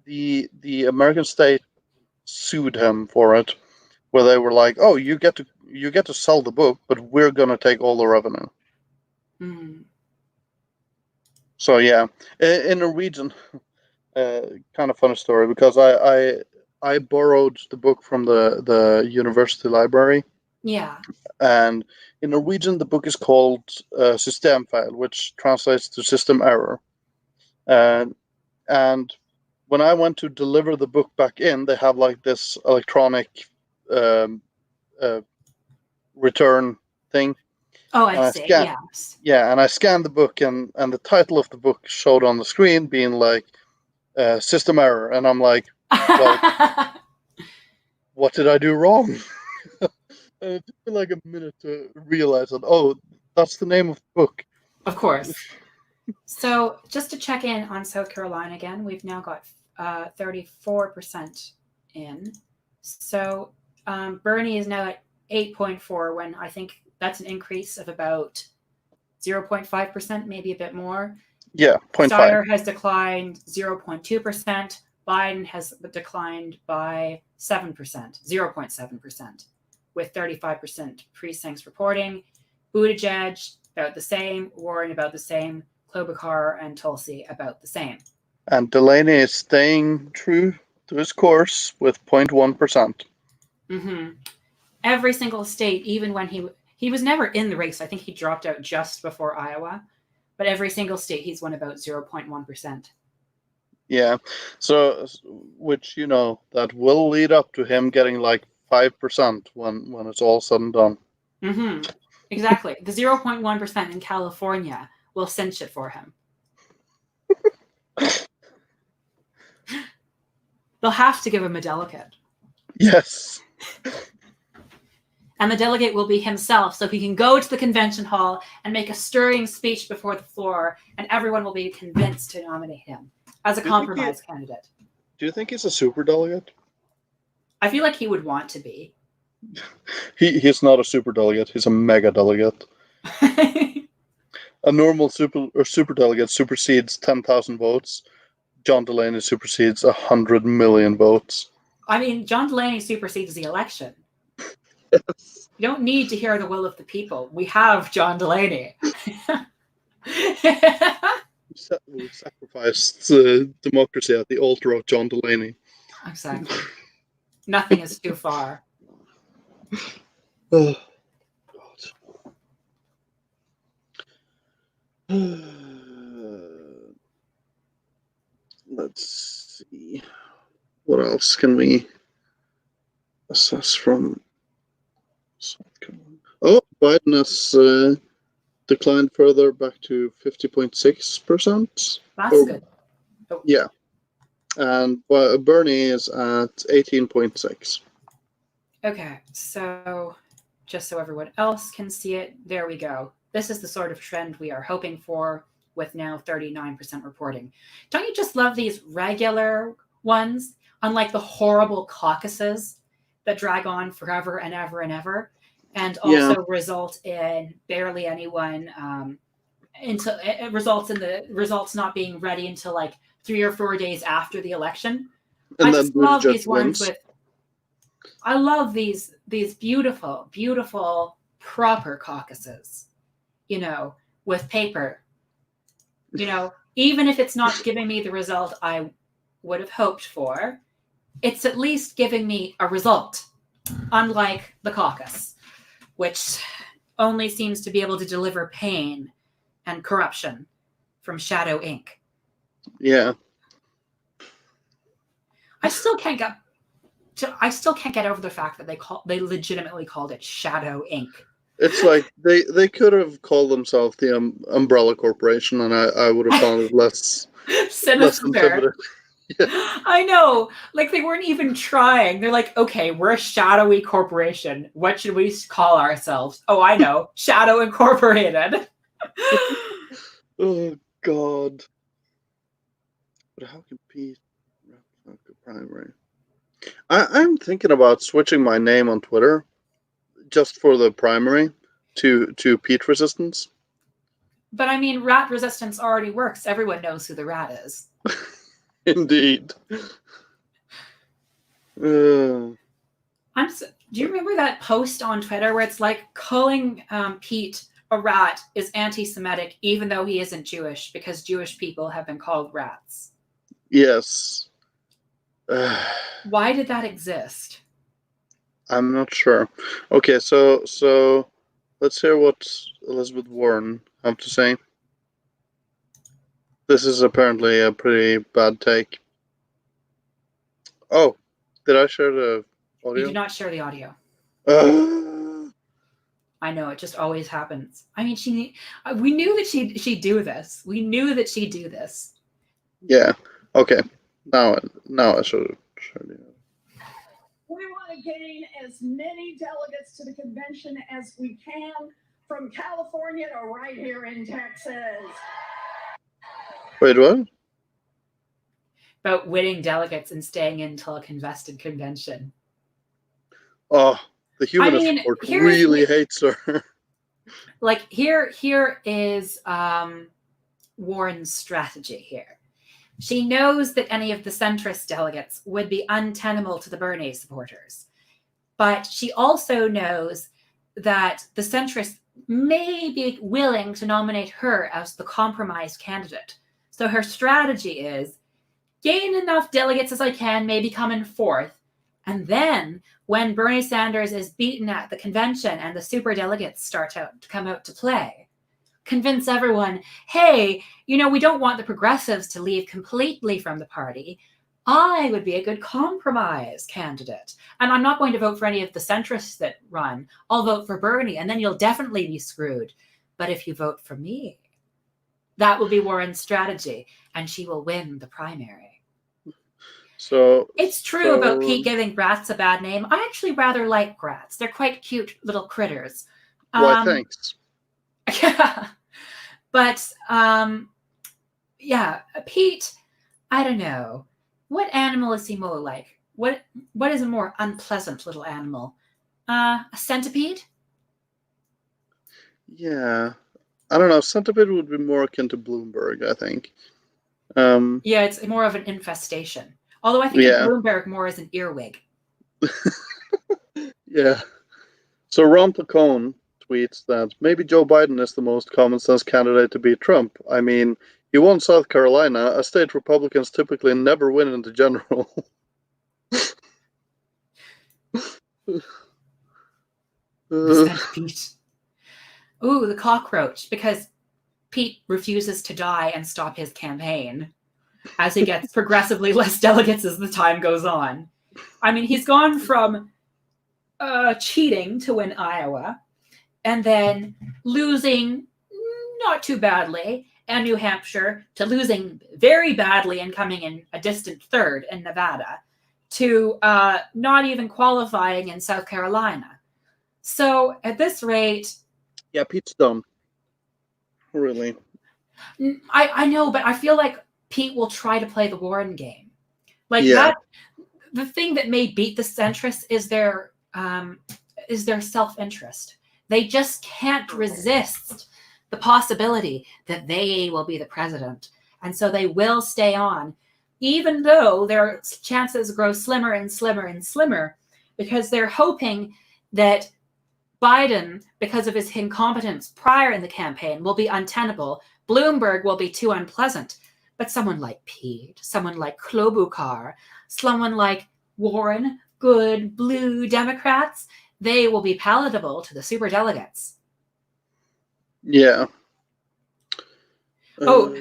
the American state sued him for it, where they were like, "Oh, you get to sell the book, but we're gonna take all the revenue." Mm. So yeah, in Norwegian, kind of funny story because I borrowed the book from the university library. Yeah. And in Norwegian, the book is called Systemfeil, which translates to system error. And when I went to deliver the book back in, they have like this electronic return thing. Oh, I see. Yes. Yeah, and I scanned the book, and the title of the book showed on the screen, being like "System Error," and I'm like, "Well, what did I do wrong?" And it took me like a minute to realize that. Oh, that's the name of the book. Of course. So, just to check in on South Carolina again, we've now got 34% in. So Bernie is now at 8.4 when I think that's an increase of about 0.5%, maybe a bit more. Yeah, 0.5. Steyer has declined 0.2%. Biden has declined by 7%, 0.7%, with 35% precincts reporting. Buttigieg, about the same. Warren, about the same. Klobuchar and Tulsi, about the same. And Delaney is staying true to his course with 0.1%. Mm-hmm. Every single state, even when he was never in the race. I think he dropped out just before Iowa. But every single state, he's won about 0.1%. Yeah. So, which, that will lead up to him getting like 5% when it's all said and done. Mm-hmm. Exactly. The 0.1% in California will cinch it for him. They'll have to give him a delegate. Yes. And the delegate will be himself, so he can go to the convention hall and make a stirring speech before the floor, and everyone will be convinced to nominate him as a compromise candidate. Do you think he's a super delegate? I feel like he would want to be. He's not a super delegate. He's a mega delegate. A normal super delegate supersedes 10,000 votes. John Delaney supersedes 100 million votes. I mean, John Delaney supersedes the election. Yes. You don't need to hear the will of the people. We have John Delaney. We sacrificed democracy at the altar of John Delaney. Exactly. Nothing is too far. Oh, God. Let's see. What else can we assess from South Carolina? Oh, Biden has declined further back to 50.6%. That's good. Oh. Yeah. And Bernie is at 18.6. Okay, so just so everyone else can see it, there we go. This is the sort of trend we are hoping for with now 39% reporting. Don't you just love these regular ones, unlike the horrible caucuses that drag on forever and ever and ever, and also result in barely anyone, until it results in the results not being ready until like 3 or 4 days after the election. And I then just love these wins. ones with. I love these beautiful, beautiful, proper caucuses, with paper. Even if it's not giving me the result I would have hoped for, it's at least giving me a result, unlike the caucus, which only seems to be able to deliver pain and corruption from Shadow Inc. Yeah. I still can't get over the fact that they legitimately called it Shadow Inc. It's like they could have called themselves the Umbrella Corporation, and I would have found it less intimidating. Yeah. I know. Like, they weren't even trying. They're like, okay, we're a shadowy corporation. What should we call ourselves? Oh, I know. Shadow Incorporated. Oh, God. But how can Pete primary? I'm thinking about switching my name on Twitter just for the primary to Pete Resistance. But I mean, rat resistance already works. Everyone knows who the rat is. Indeed. Do you remember that post on Twitter where it's like calling Pete a rat is anti-Semitic, even though he isn't Jewish, because Jewish people have been called rats? Yes. Why did that exist? I'm not sure. Okay, so let's hear what Elizabeth Warren have to say. This is apparently a pretty bad take. Oh, did I share the audio? You did not share the audio. I know, it just always happens. I mean, we knew that she'd do this. We knew that she'd do this. Yeah. Okay. Now I should share the audio. We want to gain as many delegates to the convention as we can, from California to right here in Texas. Wait, what? About winning delegates and staying until a contested convention. Oh, the Humanist Report really hates her. Like here is Warren's strategy here. She knows that any of the centrist delegates would be untenable to the Bernie supporters, but she also knows that the centrists may be willing to nominate her as the compromised candidate. So her strategy is gain enough delegates as I can, maybe come in fourth, and then when Bernie Sanders is beaten at the convention and the super delegates start to come out to play, convince everyone, hey, we don't want the progressives to leave completely from the party. I would be a good compromise candidate. And I'm not going to vote for any of the centrists that run. I'll vote for Bernie, and then you'll definitely be screwed. But if you vote for me, that will be Warren's strategy, and she will win the primary. So it's true about Pete giving rats a bad name. I actually rather like rats. They're quite cute little critters. Why, thanks. Yeah. But, yeah, Pete, I don't know. What animal is he more like? What is a more unpleasant little animal? A centipede? Yeah. I don't know. Centipede would be more akin to Bloomberg, I think. Yeah, it's more of an infestation. Although I think of Bloomberg more as an earwig. Yeah. So Ron Placone tweets that maybe Joe Biden is the most common sense candidate to beat Trump. I mean, he won South Carolina, a state Republicans typically never win in the general. The centipede. Ooh, the cockroach, because Pete refuses to die and stop his campaign as he gets progressively less delegates as the time goes on. I mean, he's gone from cheating to win Iowa, and then losing not too badly in New Hampshire, to losing very badly and coming in a distant third in Nevada, to not even qualifying in South Carolina. So at this rate... Yeah, Pete's done. Really. I know, but I feel like Pete will try to play the Warren game. That. The thing that may beat the centrists is their self-interest. They just can't resist the possibility that they will be the president. And so they will stay on, even though their chances grow slimmer and slimmer and slimmer, because they're hoping that Biden, because of his incompetence prior in the campaign, will be untenable. Bloomberg will be too unpleasant. But someone like Pete, someone like Klobuchar, someone like Warren, good blue Democrats, they will be palatable to the superdelegates. Yeah.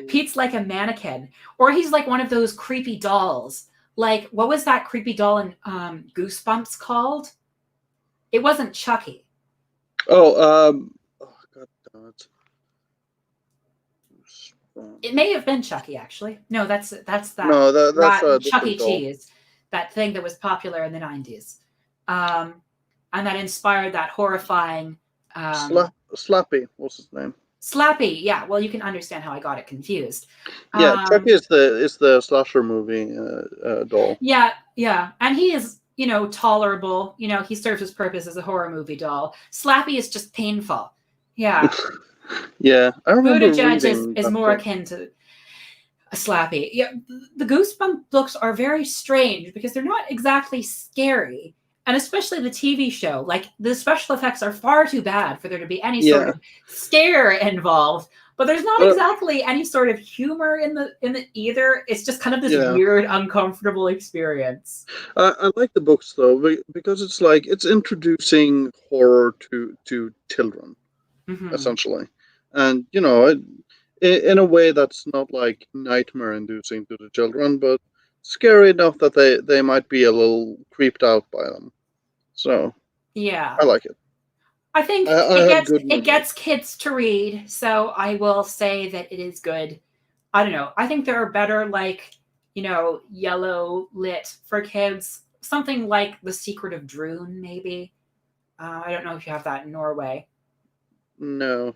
Pete's like a mannequin. Or he's like one of those creepy dolls. Like, what was that creepy doll in Goosebumps called? It wasn't Chucky. God damn it. It may have been Chucky, actually. No, that's that. No, that's Chuck E. Cheese, that thing that was popular in the 90s, and that inspired that horrifying. Slappy, what's his name? Slappy, yeah. Well, you can understand how I got it confused. Yeah, Chucky is the slasher movie doll. Yeah, and he is tolerable. He serves his purpose as a horror movie doll. Slappy is just painful. Yeah. Yeah, I remember Buttigieg is more akin to a Slappy. Yeah, the Goosebumps books are very strange because they're not exactly scary, and especially the TV show. Like, the special effects are far too bad for there to be any sort of scare involved. But there's not exactly any sort of humor in the either. It's just kind of this weird, uncomfortable experience. I like the books though because it's introducing horror to children, essentially. And, in a way that's not like nightmare inducing to the children, but scary enough that they might be a little creeped out by them. So, yeah, I like it. I think it gets kids to read. So I will say that it is good. I don't know. I think there are better, yellow lit for kids. Something like The Secret of Droon, maybe. I don't know if you have that in Norway. No.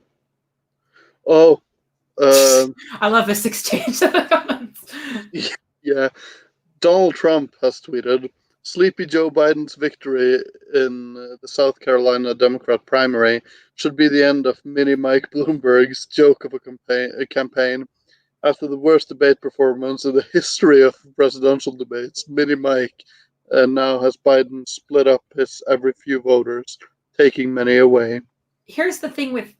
Oh, I love this exchange of comments. Yeah, Donald Trump has tweeted, Sleepy Joe Biden's victory in the South Carolina Democrat primary should be the end of Mini Mike Bloomberg's joke of a campaign. After the worst debate performance in the history of presidential debates, Mini Mike now has Biden split up his every few voters, taking many away. Here's the thing with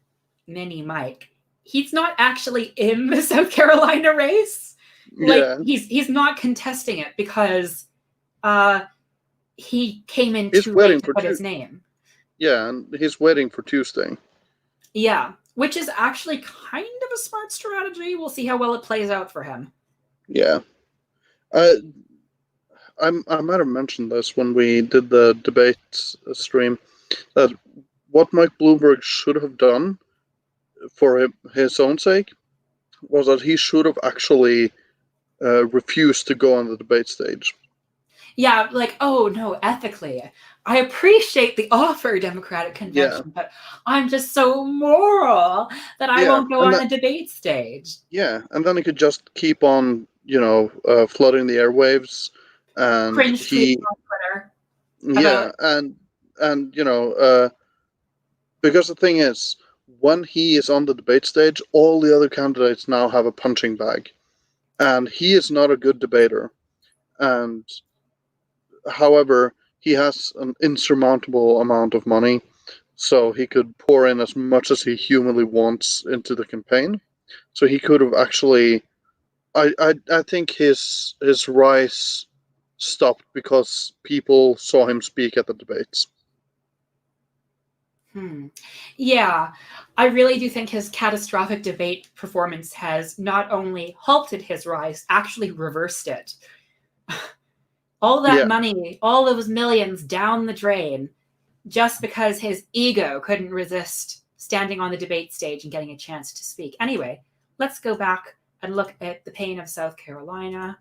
Mini Mike. He's not actually in the South Carolina race. Like, yeah. he's not contesting it because he came in he's too waiting late to for put his name. Yeah, and he's waiting for Tuesday. Yeah, which is actually kind of a smart strategy. We'll see how well it plays out for him. Yeah. I might have mentioned this when we did the debate stream, that what Mike Bloomberg should have done for his own sake was that he should have actually refused to go on the debate stage. Yeah, like, oh no, ethically, I appreciate the offer, Democratic Convention, but I'm just so moral that I won't go on the debate stage. Yeah, and then he could just keep on, flooding the airwaves, and cringe tweets on Twitter. Yeah, and because the thing is, when he is on the debate stage, all the other candidates now have a punching bag, and he is not a good debater. And however, he has an insurmountable amount of money, so he could pour in as much as he humanly wants into the campaign. So he could have actually, I think his rise stopped because people saw him speak at the debates. Yeah, I really do think his catastrophic debate performance has not only halted his rise, actually reversed it. All that money, all those millions down the drain, just because his ego couldn't resist standing on the debate stage and getting a chance to speak. Anyway, let's go back and look at the pain of South Carolina.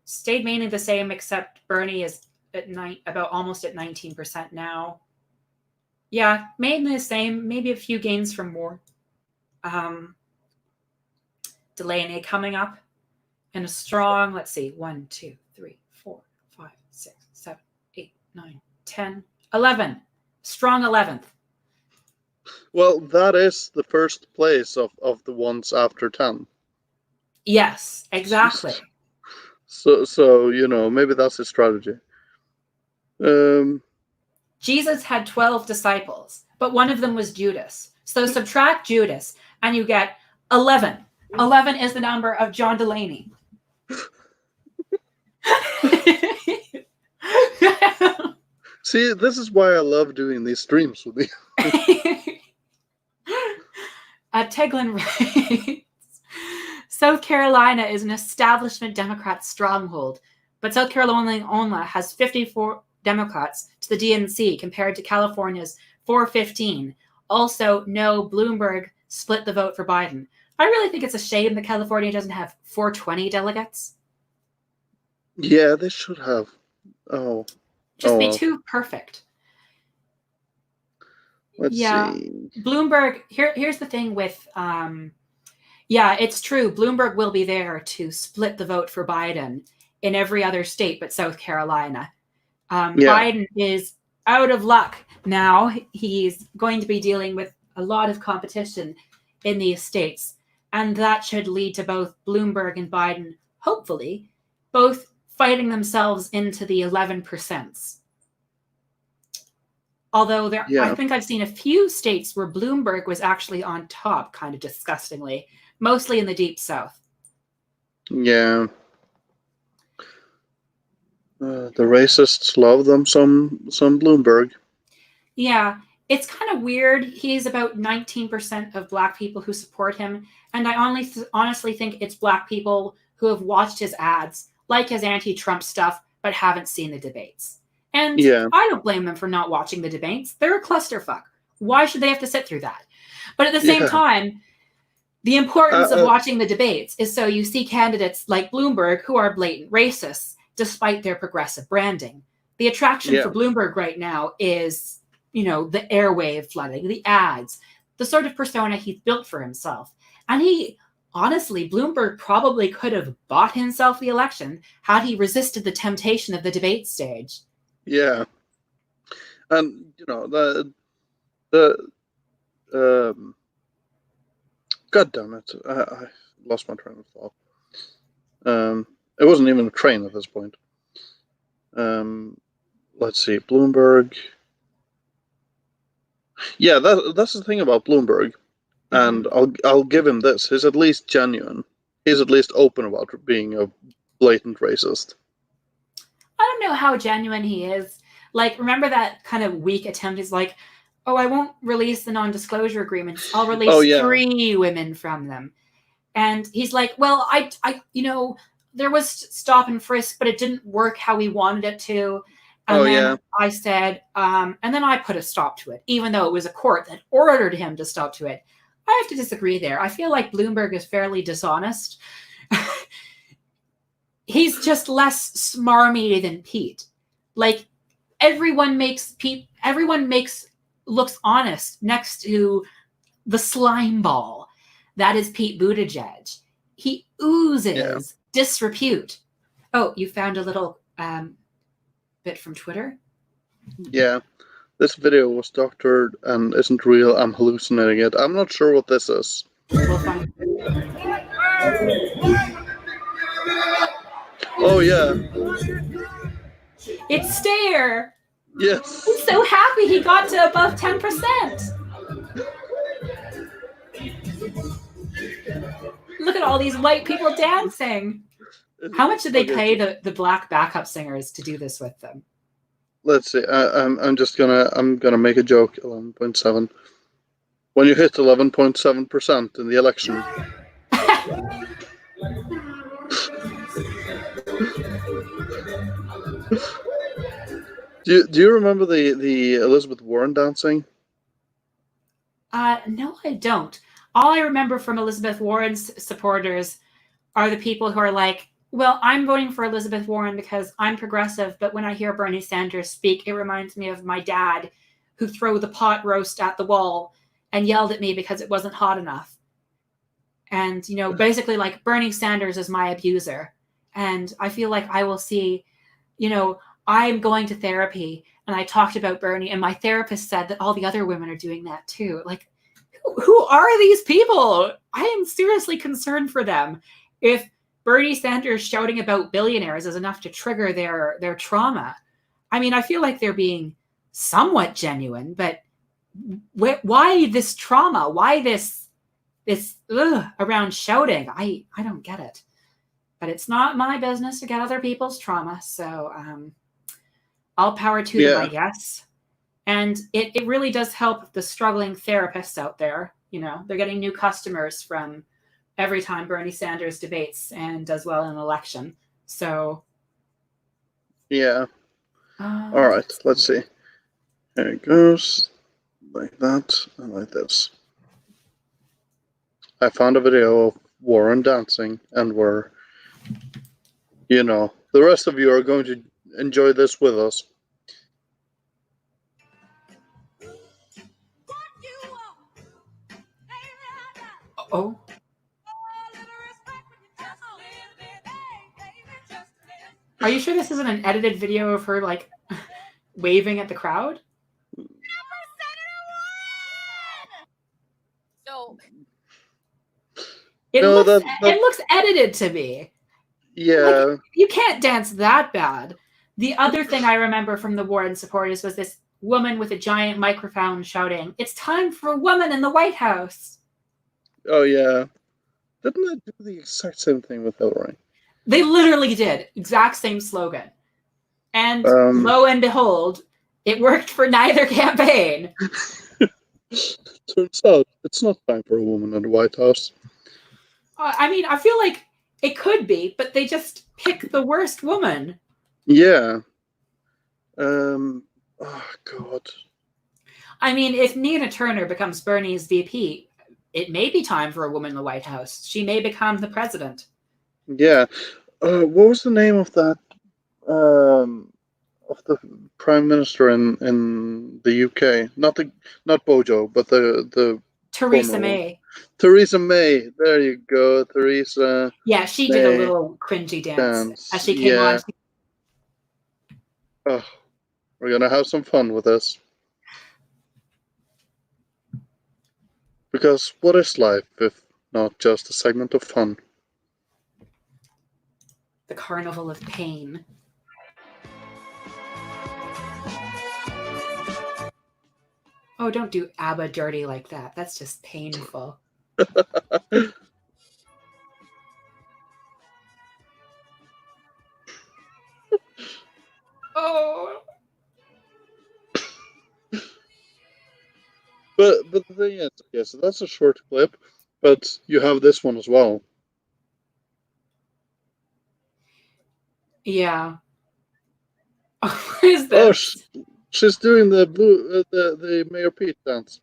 Stayed mainly the same, except Bernie is at almost at 19% now. Yeah, mainly the same, maybe a few gains from Moore. Delaney coming up in a strong, let's see, 1, 2, 3, 4, 5, 6, 7, 8, 9, 10, 11. Strong 11th. Well, that is the first place of the ones after 10. Yes, exactly. So maybe that's his strategy. Jesus had 12 disciples, but one of them was Judas. So subtract Judas, and you get 11. 11 is the number of John Delaney. See, this is why I love doing these streams with you. Teglin writes, South Carolina is an establishment Democrat stronghold, but South Carolina has 54 Democrats to the DNC compared to California's 415. Also, no, Bloomberg split the vote for Biden. I really think it's a shame that California doesn't have 420 delegates. Yeah, they should have. Just be too perfect. Let's see. Bloomberg, here's the thing with, it's true. Bloomberg will be there to split the vote for Biden in every other state but South Carolina. Biden is out of luck now. He's going to be dealing with a lot of competition in these states. And that should lead to both Bloomberg and Biden, hopefully, both fighting themselves into the 11%. Although I think I've seen a few states where Bloomberg was actually on top, kind of disgustingly, mostly in the Deep South. Yeah. The racists love them some Bloomberg. Yeah, it's kind of weird. He's about 19% of Black people who support him. And I honestly think it's Black people who have watched his ads, like his anti-Trump stuff, but haven't seen the debates. And I don't blame them for not watching the debates. They're a clusterfuck. Why should they have to sit through that? But at the same time, the importance of watching the debates is so you see candidates like Bloomberg who are blatant racists, despite their progressive branding. The attraction for Bloomberg right now is, the airwave flooding, the ads, the sort of persona he's built for himself. And he honestly, Bloomberg probably could have bought himself the election had he resisted the temptation of the debate stage. Yeah. And, you know, God damn it. I lost my train of thought. It wasn't even a train at this point. Let's see, Bloomberg. Yeah, that's the thing about Bloomberg, and I'll give him this. He's at least genuine. He's at least open about being a blatant racist. I don't know how genuine he is. Like, remember that kind of weak attempt? He's like, oh, I won't release the non-disclosure agreements. I'll release 3 women from them. And he's like, well, I, there was stop and frisk, but it didn't work how we wanted it to. And then I said, and then I put a stop to it, even though it was a court that ordered him to stop to it. I have to disagree there. I feel like Bloomberg is fairly dishonest. He's just less smarmy than Pete. Like, everyone looks honest next to the slime ball that is Pete Buttigieg. He oozes disrepute. Oh, you found a little bit from Twitter? Yeah. This video was doctored and isn't real. I'm hallucinating it. I'm not sure what this is. We'll find Oh, yeah. It's Stair. Yes. He's so happy he got to above 10%. Look at all these white people dancing. How much did they pay the black backup singers to do this with them? Let's see. I'm gonna make a joke. 11.7. When you hit 11.7% in the election. Do you remember the Elizabeth Warren dancing? No, I don't. All I remember from Elizabeth Warren's supporters are the people who are like, well, I'm voting for Elizabeth Warren because I'm progressive, but when I hear Bernie Sanders speak, it reminds me of my dad who threw the pot roast at the wall and yelled at me because it wasn't hot enough. And, basically like Bernie Sanders is my abuser. And I feel like I will see, I'm going to therapy and I talked about Bernie and my therapist said that all the other women are doing that too. Like, who are these people? I am seriously concerned for them. If Bernie Sanders shouting about billionaires is enough to trigger their trauma, I mean, I feel like they're being somewhat genuine, but why this trauma? Why this around shouting? I don't get it. But it's not my business to get other people's trauma. So all power to them, I guess. And it really does help the struggling therapists out there. They're getting new customers from every time Bernie Sanders debates and does well in an election. So. Yeah. All right. Let's see. Here it goes. Like that and like this. I found a video of Warren dancing, and the rest of you are going to enjoy this with us. Oh. Are you sure this isn't an edited video of her like waving at the crowd? So it looks edited to me. Yeah. Like, you can't dance that bad. The other thing I remember from the Warren supporters was this woman with a giant microphone shouting, "It's time for a woman in the White House." Oh, yeah. Didn't they do the exact same thing with Hillary? They literally did. Exact same slogan. And lo and behold, it worked for neither campaign. Turns out it's not time for a woman in the White House. I mean, I feel like it could be, but they just pick the worst woman. Yeah. Oh, God. I mean, if Nina Turner becomes Bernie's VP, it may be time for a woman in the White House. She may become the president. Yeah. What was the name of that? Of the prime minister in the UK? Not Bojo, but the Theresa May. Theresa May. There you go, Theresa. Yeah, she did a little cringy dance as she came on. Oh, we're gonna have some fun with this. Because what is life if not just a segment of fun? The Carnival of Pain. Oh, don't do ABBA dirty like that. That's just painful. Oh. But the thing is, okay, so that's a short clip, but you have this one as well. Yeah. What is this? Oh, she's doing the Mayor Pete dance.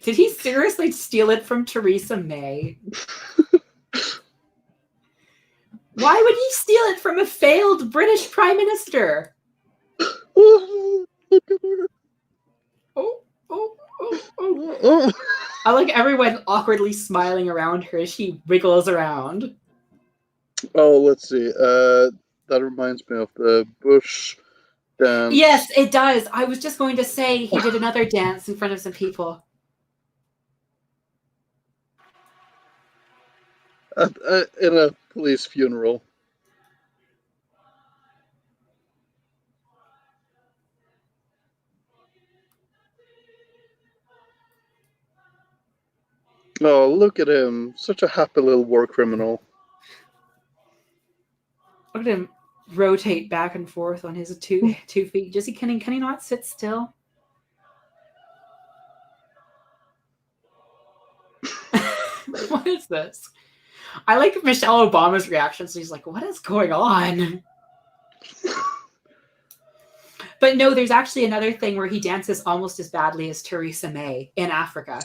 Did he seriously steal it from Theresa May? Why would he steal it from a failed British Prime Minister? Oh, look at her. Oh. I like everyone awkwardly smiling around her as she wiggles around. Oh, let's see. That reminds me of the Bush dance. Yes, it does. I was just going to say he did another dance in front of some people. In a police funeral. Oh, look at him. Such a happy little war criminal. Look at him rotate back and forth on his two feet. Can he not sit still? What is this? I like Michelle Obama's reaction. So he's like, what is going on? But no, there's actually another thing where he dances almost as badly as Theresa May in Africa.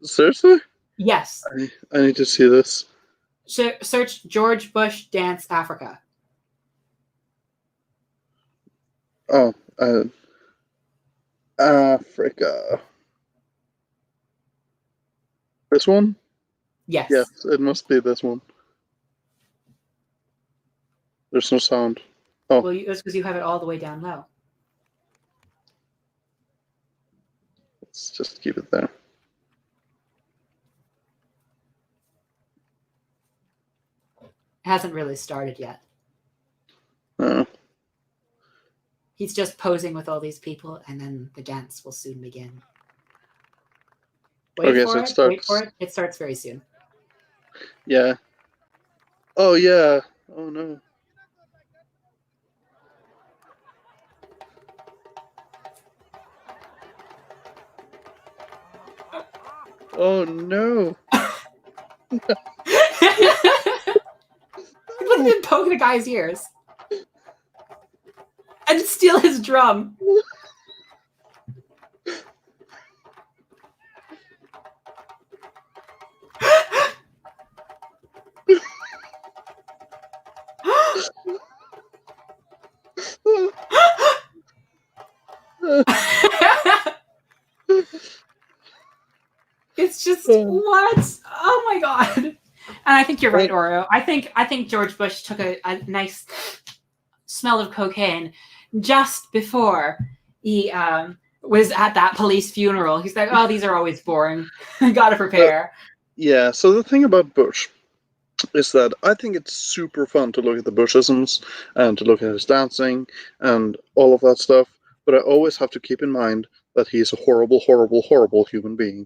Seriously? Yes. I need to see this. Search George Bush dance Africa. Oh, Africa. This one? Yes. Yes, it must be this one. There's no sound. Oh. Well, that's because you have it all the way down low. Let's just keep it there. It hasn't really started yet. He's just posing with all these people, and then the dance will soon begin. Wait for it. Wait for it. It starts very soon. Yeah. Oh, yeah. Oh, no. Oh, no. He wouldn't even poke the guy's ears. And steal his drum. It's just what? Oh my god! And I think you're right, Oro. I think George Bush took a nice smell of cocaine just before he was at that police funeral. He's like, "Oh, these are always boring. Gotta prepare." Yeah. So the thing about Bush is that I think it's super fun to look at the Bushisms and to look at his dancing and all of that stuff. But I always have to keep in mind that he's a horrible, horrible, horrible human being.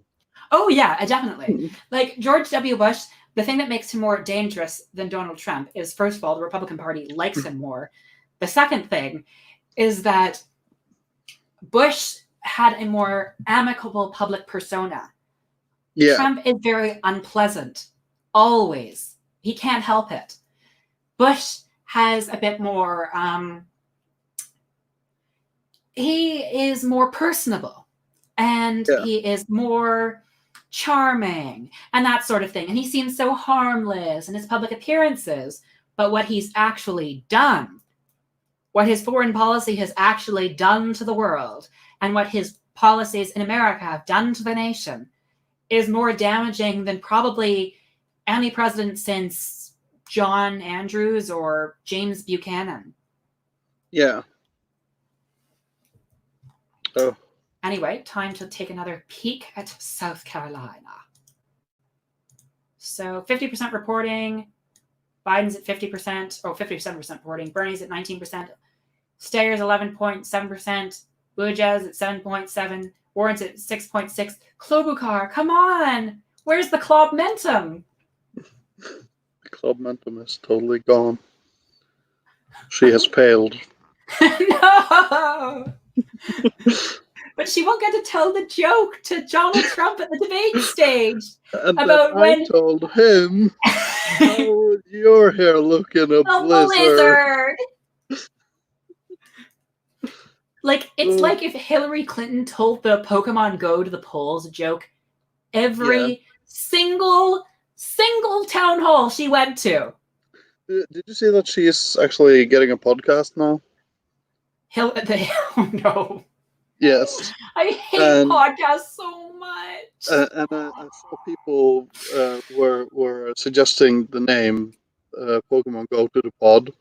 Oh, yeah, definitely. Like, George W. Bush, the thing that makes him more dangerous than Donald Trump is, first of all, the Republican Party likes him more. The second thing is that Bush had a more amicable public persona. Yeah. Trump is very unpleasant. Always. He can't help it. Bush has a bit more... he is more personable. And he is more... charming and that sort of thing, and he seems so harmless in his public appearances, but what he's actually done, what his foreign policy has actually done to the world, and what his policies in America have done to the nation is more damaging than probably any president since John Andrews or James Buchanan. Yeah. Oh. Anyway, time to take another peek at South Carolina. So 50% reporting, Biden's at 50%, 57% reporting, Bernie's at 19%, Steyer's 11.7%, Buttigieg at 7.7%, Warren's at 6.6%. Klobuchar, come on! Where's the Klobmentum? The Klobmentum is totally gone. She has paled. No! But she won't get to tell the joke to Donald Trump at the debate stage. And about when I told him, "Oh, your hair looking a blizzard." Like, it's like if Hillary Clinton told the Pokemon Go to the polls joke every single town hall she went to. Did you see that she's actually getting a podcast now? Oh no. Yes. I hate podcasts so much. And I saw people were suggesting the name Pokemon Go to the pod.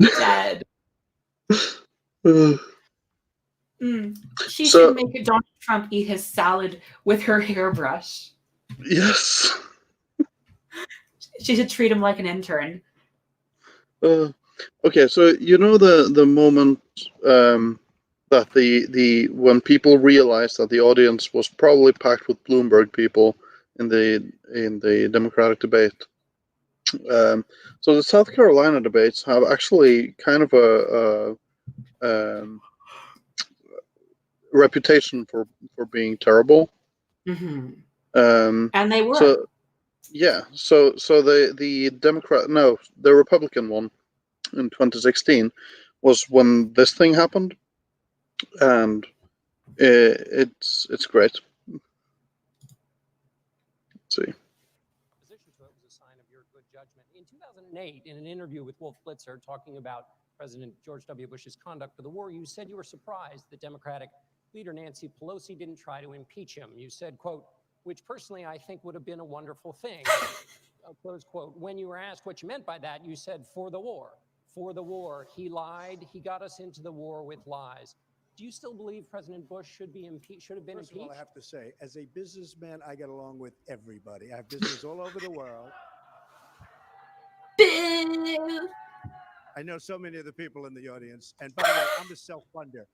Dead. She should make Donald Trump eat his salad with her hairbrush. Yes. She should treat him like an intern. Okay, so you know the moment that the when people realized that the audience was probably packed with Bloomberg people in the Democratic debate. So the South Carolina debates have actually kind of a reputation for being terrible. Mm-hmm. And they were. So the the Republican one in 2016 was when this thing happened, and it's great. Let's see. Opposition to it was a sign of your good judgment. In 2008, in an interview with Wolf Blitzer talking about President George W. Bush's conduct of the war, you said you were surprised that Democratic leader Nancy Pelosi didn't try to impeach him. You said, quote, "which personally I think would have been a wonderful thing." Close quote. When you were asked what you meant by that, you said, "for the war. For the war. He lied. He got us into the war with lies." Do you still believe President Bush should be impeached? Should have been impeached? First of all, I have to say, as a businessman, I get along with everybody. I have business all over the world. I know so many of the people in the audience. And by the way, I'm a self-funder.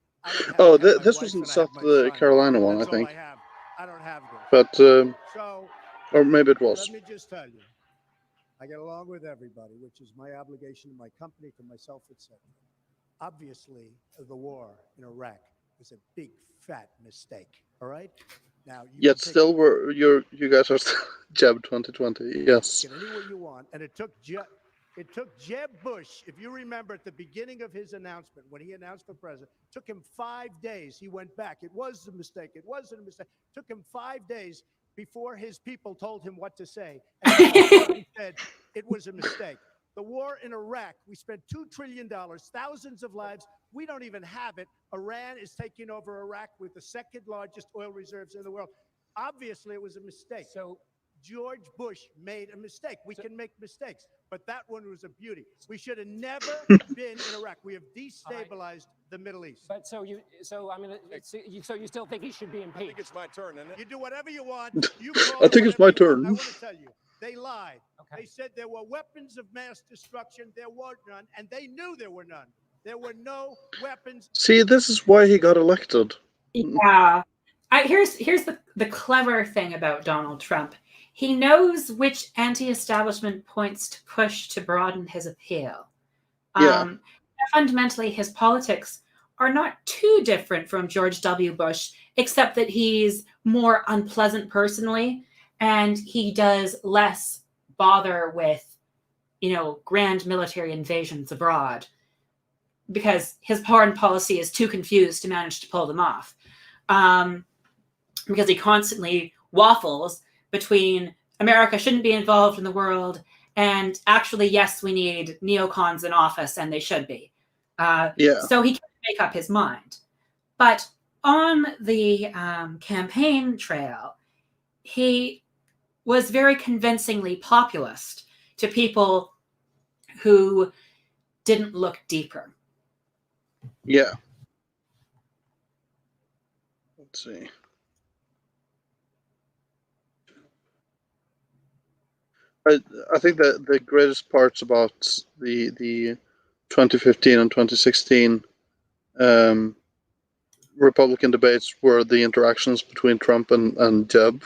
This was in South Carolina one, I think. I don't have this. But or maybe it was. Let me just tell you, I get along with everybody, which is my obligation to my company, to myself, etc. Obviously, the war in Iraq was a big, fat mistake. All right. Now, yet still, you guys are still Jeb 2020. Yes. Get anywhere you want, and it took Jeb Bush, if you remember, at the beginning of his announcement, when he announced for president, took him 5 days. He went back. It was a mistake. It wasn't a mistake. Took him 5 days before his people told him what to say. And he said it was a mistake. The war in Iraq, we spent $2 trillion, thousands of lives. We don't even have it. Iran is taking over Iraq with the second largest oil reserves in the world. Obviously, it was a mistake. So George Bush made a mistake. We can make mistakes, but that one was a beauty. We should have never been in Iraq. We have destabilized the Middle East. But so you still think he should be impeached? I think it's my turn, isn't it? You do whatever you want. I think it's my turn. I want to tell you, they lied. Okay. They said there were weapons of mass destruction. There were none, and they knew there were none. There were no weapons. See, this is why he got elected. Yeah. Here's the clever thing about Donald Trump. He knows which anti-establishment points to push to broaden his appeal. Fundamentally, his politics are not too different from George W. Bush, except that he's more unpleasant personally, and he does less bother with, grand military invasions abroad, because his foreign policy is too confused to manage to pull them off. Because he constantly waffles between America shouldn't be involved in the world And actually, yes, we need neocons in office, and they should be. So he can't make up his mind. But on the campaign trail, he was very convincingly populist to people who didn't look deeper. Yeah. Let's see. I think that the greatest parts about the 2015 and 2016 Republican debates were the interactions between Trump and Jeb.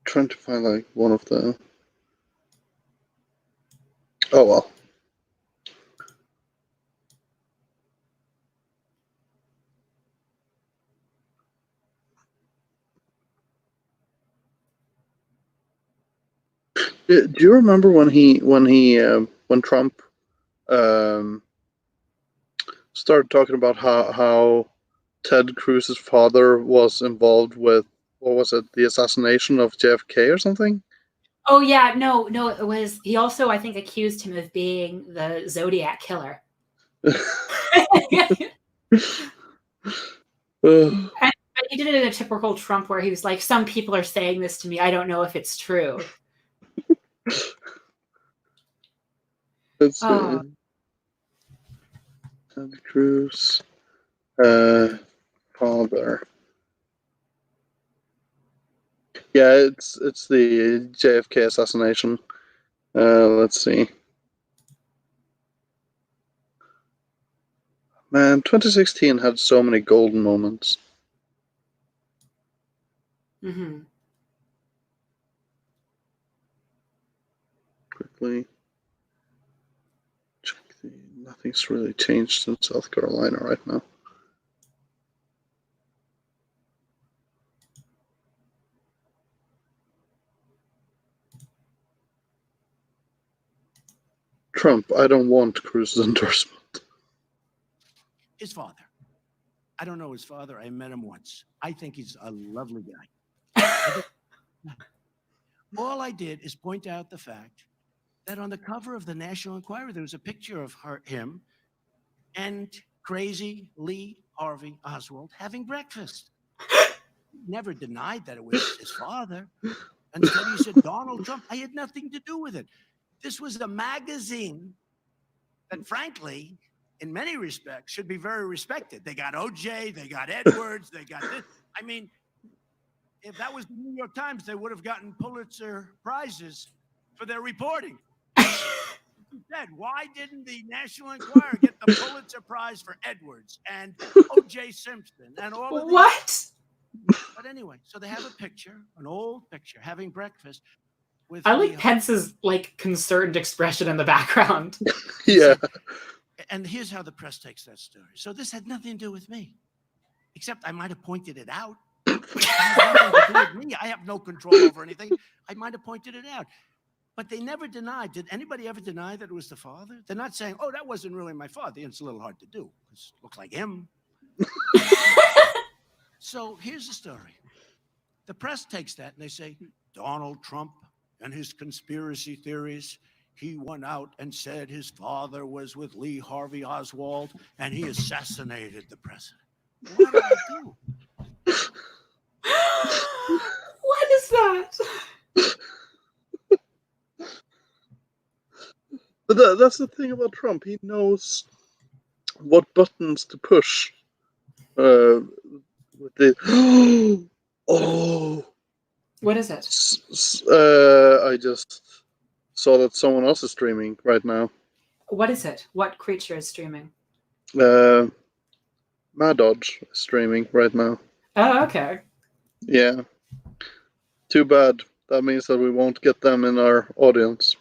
Trying to find like one of the. Oh well. Do you remember when Trump started talking about how Ted Cruz's father was involved with, what was it, the assassination of JFK or something? Oh yeah, no, it was. He also, I think, accused him of being the Zodiac killer. And he did it in a typical Trump where he was like, "Some people are saying this to me. I don't know if it's true." Let's see. Ted Cruz, father. Yeah, it's the JFK assassination. Let's see. Man, 2016 had so many golden moments. Mm-hmm. Quickly check nothing's really changed in South Carolina right now. Trump, I don't want Cruz's endorsement. His father. I don't know his father. I met him once. I think he's a lovely guy. All I did is point out the fact that on the cover of the National Enquirer, there was a picture of him and crazy Lee Harvey Oswald having breakfast. Never denied that it was his father. Instead, he said, Donald Trump. I had nothing to do with it. This was a magazine that, frankly, in many respects, should be very respected. They got OJ, they got Edwards, they got this. I mean, if that was the New York Times, they would have gotten Pulitzer Prizes for their reporting. Said, why didn't the National Enquirer get the Pulitzer Prize for Edwards and O.J. Simpson and all of these? What? But anyway, so they have a picture, an old picture, having breakfast with. I like Pence's like concerned expression in the background. Yeah. And here's how the press takes that story. So this had nothing to do with me, except I might have pointed it out. Which has nothing to do with me. I have no control over anything. I might have pointed it out. But they never denied. Did anybody ever deny that it was the father? They're not saying, oh, that wasn't really my father. It's a little hard to do because it looks like him. So here's the story. The press takes that and they say, Donald Trump and his conspiracy theories, he went out and said his father was with Lee Harvey Oswald and he assassinated the president. What do I do? What is that? But that's the thing about Trump. He knows what buttons to push. With the oh, what is it? I just saw that someone else is streaming right now. What is it? What creature is streaming? Mad Dodge is streaming right now. Oh, okay. Yeah. Too bad. That means that we won't get them in our audience.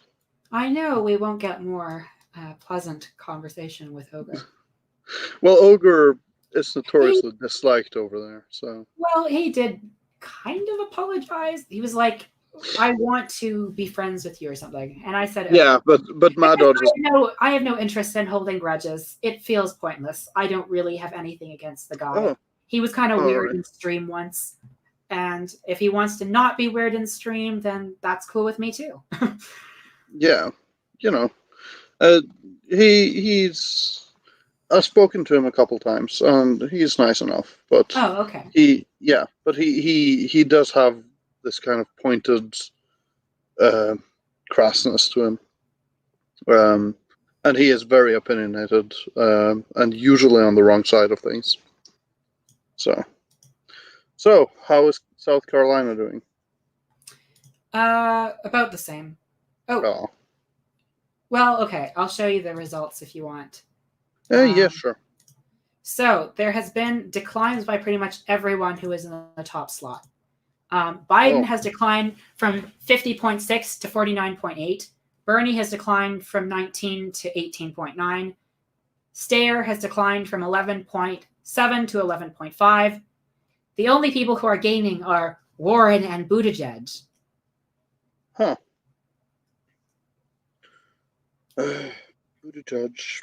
I know we won't get more pleasant conversation with Ogre. Well, Ogre is notoriously disliked over there. So. Well, he did kind of apologize. He was like, "I want to be friends with you" or something, and I said, okay. "Yeah, but Mad Dodge is." I have no interest in holding grudges. It feels pointless. I don't really have anything against the guy. Oh. He was kind of weird in stream once, And if he wants to not be weird in stream, then that's cool with me too. Yeah, he's. I've spoken to him a couple times, and he's nice enough. But okay. he does have this kind of pointed crassness to him, and he is very opinionated, and usually on the wrong side of things. So how is South Carolina doing? About the same. Oh. Well, okay. I'll show you the results if you want. Yeah, sure. So there has been declines by pretty much everyone who is in the top slot. Biden has declined from 50.6 to 49.8. Bernie has declined from 19 to 18.9. Steyer has declined from 11.7 to 11.5. The only people who are gaining are Warren and Buttigieg. Huh. Buttigieg.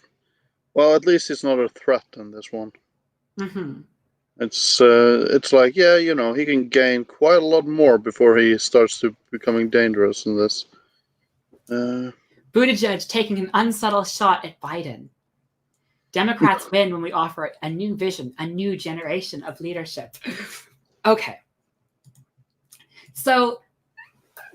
Well, at least he's not a threat in this one. Mm-hmm. It's like, yeah, he can gain quite a lot more before he starts to becoming dangerous in this. Buttigieg taking an unsubtle shot at Biden. Democrats win when we offer a new vision, a new generation of leadership. Okay. So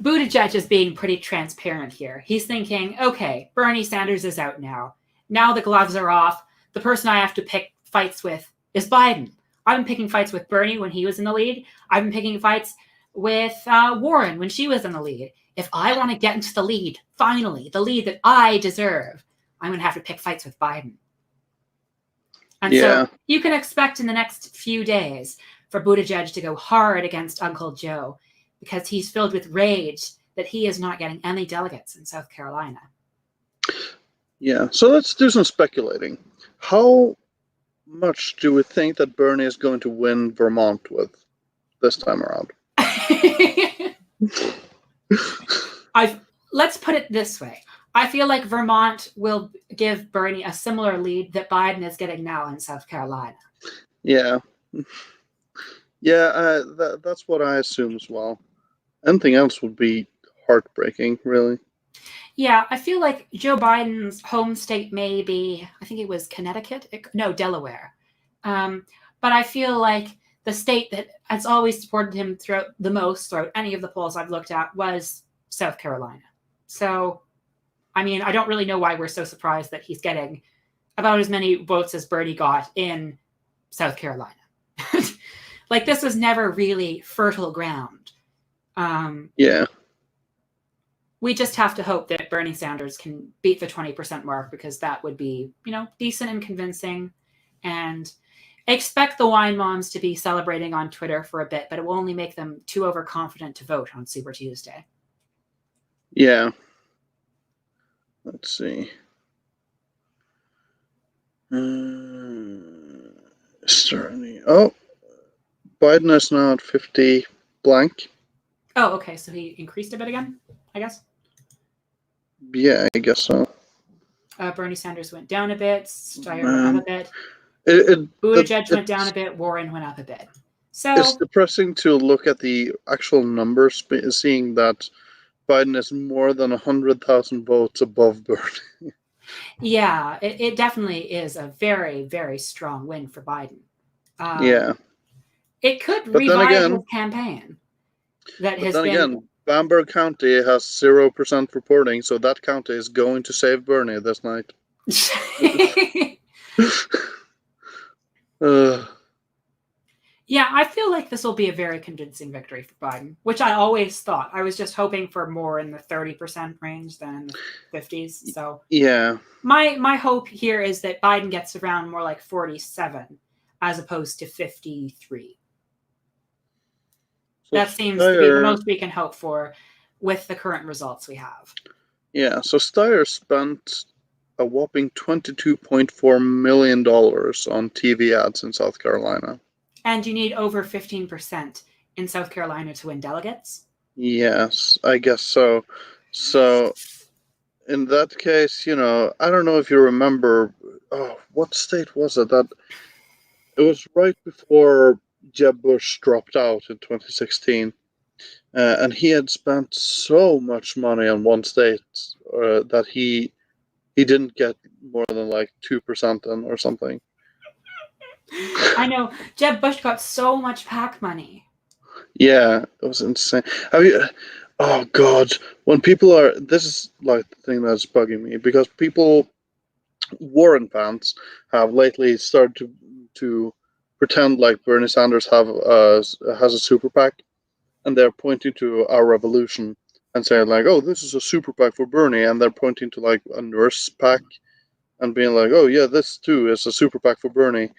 Buttigieg is being pretty transparent here. He's thinking, okay, Bernie Sanders is out now. Now the gloves are off. The person I have to pick fights with is Biden. I've been picking fights with Bernie when he was in the lead. I've been picking fights with Warren when she was in the lead. If I want to get into the lead, finally, the lead that I deserve, I'm going to have to pick fights with Biden. And so you can expect in the next few days for Buttigieg to go hard against Uncle Joe because he's filled with rage that he is not getting any delegates in South Carolina. Yeah, so let's do some speculating. How much do we think that Bernie is going to win Vermont with this time around? Let's put it this way. I feel like Vermont will give Bernie a similar lead that Biden is getting now in South Carolina. Yeah. Yeah, that's what I assume as well. Anything else would be heartbreaking, really. Yeah, I feel like Joe Biden's home state may be, I think it was Connecticut? Delaware. But I feel like the state that has always supported him throughout any of the polls I've looked at was South Carolina. So, I mean, I don't really know why we're so surprised that he's getting about as many votes as Bernie got in South Carolina. Like, this was never really fertile ground. Yeah. We just have to hope that Bernie Sanders can beat the 20% mark because that would be, decent and convincing. And expect the wine moms to be celebrating on Twitter for a bit, but it will only make them too overconfident to vote on Super Tuesday. Yeah. Let's see. Biden is now at 50 blank. Oh, okay. So he increased a bit again, I guess? Yeah, I guess so. Bernie Sanders went down a bit. Steyer went up a bit. Buttigieg went down a bit. Warren went up a bit. So it's depressing to look at the actual numbers, seeing that Biden is more than 100,000 votes above Bernie. Yeah, it definitely is a very, very strong win for Biden. Yeah. It could revive his campaign. Bamberg County has 0% reporting, so that county is going to save Bernie this night. Yeah, I feel like this will be a very convincing victory for Biden, which I always thought. I was just hoping for more in the 30% range than in the 50s. So yeah, my hope here is that Biden gets around more like 47 as opposed to 53. So that seems to be the most we can hope for with the current results we have. Yeah, so Steyer spent a whopping $22.4 million on TV ads in South Carolina. And you need over 15% in South Carolina to win delegates? Yes, I guess so. So, in that case, I don't know if you remember, what state was it? That it was right before Jeb Bush dropped out in 2016, and he had spent so much money on one state that he didn't get more than like 2% in or something. I know Jeb Bush got so much PAC money. Yeah, it was insane. Have you? Oh God, when people are, this is like the thing that's bugging me because people, Warren fans, have lately started to pretend like Bernie Sanders has a super PAC, and they're pointing to our revolution and saying like, oh, this is a super PAC for Bernie, and they're pointing to like a nurse PAC and being like, oh yeah, this too is a super PAC for Bernie.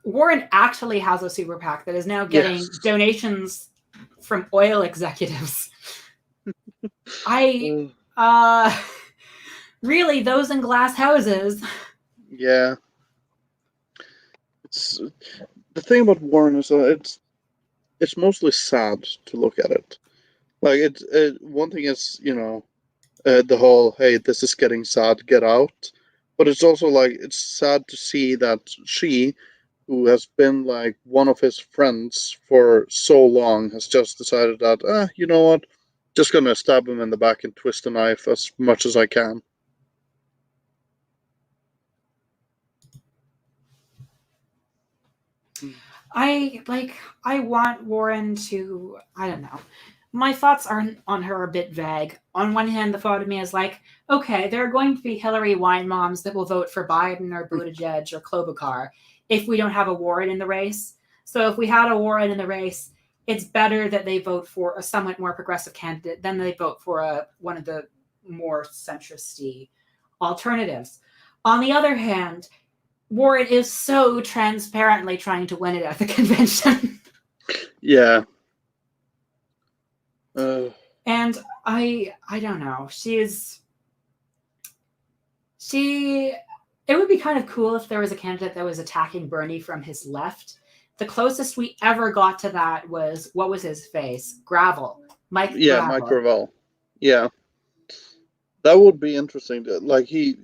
Warren actually has a super PAC that is now getting donations from oil executives. Really, those in glass houses. Yeah. It's the thing about Warren is it's mostly sad to look at it. Like one thing is, the whole, hey, this is getting sad, get out. But it's also like it's sad to see that she, who has been like one of his friends for so long, has just decided that, you know what, just gonna stab him in the back and twist the knife as much as I can. I want Warren to, I don't know. My thoughts on her are a bit vague. On one hand, the thought of me is like, okay, there are going to be Hillary Wine moms that will vote for Biden or Buttigieg or Klobuchar if we don't have a Warren in the race. So if we had a Warren in the race, it's better that they vote for a somewhat more progressive candidate than they vote for one of the more centrist-y alternatives. On the other hand, Warren is so transparently trying to win it at the convention. Yeah. And I don't know. It would be kind of cool if there was a candidate that was attacking Bernie from his left. The closest we ever got to that was, what was his face? Gravel. Mike Gravel. Yeah. That would be interesting. Like he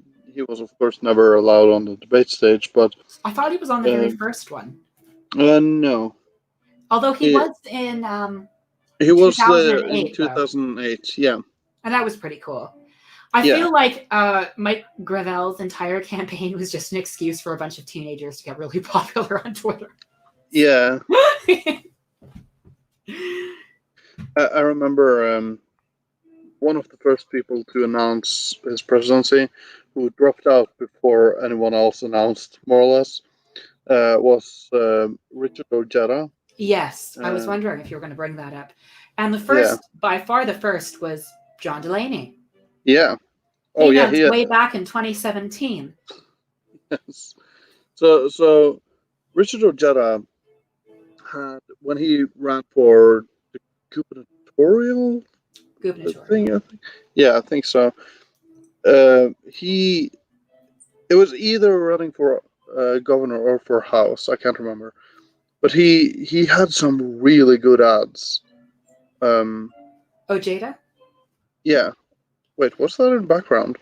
was of course never allowed on the debate stage, but I thought he was on the very first one. No. Although he was in he was 2008, in 2008, yeah. And that was pretty cool. I feel like Mike Gravel's entire campaign was just an excuse for a bunch of teenagers to get really popular on Twitter. Yeah. I remember one of the first people to announce his presidency, who dropped out before anyone else announced, more or less, was Richard Ojeda. Yes, I was wondering if you were going to bring that up. And the first, by far the first, was John Delaney. Yeah. Oh, he announced way back in 2017. Yes. So Richard Ojeda had, when he ran for the gubernatorial thing, I think. Yeah, I think so. It was either running for governor or for House. I can't remember, but he had some really good ads. Ojeda? Yeah. Wait, what's that in the background?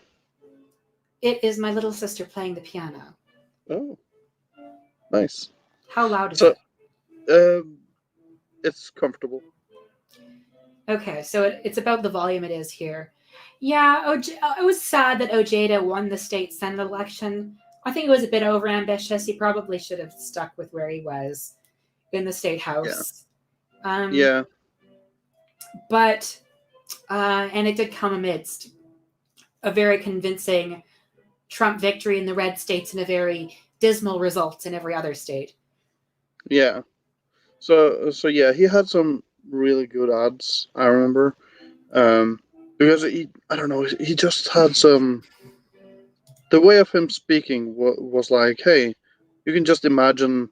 It is my little sister playing the piano. Oh, nice. How loud is it? It's comfortable. Okay, so it's about the volume it is here. Yeah, it was sad that Ojeda won the state Senate election. I think it was a bit overambitious. He probably should have stuck with where he was in the state house. Yeah. But, and it did come amidst a very convincing Trump victory in the red states and a very dismal result in every other state. Yeah. So yeah, he had some really good ads, I remember. Because I don't know, he just had some, the way of him speaking was like, hey, you can just imagine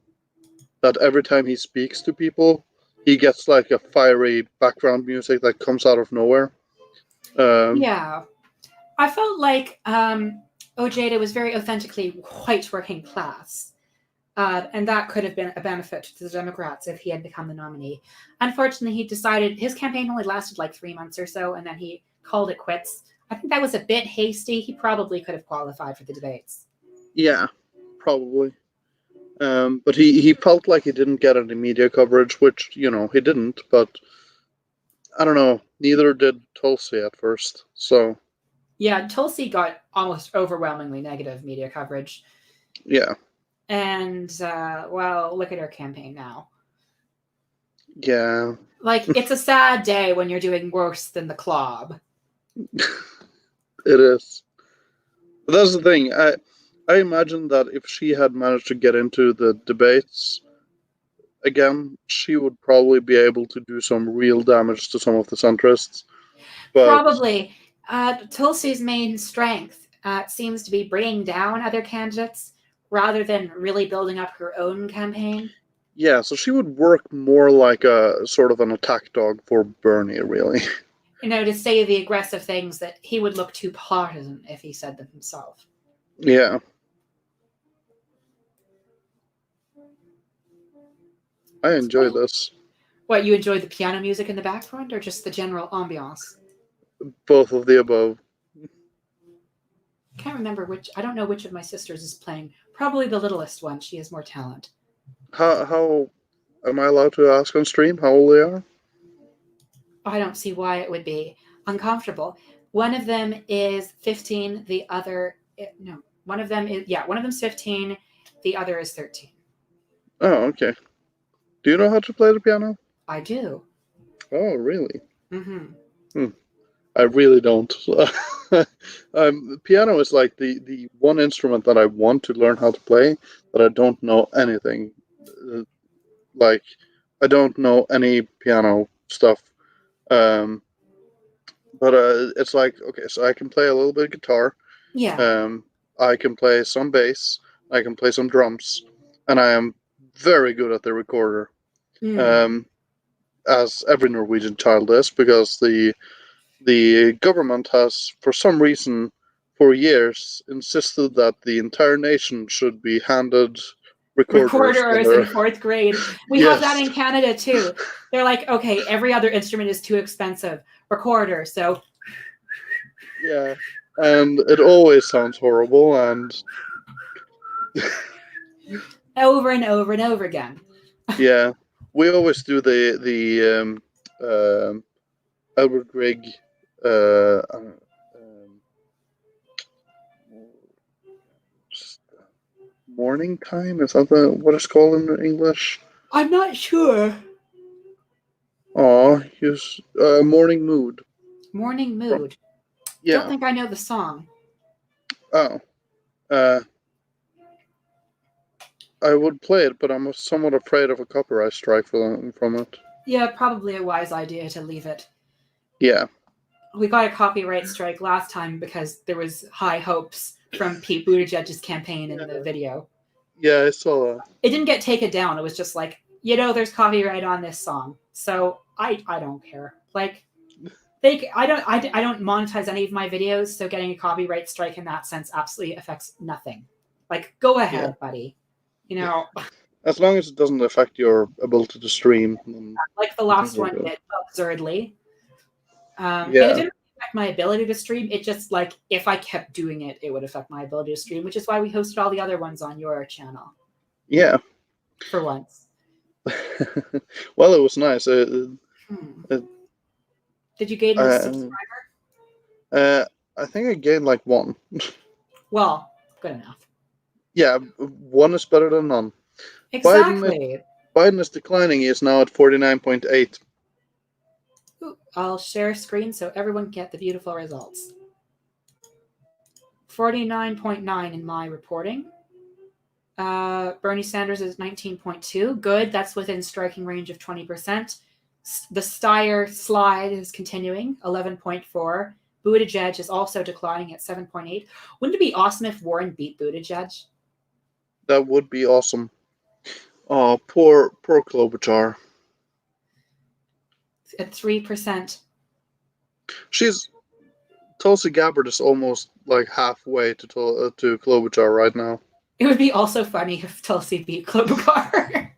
that every time he speaks to people, he gets like a fiery background music that comes out of nowhere. Yeah. I felt like Ojeda was very authentically white working class. And that could have been a benefit to the Democrats if he had become the nominee. Unfortunately, he decided his campaign only lasted like 3 months or so, and then he called it quits. I think that was a bit hasty. He probably could have qualified for the debates. Yeah, probably. But he felt like he didn't get any media coverage, which, he didn't, but I don't know, neither did Tulsi at first, so... Yeah, Tulsi got almost overwhelmingly negative media coverage. Yeah. And, well, look at her campaign now. Yeah. Like, it's a sad day when you're doing worse than the Club. It is. But that's the thing. I imagine that if she had managed to get into the debates again, she would probably be able to do some real damage to some of the centrists. But probably. Tulsi's main strength seems to be bringing down other candidates rather than really building up her own campaign. Yeah, so she would work more like a sort of an attack dog for Bernie, really. To say the aggressive things that he would look too partisan if he said them himself. Yeah. I enjoy this. What, you enjoy the piano music in the background or just the general ambiance? Both of the above. I can't remember which. I don't know which of my sisters is playing. Probably the littlest one. She has more talent. How am I allowed to ask on stream how old they are? I don't see why it would be uncomfortable. One of them is 15. The other, no. One of them is, one of them's 15. The other is 13. Oh, okay. Do you know how to play the piano? I do. Oh, really? Mm-hmm. I really don't. Piano is like the one instrument that I want to learn how to play, but I don't know anything. Like, I don't know any piano stuff. But it's like, okay, so I can play a little bit of guitar. Yeah. I can play some bass. I can play some drums. And I am very good at the recorder. As every Norwegian child is, because the government has, for some reason, for years, insisted that the entire nation should be handed recorders in 4th grade. We have that in Canada too. They're like, okay, every other instrument is too expensive. Recorder, so. Yeah, and it always sounds horrible, and over and over and over again. Yeah, we always do the Albert Grigg morning time. Is that what it's called in English? I'm not sure. Oh, he's morning mood. Morning mood. Yeah. Don't think I know the song. Oh. I would play it, but I'm somewhat afraid of a copyright strike from it. Yeah, probably a wise idea to leave it. Yeah. We got a copyright strike last time because there was high hopes from Pete Buttigieg's campaign in the video. Yeah, I saw that. It didn't get taken down. It was just like, there's copyright on this song. So I don't care. Like, I don't monetize any of my videos, so getting a copyright strike in that sense absolutely affects nothing. Like, go ahead, buddy. As long as it doesn't affect your ability to stream. Like the last one did, absurdly. And it didn't affect my ability to stream. It just, like, if I kept doing it, it would affect my ability to stream, which is why we hosted all the other ones on your channel. Yeah. For once. Well, it was nice. Did you gain a subscriber? I think I gained like 1. Well, good enough. Yeah, 1 is better than none. Exactly. Biden is declining. He is now at 49.8. I'll share a screen so everyone can get the beautiful results. 49.9 in my reporting. Bernie Sanders is 19.2. Good. That's within striking range of 20%. The Steyer slide is continuing, 11.4. Buttigieg is also declining at 7.8. Wouldn't it be awesome if Warren beat Buttigieg? That would be awesome. Oh, poor Klobuchar. At 3%. Tulsi Gabbard is almost like halfway to Klobuchar right now. It would be also funny if Tulsi beat Klobuchar.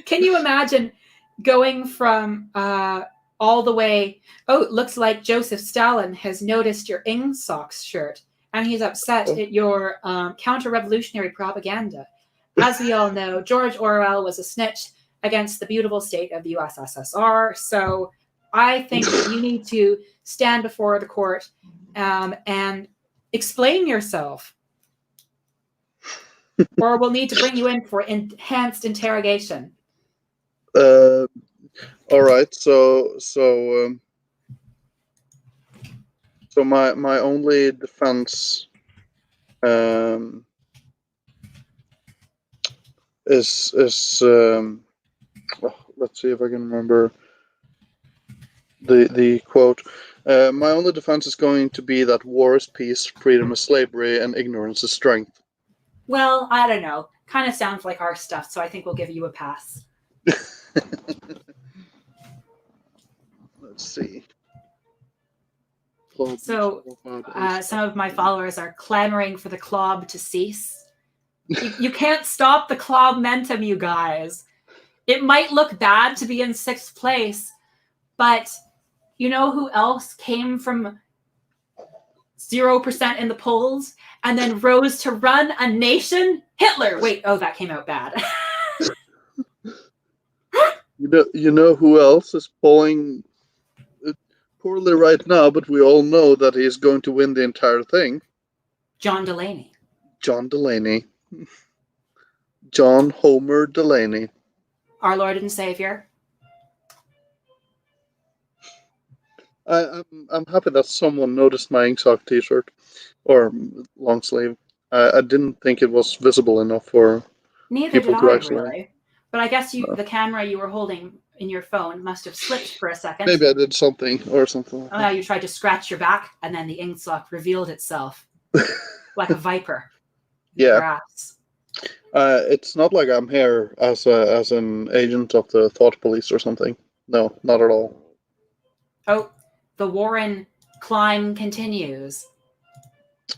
Can you imagine going from all the way? Oh, it looks like Joseph Stalin has noticed your Socks shirt, and he's upset at your counter-revolutionary propaganda. as we all know, George Orwell was a snitch against the beautiful state of the USSR. So I think that you need to stand before the court and explain yourself. Or we'll need to bring you in for enhanced interrogation. All right. So my only defense is let's see if I can remember the quote. My only defense is going to be that war is peace, freedom is slavery, and ignorance is strength. Well, I don't know. Kind of sounds like our stuff, so I think we'll give you a pass. Let's see. So, some of my followers are clamoring for the club to cease. You can't stop the club momentum, you guys. It might look bad to be in 6th place, but you know who else came from 0% in the polls and then rose to run a nation? Hitler. Wait, oh, that came out bad. You know who else is polling poorly right now, but we all know that he's going to win the entire thing? John Delaney. John Delaney. John Homer Delaney. Our Lord and Savior. I'm happy that someone noticed my Ingsoc t-shirt or long sleeve. I didn't think it was visible enough for Neither people did to I, actually. really. But I guess the camera you were holding in your phone must have slipped for a second. Maybe I did something or something. Oh, you tried to scratch your back, and then the Ingsoc revealed itself like a viper. Yeah. Grass. It's not like I'm here as an agent of the thought police or something. No, not at all. Oh, the Warren climb continues.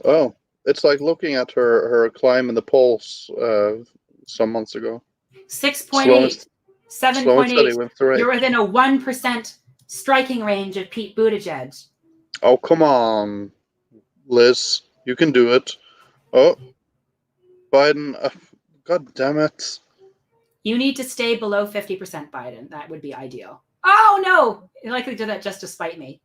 Oh, it's like looking at her climb in the polls some months ago. 6.8, 7.8. You're 8. within a 1% striking range of Pete Buttigieg. Oh, come on, Liz. You can do it. Oh, Biden. God damn it. You need to stay below 50%, Biden. That would be ideal. Oh, no. You likely did that just to spite me.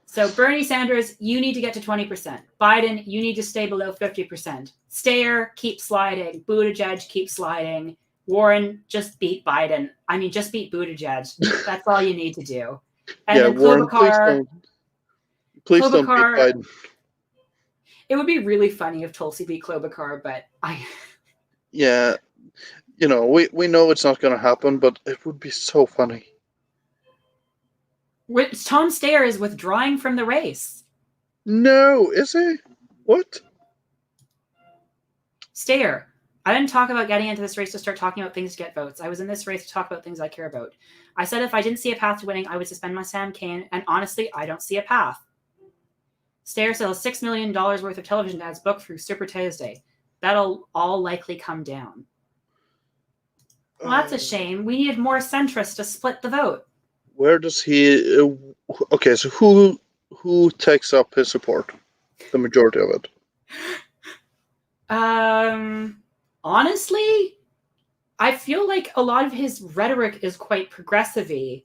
So Bernie Sanders, you need to get to 20%. Biden, you need to stay below 50%. Steyer, keep sliding. Buttigieg, keep sliding. Warren, just beat Biden. I mean, just beat Buttigieg. That's all you need to do. And then Warren, Klobuchar. Please don't beat Biden. It would be really funny if Tulsi beat Klobuchar, but Yeah, we know it's not going to happen, but it would be so funny. Tom Steyer is withdrawing from the race. No, is he? What? Steyer. I didn't talk about getting into this race to start talking about things to get votes. I was in this race to talk about things I care about. I said if I didn't see a path to winning, I would suspend my Sam Kane, and honestly, I don't see a path. Steyer sells $6 million worth of television ads booked through Super Tuesday. That'll all likely come down. Well, that's a shame. We needed more centrists to split the vote. Where does he? Okay, so who takes up his support? The majority of it. Honestly, I feel like a lot of his rhetoric is quite progressive-y.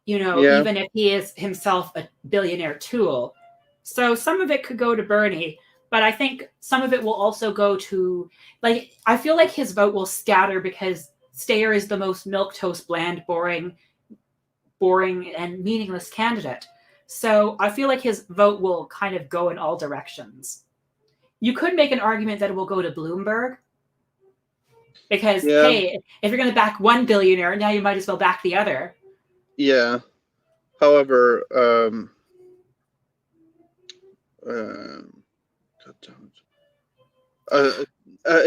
Even if he is himself a billionaire tool. So some of it could go to Bernie, but I think some of it will also go to, I feel like his vote will scatter because Steyer is the most milquetoast, bland, boring and meaningless candidate. So I feel like his vote will kind of go in all directions. You could make an argument that it will go to Bloomberg because, hey, if you're going to back one billionaire, now you might as well back the other. Yeah. However,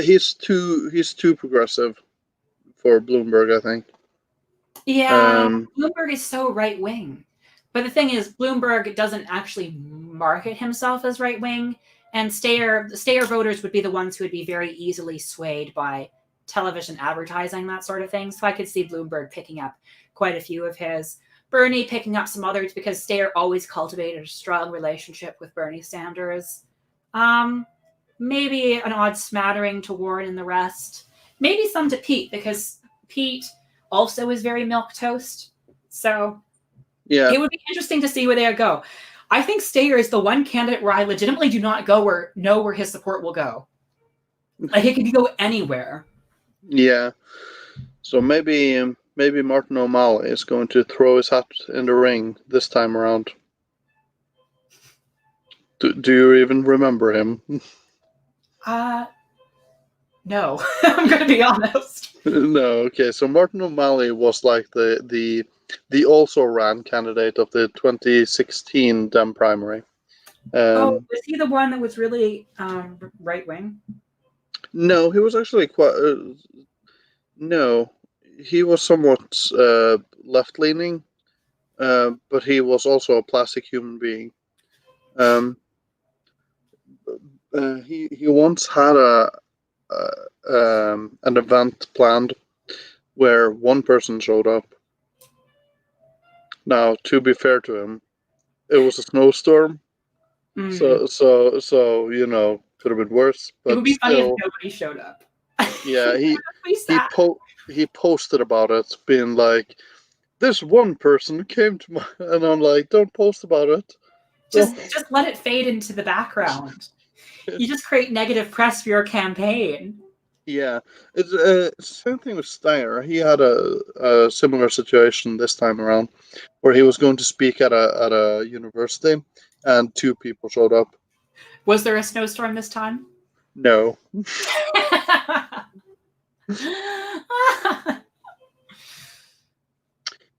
he's too progressive for Bloomberg, I think. Yeah, Bloomberg is so right wing. But the thing is, Bloomberg doesn't actually market himself as right wing, and Steyer voters would be the ones who would be very easily swayed by television advertising, that sort of thing. So I could see Bloomberg picking up quite a few of his. Bernie picking up some others because Steyer always cultivated a strong relationship with Bernie Sanders. maybe an odd smattering to Warren and the rest. Maybe some to Pete, because Pete also is very milquetoast. So it would be interesting to see where they go. I think Steyer is the one candidate where I legitimately do not know where his support will go. Like, it could go anywhere. Yeah. So maybe Martin O'Malley is going to throw his hat in the ring this time around. Do you even remember him? No. I'm going to be honest. No. Okay. So Martin O'Malley was like the also ran candidate of the 2016 Dem primary. Was he the one that was really right wing? No, he was actually quite. No, he was somewhat left leaning, but he was also a plastic human being. He once had an event planned where one person showed up. Now, to be fair to him, it was a snowstorm, so could have been worse. But it would be still, funny if nobody showed up. Yeah, he posted about it, being like, "This one person came to my," and I'm like, "Don't post about it. Just let it fade into the background. You just create negative press for your campaign." Yeah, it's same thing with Steyer. He had a similar situation this time around, where he was going to speak at a university, and 2 people showed up. Was there a snowstorm this time? No.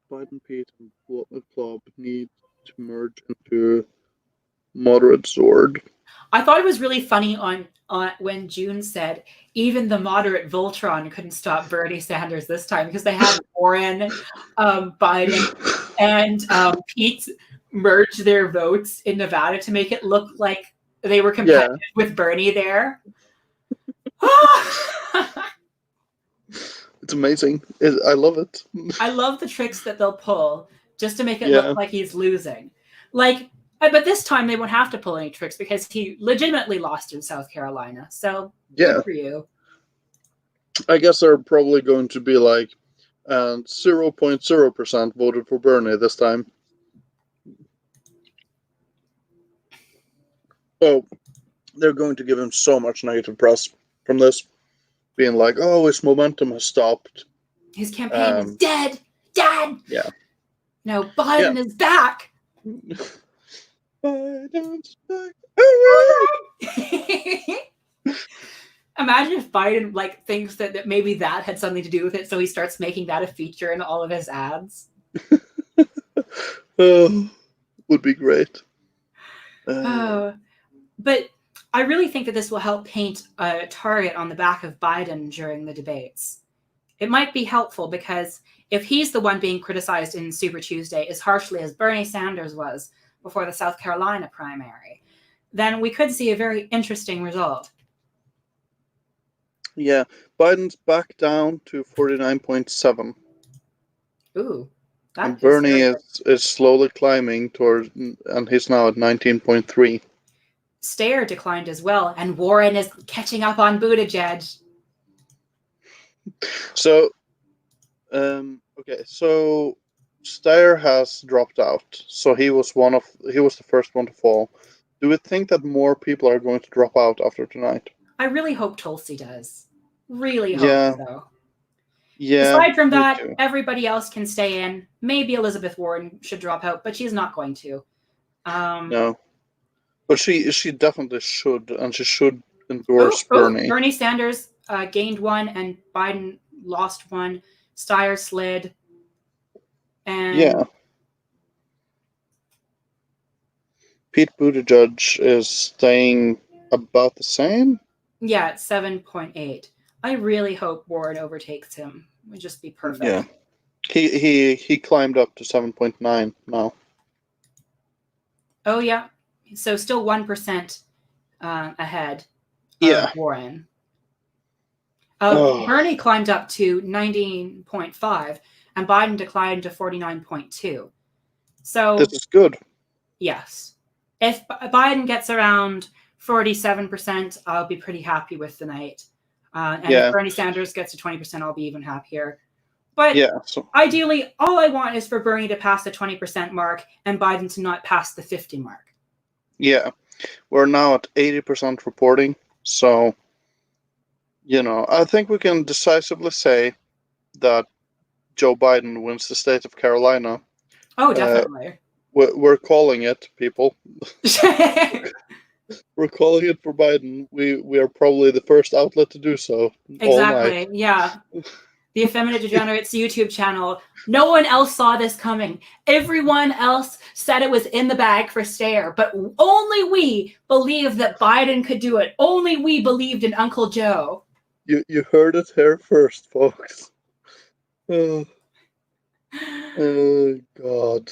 Biden, Pete, and Club need to merge into moderate Zord. I thought it was really funny on when June said even the moderate Voltron couldn't stop Bernie Sanders this time, because they had Warren, Biden, and Pete merge their votes in Nevada to make it look like they were competitive with Bernie there. It's amazing. I love it. I love the tricks that they'll pull just to make it look like he's losing. Like, but this time they won't have to pull any tricks because he legitimately lost in South Carolina. So good for you. I guess they're probably going to be like 0.0% voted for Bernie this time. Oh, they're going to give him so much negative press from this, being like, "Oh, his momentum has stopped. His campaign is dead. Dad." Yeah. No, Biden is back. Biden's back. Imagine if Biden thinks that maybe that had something to do with it, so he starts making that a feature in all of his ads. Would be great. But I really think that this will help paint a target on the back of Biden during the debates. It might be helpful because if he's the one being criticized in Super Tuesday as harshly as Bernie Sanders was before the South Carolina primary, then we could see a very interesting result. Yeah, Biden's back down to 49.7. Ooh. And Bernie is slowly climbing towards, and he's now at 19.3. Steyer declined as well, and Warren is catching up on Buttigieg. So, okay, so Steyer has dropped out. So he was the first one to fall. Do we think that more people are going to drop out after tonight? I really hope Tulsi does. Really hope so. Yeah. Aside from that, everybody else can stay in. Maybe Elizabeth Warren should drop out, but she's not going to. No. But she definitely should, and she should endorse Bernie. Bernie Sanders gained 1 and Biden lost 1. Steyer slid. And Pete Buttigieg is staying about the same. Yeah, at 7.8. I really hope Warren overtakes him. It would just be perfect. Yeah. He climbed up to 7.9 now. Oh yeah. So still 1% ahead of Warren. Bernie climbed up to 19.5 and Biden declined to 49.2. So this is good. Yes. If Biden gets around 47%, I'll be pretty happy with the night. And if Bernie Sanders gets to 20%, I'll be even happier. But ideally, all I want is for Bernie to pass the 20% mark and Biden to not pass the 50 mark. Yeah. We're now at 80% reporting. So, I think we can decisively say that Joe Biden wins the state of Carolina. Oh, definitely. We're calling it, people. We're calling it for Biden. We are probably the first outlet to do so. Exactly. All night. Yeah. The Effeminate Degenerates YouTube channel. No one else saw this coming. Everyone else said it was in the bag for Stair, but only we believed that Biden could do it. Only we believed in Uncle Joe. You heard it here first, folks. Oh God.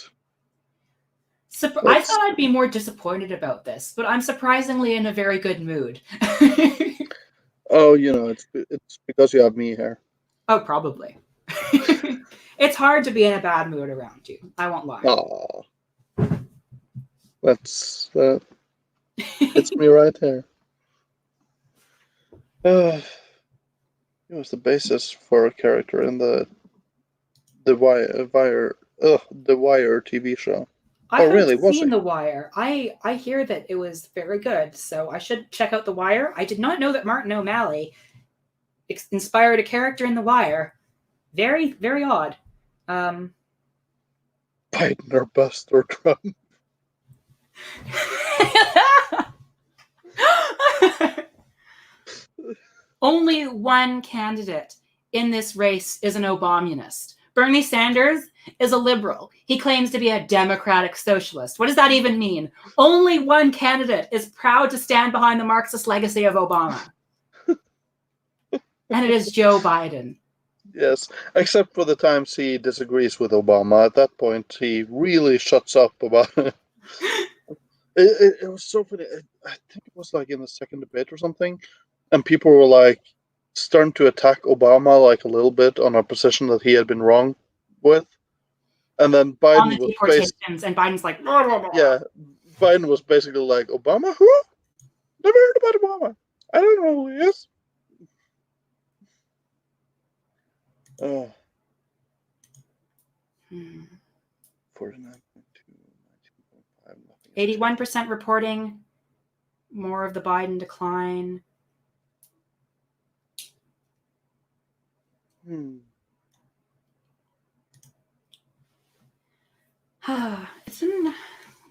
I thought I'd be more disappointed about this, but I'm surprisingly in a very good mood. Oh, it's because you have me here. Oh, probably. It's hard to be in a bad mood around you. I won't lie. Oh, it's me right here. It was the basis for a character in the Wire TV show. I haven't seen The Wire. I hear that it was very good, so I should check out The Wire. I did not know that Martin O'Malley inspired a character in The Wire. Very, very odd. Biden or bust or Trump. Only one candidate in this race is an Obamunist. Bernie Sanders is a liberal. He claims to be a democratic socialist. What does that even mean? Only one candidate is proud to stand behind the Marxist legacy of Obama. And it is Joe Biden. Yes, except for the times he disagrees with Obama. At that point, he really shuts up about it. It was so funny. I think it was like in the second debate or something, and people were like starting to attack Obama like a little bit on a position that he had been wrong with, and then Biden on the deportations, and Biden's like, blah, blah, blah. Yeah, Biden was basically like, Obama, who? Never heard about Obama. I don't know who he is. Oh. 49.2, 19.5, 81% reporting more of the Biden decline.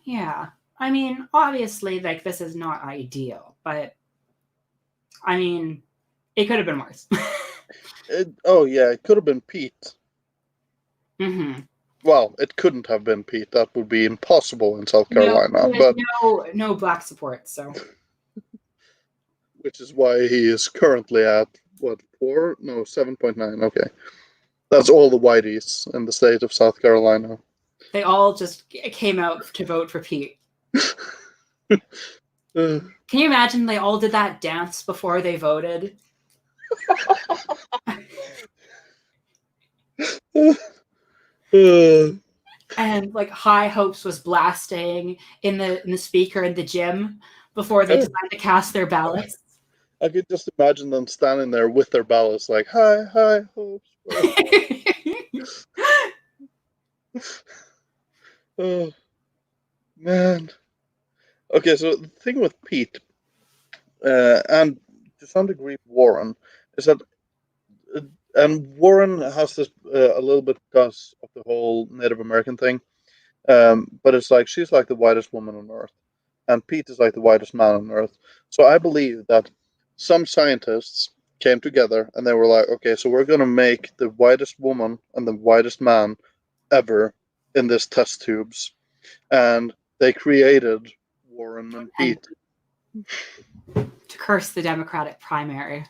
Yeah. I mean, obviously, like, this is not ideal, but I mean, it could have been worse. It could have been Pete. Mm-hmm. Well, it couldn't have been Pete. That would be impossible in South Carolina. But no black support, so. Which is why he is currently at, 4? No, 7.9. Okay. That's all the whiteys in the state of South Carolina. They all just came out to vote for Pete. Can you imagine they all did that dance before they voted? And like High Hopes was blasting in the speaker in the gym before they decided to cast their ballots. I could just imagine them standing there with their ballots like, High Hopes. Oh, man. Okay, so the thing with Pete, and to some degree Warren, is that, and Warren has this a little bit because of the whole Native American thing, but it's like she's like the whitest woman on earth, and Pete is like the whitest man on earth. So I believe that some scientists came together and they were like, okay, so we're going to make the whitest woman and the whitest man ever in this test tubes. And they created Warren and Pete. To curse the Democratic primary.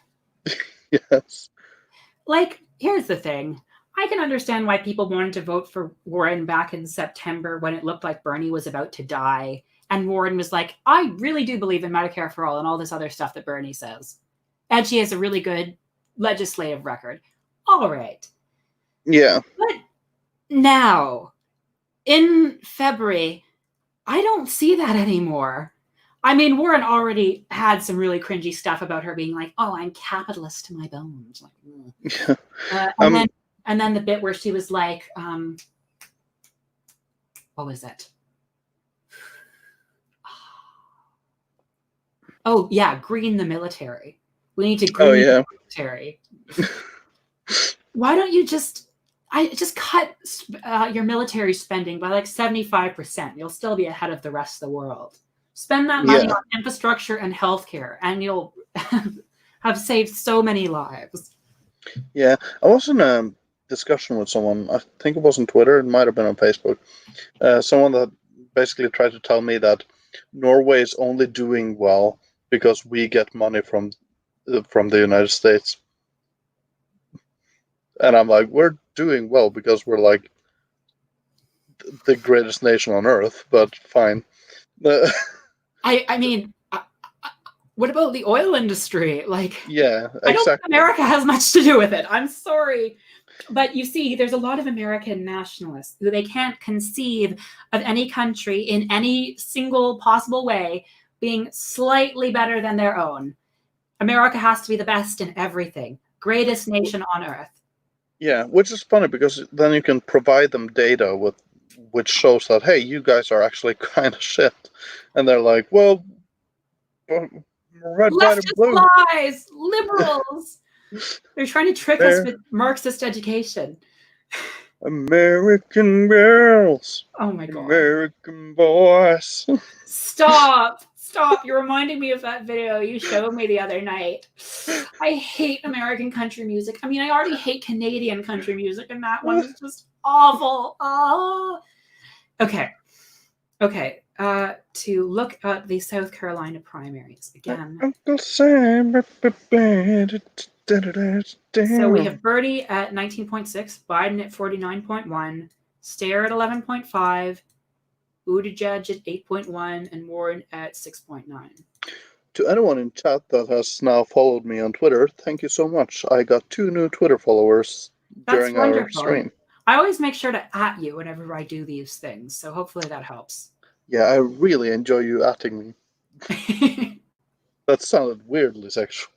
Yes. Like, here's the thing. I can understand why people wanted to vote for Warren back in September when it looked like Bernie was about to die. And Warren was like, I really do believe in Medicare for all and all this other stuff that Bernie says. And she has a really good legislative record. All right. Yeah. But now, in February, I don't see that anymore. I mean, Warren already had some really cringy stuff about her being like, "Oh, I'm capitalist to my bones." Like, and then the bit where she was like, "What was it?" Oh yeah, green the military. We need to green the military. Why don't you just cut your military spending by like 75%? You'll still be ahead of the rest of the world. Spend that money on infrastructure and healthcare, and you'll have saved so many lives. Yeah, I was in a discussion with someone. I think it was on Twitter. It might have been on Facebook. Someone that basically tried to tell me that Norway is only doing well because we get money from the United States. And I'm like, we're doing well because we're like the greatest nation on earth, but fine. I mean, what about the oil industry? Like, yeah, exactly. I don't think America has much to do with it. I'm sorry. But you see, there's a lot of American nationalists who they can't conceive of any country in any single possible way being slightly better than their own. America has to be the best in everything. Greatest nation on earth. Yeah, which is funny because then you can provide them data which shows that, hey, you guys are actually kind of shit. And they're like, well, red, white, and blue. Lies, liberals. They're trying to trick us with Marxist education. American girls. Oh my God. American boys. Stop. You're reminding me of that video you showed me the other night. I hate American country music. I mean, I already hate Canadian country music, and that one was just awful. Oh. Okay. To look at the South Carolina primaries again. Uncle Sam. So we have Bernie at 19.6, Biden at 49.1, Stair at 11.5, Buttigieg at 8.1, and Warren at 6.9. To anyone in chat that has now followed me on Twitter, thank you so much. I got 2 new Twitter followers during our stream. I always make sure to @ you whenever I do these things, so hopefully that helps. Yeah, I really enjoy you @ing me. That sounded weirdly sexual.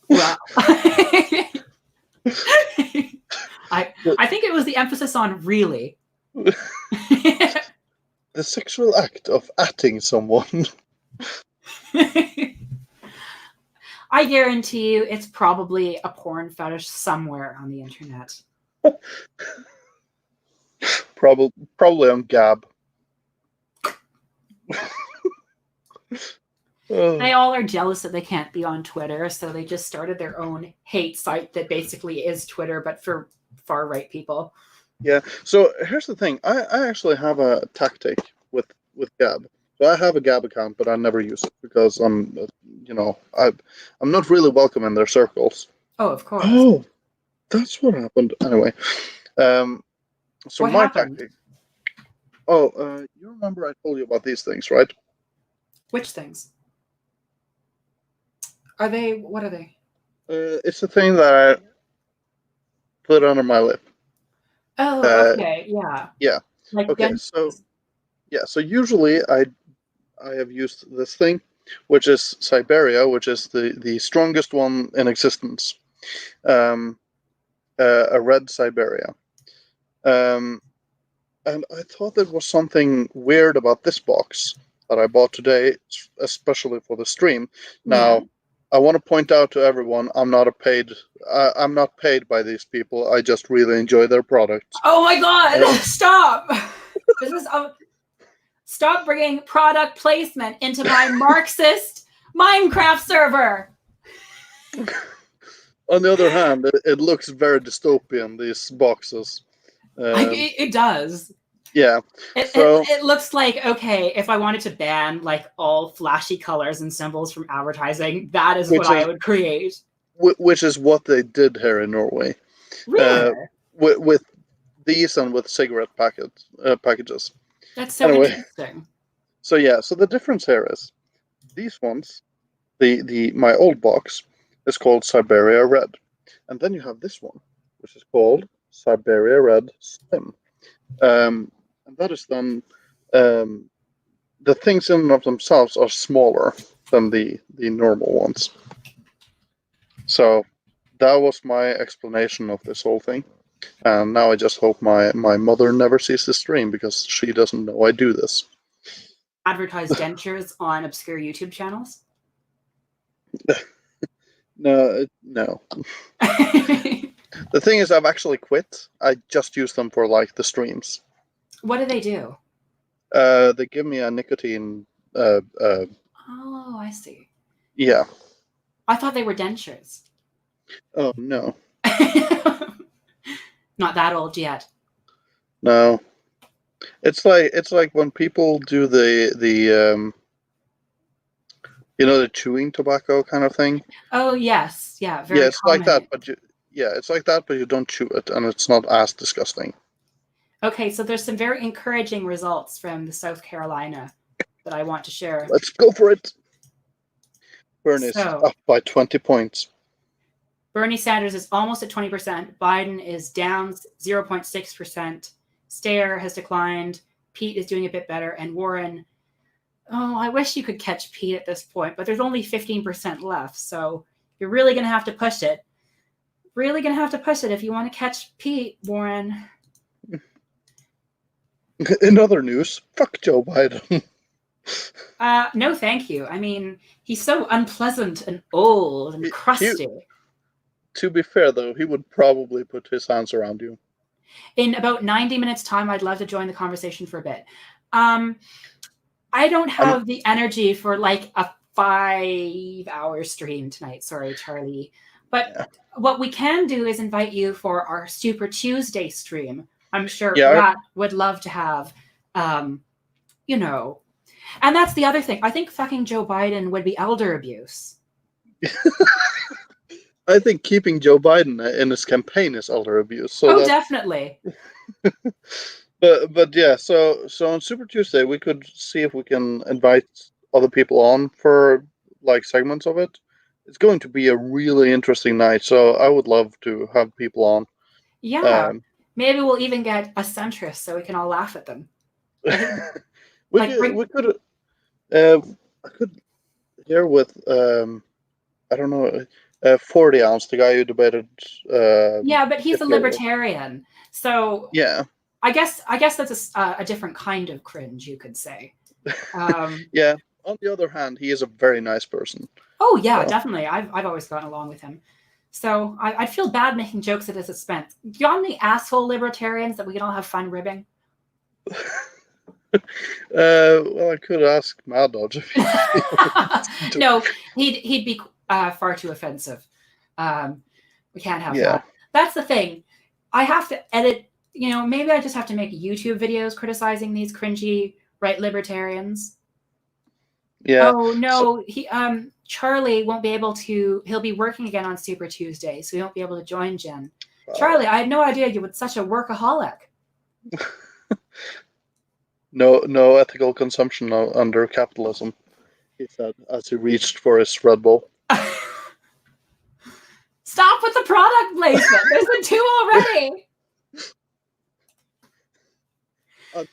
Well, I think it was the emphasis on really. The sexual act of @ing someone. I guarantee you it's probably a porn fetish somewhere on the internet. Probably on Gab. They all are jealous that they can't be on Twitter, so they just started their own hate site that basically is Twitter, but for far-right people. Yeah, so here's the thing. I actually have a tactic with Gab. So I have a Gab account, but I never use it because I'm not really welcome in their circles. Oh, of course. Oh, that's what happened. Anyway, so what my happened? tactic. Oh, you remember I told you about these things, right? Which things? What are they? It's the thing that I put under my lip. Oh, okay, yeah. Yeah. Like okay, so usually I have used this thing, which is Siberia, which is the strongest one in existence. A red Siberia. And I thought there was something weird about this box that I bought today, especially for the stream. Now, I want to point out to everyone, I'm not paid by these people. I just really enjoy their products. Oh my God! Stop! This is stop bringing product placement into my Marxist Minecraft server. On the other hand, it looks very dystopian. These boxes. It does. Yeah. It looks like, okay, if I wanted to ban like all flashy colors and symbols from advertising, that is what I would create. Which is what they did here in Norway. Really? With these and with cigarette packages. That's so interesting. So the difference here is these ones, my old box is called Siberia Red. And then you have this one, which is called Siberia Red Slim. And that is done the things in and of themselves are smaller than the normal ones. So that was my explanation of this whole thing. And now I just hope my mother never sees the stream because she doesn't know I do this. Advertise dentures on obscure YouTube channels? No. The thing is, I've actually quit. I just use them for like the streams. What do they do? They give me a nicotine. Oh, I see. Yeah. I thought they were dentures. Oh no. Not that old yet. No. It's like when people do the the chewing tobacco kind of thing. Oh yes, yeah, very yeah, it's common. like that, but it's like that, but you don't chew it, and it's not as disgusting. Okay, so there's some very encouraging results from the South Carolina that I want to share. Let's go for it. Bernie's up by 20 points. Bernie Sanders is almost at 20%. Biden is down 0.6%. Steyer has declined. Pete is doing a bit better. And Warren, I wish you could catch Pete at this point, but there's only 15% left. So you're really going to have to push it. Really going to have to push it if you want to catch Pete, Warren. In other news, fuck Joe Biden. No, thank you. I mean, he's so unpleasant and old and crusty. To be fair, though, he would probably put his hands around you. In about 90 minutes' time, I'd love to join the conversation for a bit. I don't have the energy for like a 5-hour stream tonight. Sorry, Charlie. But what we can do is invite you for our Super Tuesday stream. I'm sure Rat would love to have, And that's the other thing. I think fucking Joe Biden would be elder abuse. I think keeping Joe Biden in his campaign is elder abuse. So definitely. but yeah, so on Super Tuesday we could see if we can invite other people on for like segments of it. It's going to be a really interesting night, so I would love to have people on. Yeah, maybe we'll even get a centrist so we can all laugh at them. I could hear with I don't know. 40 ounce, the guy who debated. Yeah, but he's a libertarian, so yeah. I guess that's a different kind of cringe, you could say. Yeah. On the other hand, he is a very nice person. Oh yeah, definitely. I've always gotten along with him. So I feel bad making jokes at his expense. Do you want any asshole libertarians that we can all have fun ribbing? Well, I could ask Mad Dodge if he No, he'd be far too offensive. We can't have that. That's the thing. I have to edit. Maybe I just have to make YouTube videos criticizing these cringy right libertarians. Yeah. Oh no, Charlie won't be able to. He'll be working again on Super Tuesday, so he won't be able to join Jen. Charlie, I had no idea you were such a workaholic. No ethical consumption under capitalism, he said as he reached for his Red Bull. Stop with the product placement. There's been 2 already. I'm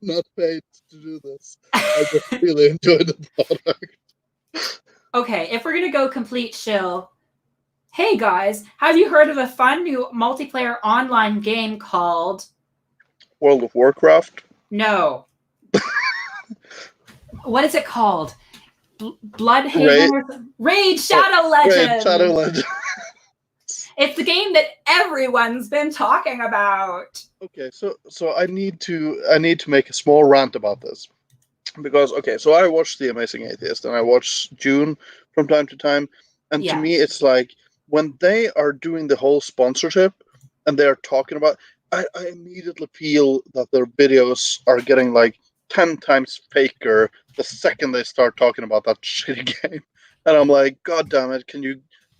not paid to do this. I just really enjoy the product. Okay, if we're gonna go complete shill, hey guys, have you heard of a fun new multiplayer online game called World of Warcraft? No. What is it called? Bloodhaven? Raid Shadow Legends. Raid Shadow Legends. It's the game that everyone's been talking about. Okay, so I need to make a small rant about this. Because so I watch The Amazing Atheist and I watch June from time to time, and to me it's like when they are doing the whole sponsorship and they're talking about, I immediately feel that their videos are getting like 10 times faker the second they start talking about that shitty game. And I'm like, God damn it,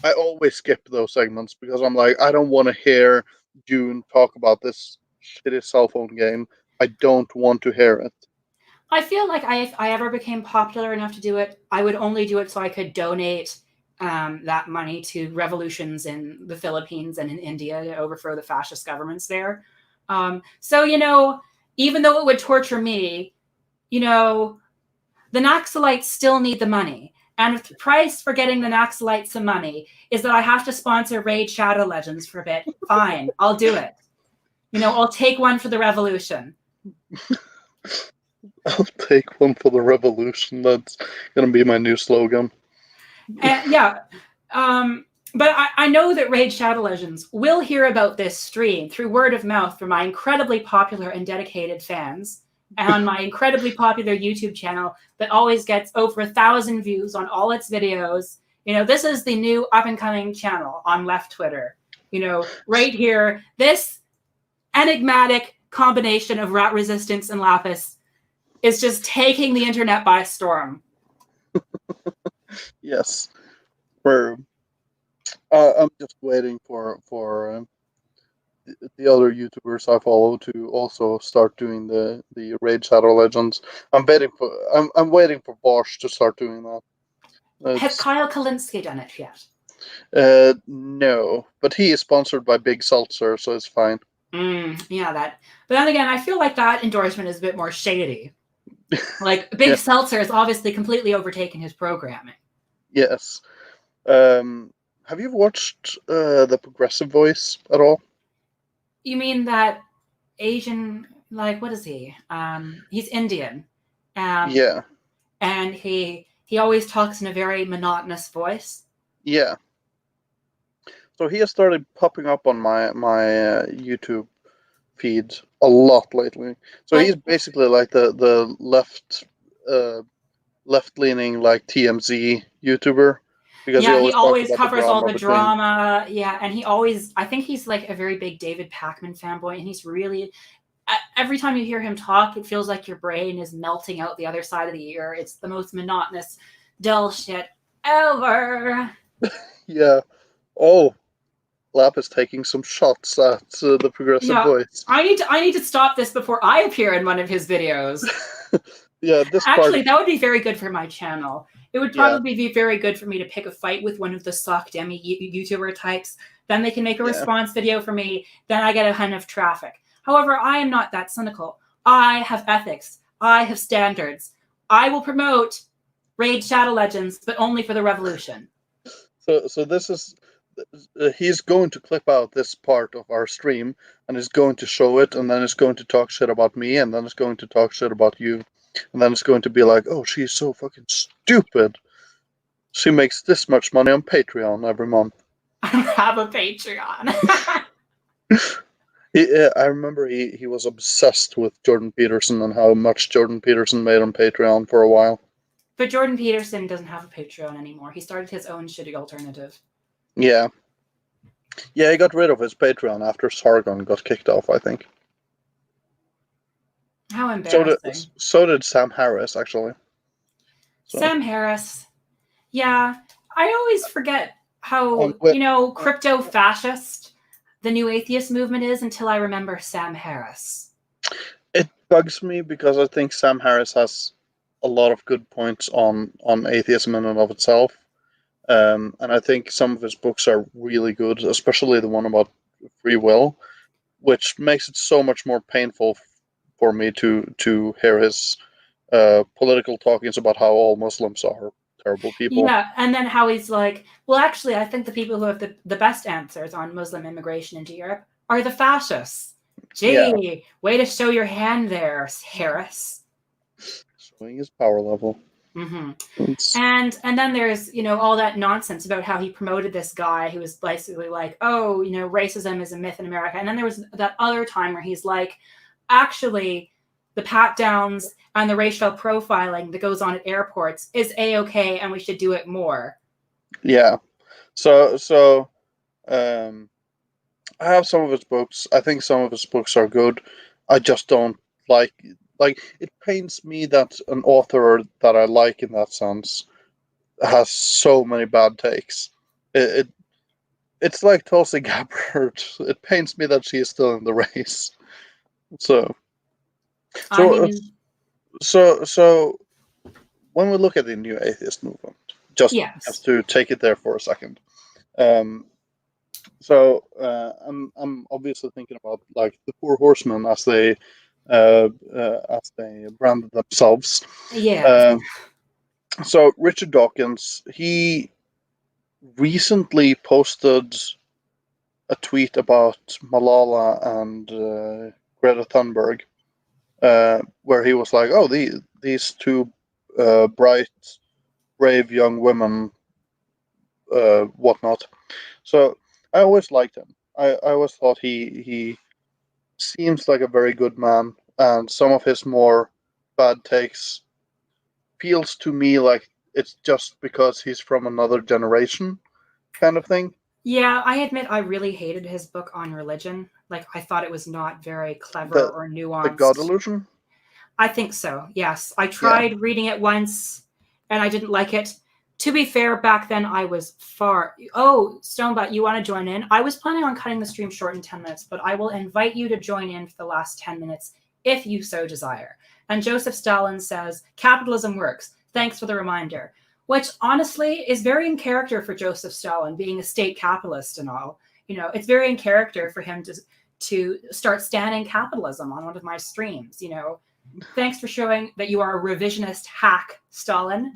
I always skip those segments because I'm like, I don't want to hear June talk about this shitty cell phone game. I don't want to hear it. I feel like if I ever became popular enough to do it, I would only do it so I could donate that money to revolutions in the Philippines and in India to overthrow the fascist governments there. So, even though it would torture me, you know, the Naxalites still need the money. And if the price for getting the Naxalites some money is that I have to sponsor Raid Shadow Legends for a bit, fine, I'll do it. I'll take one for the revolution. I'll take one for the revolution. That's going to be my new slogan. Yeah. But I know that Raid Shadow Legends will hear about this stream through word of mouth from my incredibly popular and dedicated fans and on my incredibly popular YouTube channel that always gets over 1,000 views on all its videos. This is the new up-and-coming channel on left Twitter. Right here, this enigmatic combination of Rat Resistance and Lapis is just taking the internet by storm. Yes. I'm just waiting for the other YouTubers I follow to also start doing the Raid Shadow Legends. I'm waiting for Bosch to start doing that. Has Kyle Kalinske done it yet? No, but he is sponsored by Big Seltzer, so it's fine. Yeah, that. But then again, I feel like that endorsement is a bit more shady. Like Big Seltzer has obviously completely overtaken his programming. Yes. Have you watched The Progressive Voice at all? You mean that Asian, like, what is he? He's Indian. Yeah. And he always talks in a very monotonous voice. Yeah. So he has started popping up on my YouTube feed a lot lately. So he's basically like the left leaning like TMZ YouTuber. Because he always covers all the between... drama. Yeah, and I think he's like a very big David Pakman fanboy, and he's really, every time you hear him talk, it feels like your brain is melting out the other side of the ear. It's the most monotonous, dull shit ever. Yeah. Oh, Lap is taking some shots at the Progressive Voice. I need to stop this before I appear in one of his videos. Yeah, that would be very good for my channel. It would probably be very good for me to pick a fight with one of the Sock Demi YouTuber types. Then they can make a response video for me. Then I get a ton of traffic. However, I am not that cynical. I have ethics. I have standards. I will promote Raid Shadow Legends, but only for the revolution. So this is... he's going to clip out this part of our stream and is going to show it, and then it's going to talk shit about me, and then it's going to talk shit about you, and then it's going to be like, oh, she's so fucking stupid. She makes this much money on Patreon every month. I don't have a Patreon. I remember he was obsessed with Jordan Peterson and how much Jordan Peterson made on Patreon for a while. But Jordan Peterson doesn't have a Patreon anymore. He started his own shitty alternative. Yeah. Yeah, he got rid of his Patreon after Sargon got kicked off, I think. How embarrassing. So did Sam Harris, actually. So. Sam Harris. Yeah. I always forget how, crypto-fascist the new atheist movement is until I remember Sam Harris. It bugs me because I think Sam Harris has a lot of good points on atheism in and of itself. And I think some of his books are really good, especially the one about free will, which makes it so much more painful for me to hear his political talkings about how all Muslims are terrible people. Yeah, and then how he's like, well, actually, I think the people who have the best answers on Muslim immigration into Europe are the fascists. Gee, way to show your hand there, Harris. Showing his power level. Mm-hmm. And then there's all that nonsense about how he promoted this guy who was basically like, oh, racism is a myth in America. And then there was that other time where he's like, actually, the pat downs and the racial profiling that goes on at airports is a-okay, and we should do it more. Yeah. So I have some of his books. I think some of his books are good. I just don't like it pains me that an author that I like in that sense has so many bad takes. It's like Tulsi Gabbard. It pains me that she is still in the race. So when we look at the new atheist movement, just to take it there for a second. I'm obviously thinking about like the Four Horsemen as they as they branded themselves. Yeah. So Richard Dawkins, he recently posted a tweet about Malala and Greta Thunberg, where he was like, "Oh, these two bright, brave young women, whatnot." So I always liked him. I always thought he seems like a very good man, and some of his more bad takes feels to me like it's just because he's from another generation, kind of thing. Yeah, I admit I really hated his book on religion. Like, I thought it was not very clever or nuanced. The God Illusion? I think so, yes. I tried reading it once, and I didn't like it. To be fair, back then I was far... Oh, Stonebutt, you want to join in? I was planning on cutting the stream short in 10 minutes, but I will invite you to join in for the last 10 minutes if you so desire. And Joseph Stalin says, capitalism works. Thanks for the reminder. Which, honestly, is very in character for Joseph Stalin, being a state capitalist and all. You know, it's very in character for him to start standing capitalism on one of my streams, you know. Thanks for showing that you are a revisionist hack, Stalin.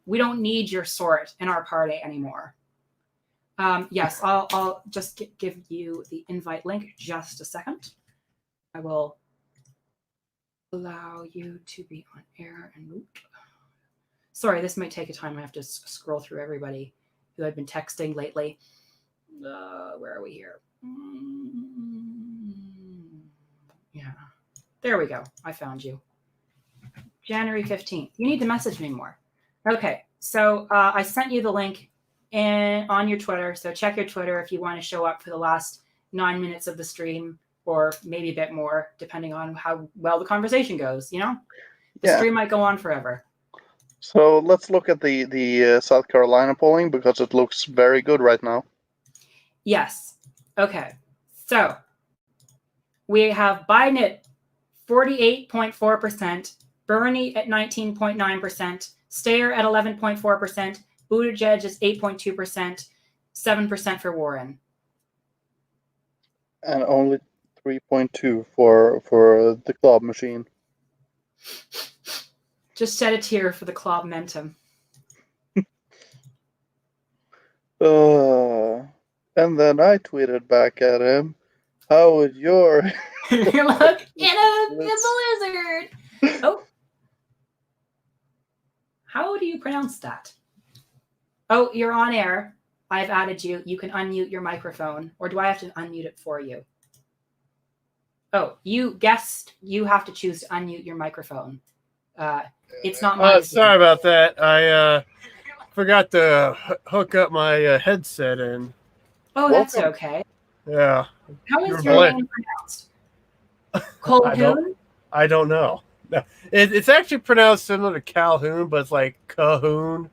We don't need your sort in our party anymore. Yes, I'll just give you the invite link just a second. I will allow you to be on air and mute. Sorry, this might take a time. I have to scroll through everybody who I've been texting lately. Where are we here? Yeah. There we go. I found you. January 15th. You need to message me more. Okay. So I sent you the link on your Twitter. So check your Twitter if you want to show up for the last 9 minutes of the stream, or maybe a bit more, depending on how well the conversation goes. You know, the stream might go on forever. So let's look at the South Carolina polling, because it looks very good right now. Yes. Okay. So we have Biden at 48.4%, Bernie at 19.9%, Steyer at 11.4%, Buttigieg is 8.2%, 7% for Warren. And only 3.2 for the club machine. Just shed a tear for the club momentum. And then I tweeted back at him, "How would your..." Look in a blizzard. Oh. How do you pronounce that? Oh, you're on air. I've added you. You can unmute your microphone. Or do I have to unmute it for you? Oh, you guessed you have to choose to unmute your microphone. It's not my sorry about that. I forgot to hook up my headset in. Oh, that's okay. Yeah. How is your name pronounced? Colhoun? I don't know. It's actually pronounced similar to Calhoun, but it's like Cahoon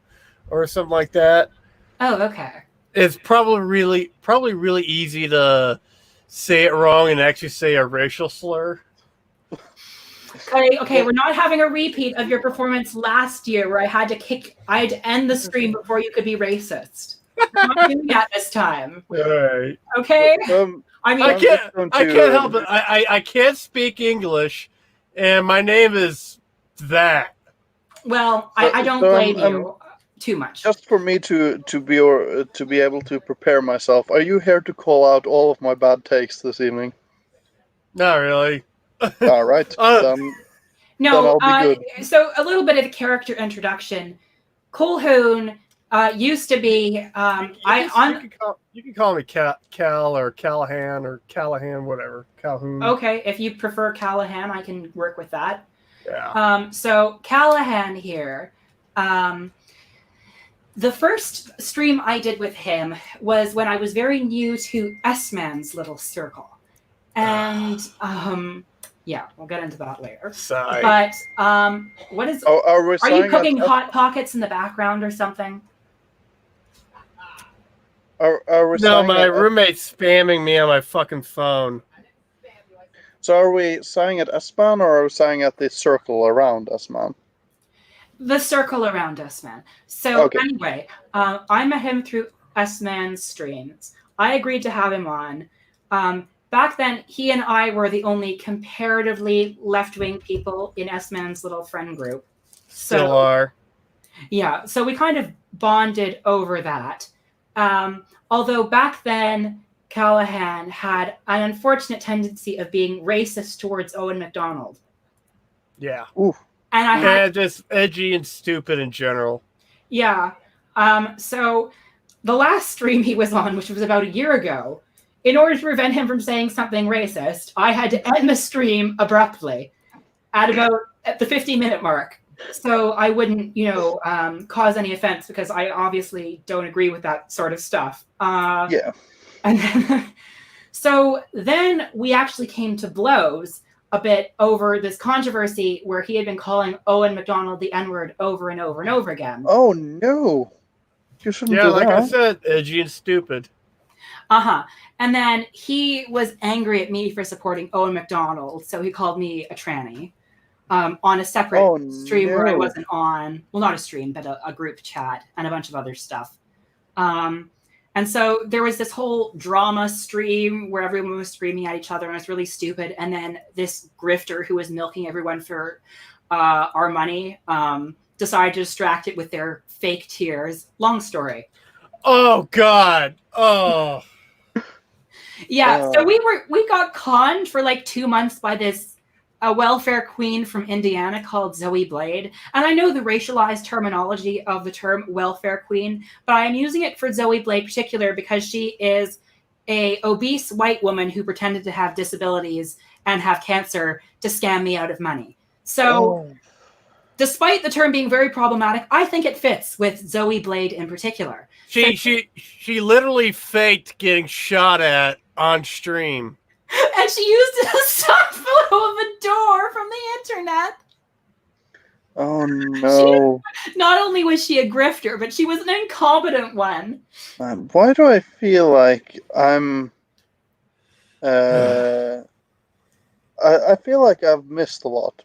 or something like that. Oh, okay. It's probably really easy to say it wrong and actually say a racial slur. Okay, we're not having a repeat of your performance lid year where I had to end the stream before you could be racist. We're not doing that this time. All right. Okay? I can't help it. I can't speak English, and my name is that. Well, I don't blame you too much. Just for me to be able to prepare myself, are you here to call out all of my bad takes this evening? Not really. All right. No. Then I'll be good. So a little bit of a character introduction. Colhoun used to be. You can call me Cal or Callahan or Callahan, whatever. Calhoun. Okay, if you prefer Callahan, I can work with that. Yeah. So Callahan here. The first stream I did with him was when I was very new to S-Man's little circle. And yeah, we'll get into that later. Sorry. But what is are you cooking hot pockets in the background or something? No, my roommate's spamming me on my fucking phone. So are we saying at S-Man, or are we saying at the circle around S-Man? The circle around S-Man. So anyway, I met him through S-Man's streams. I agreed to have him on. back then, he and I were the only comparatively left-wing people in S-Man's little friend group. Still are. Yeah, so we kind of bonded over that. Although back then, Callahan had an unfortunate tendency of being racist towards Owen MacDonald. Yeah. Ooh. And just edgy and stupid in general. Yeah. So the last stream he was on, which was about a year ago, in order to prevent him from saying something racist, I had to end the stream abruptly at the 50-minute mark. So I wouldn't, cause any offense, because I obviously don't agree with that sort of stuff. Yeah. And then, so then we actually came to blows a bit over this controversy where he had been calling Owen MacDonald the N-word over and over and over again. Oh, no. You shouldn't do that. Yeah, like I said, edgy and stupid. And then he was angry at me for supporting Owen MacDonald, so he called me a tranny on a separate stream where I wasn't on. Well, not a stream, but a group chat and a bunch of other stuff. And so there was this whole drama stream where everyone was screaming at each other, and it was really stupid. And then this grifter who was milking everyone for our money decided to distract it with their fake tears. Long story. Oh, God. Oh. Yeah, so we got conned for like 2 months by this welfare queen from Indiana called Zoe Blade. And I know the racialized terminology of the term welfare queen, but I'm using it for Zoe Blade in particular because she is a obese white woman who pretended to have disabilities and have cancer to scam me out of money. So despite the term being very problematic, I think it fits with Zoe Blade in particular. She literally faked getting shot at on stream. And she used a stock photo of a door from the internet. Oh, no. Not only was she a grifter, but she was an incompetent one. Why do I feel like I'm... I feel like I've missed a lot.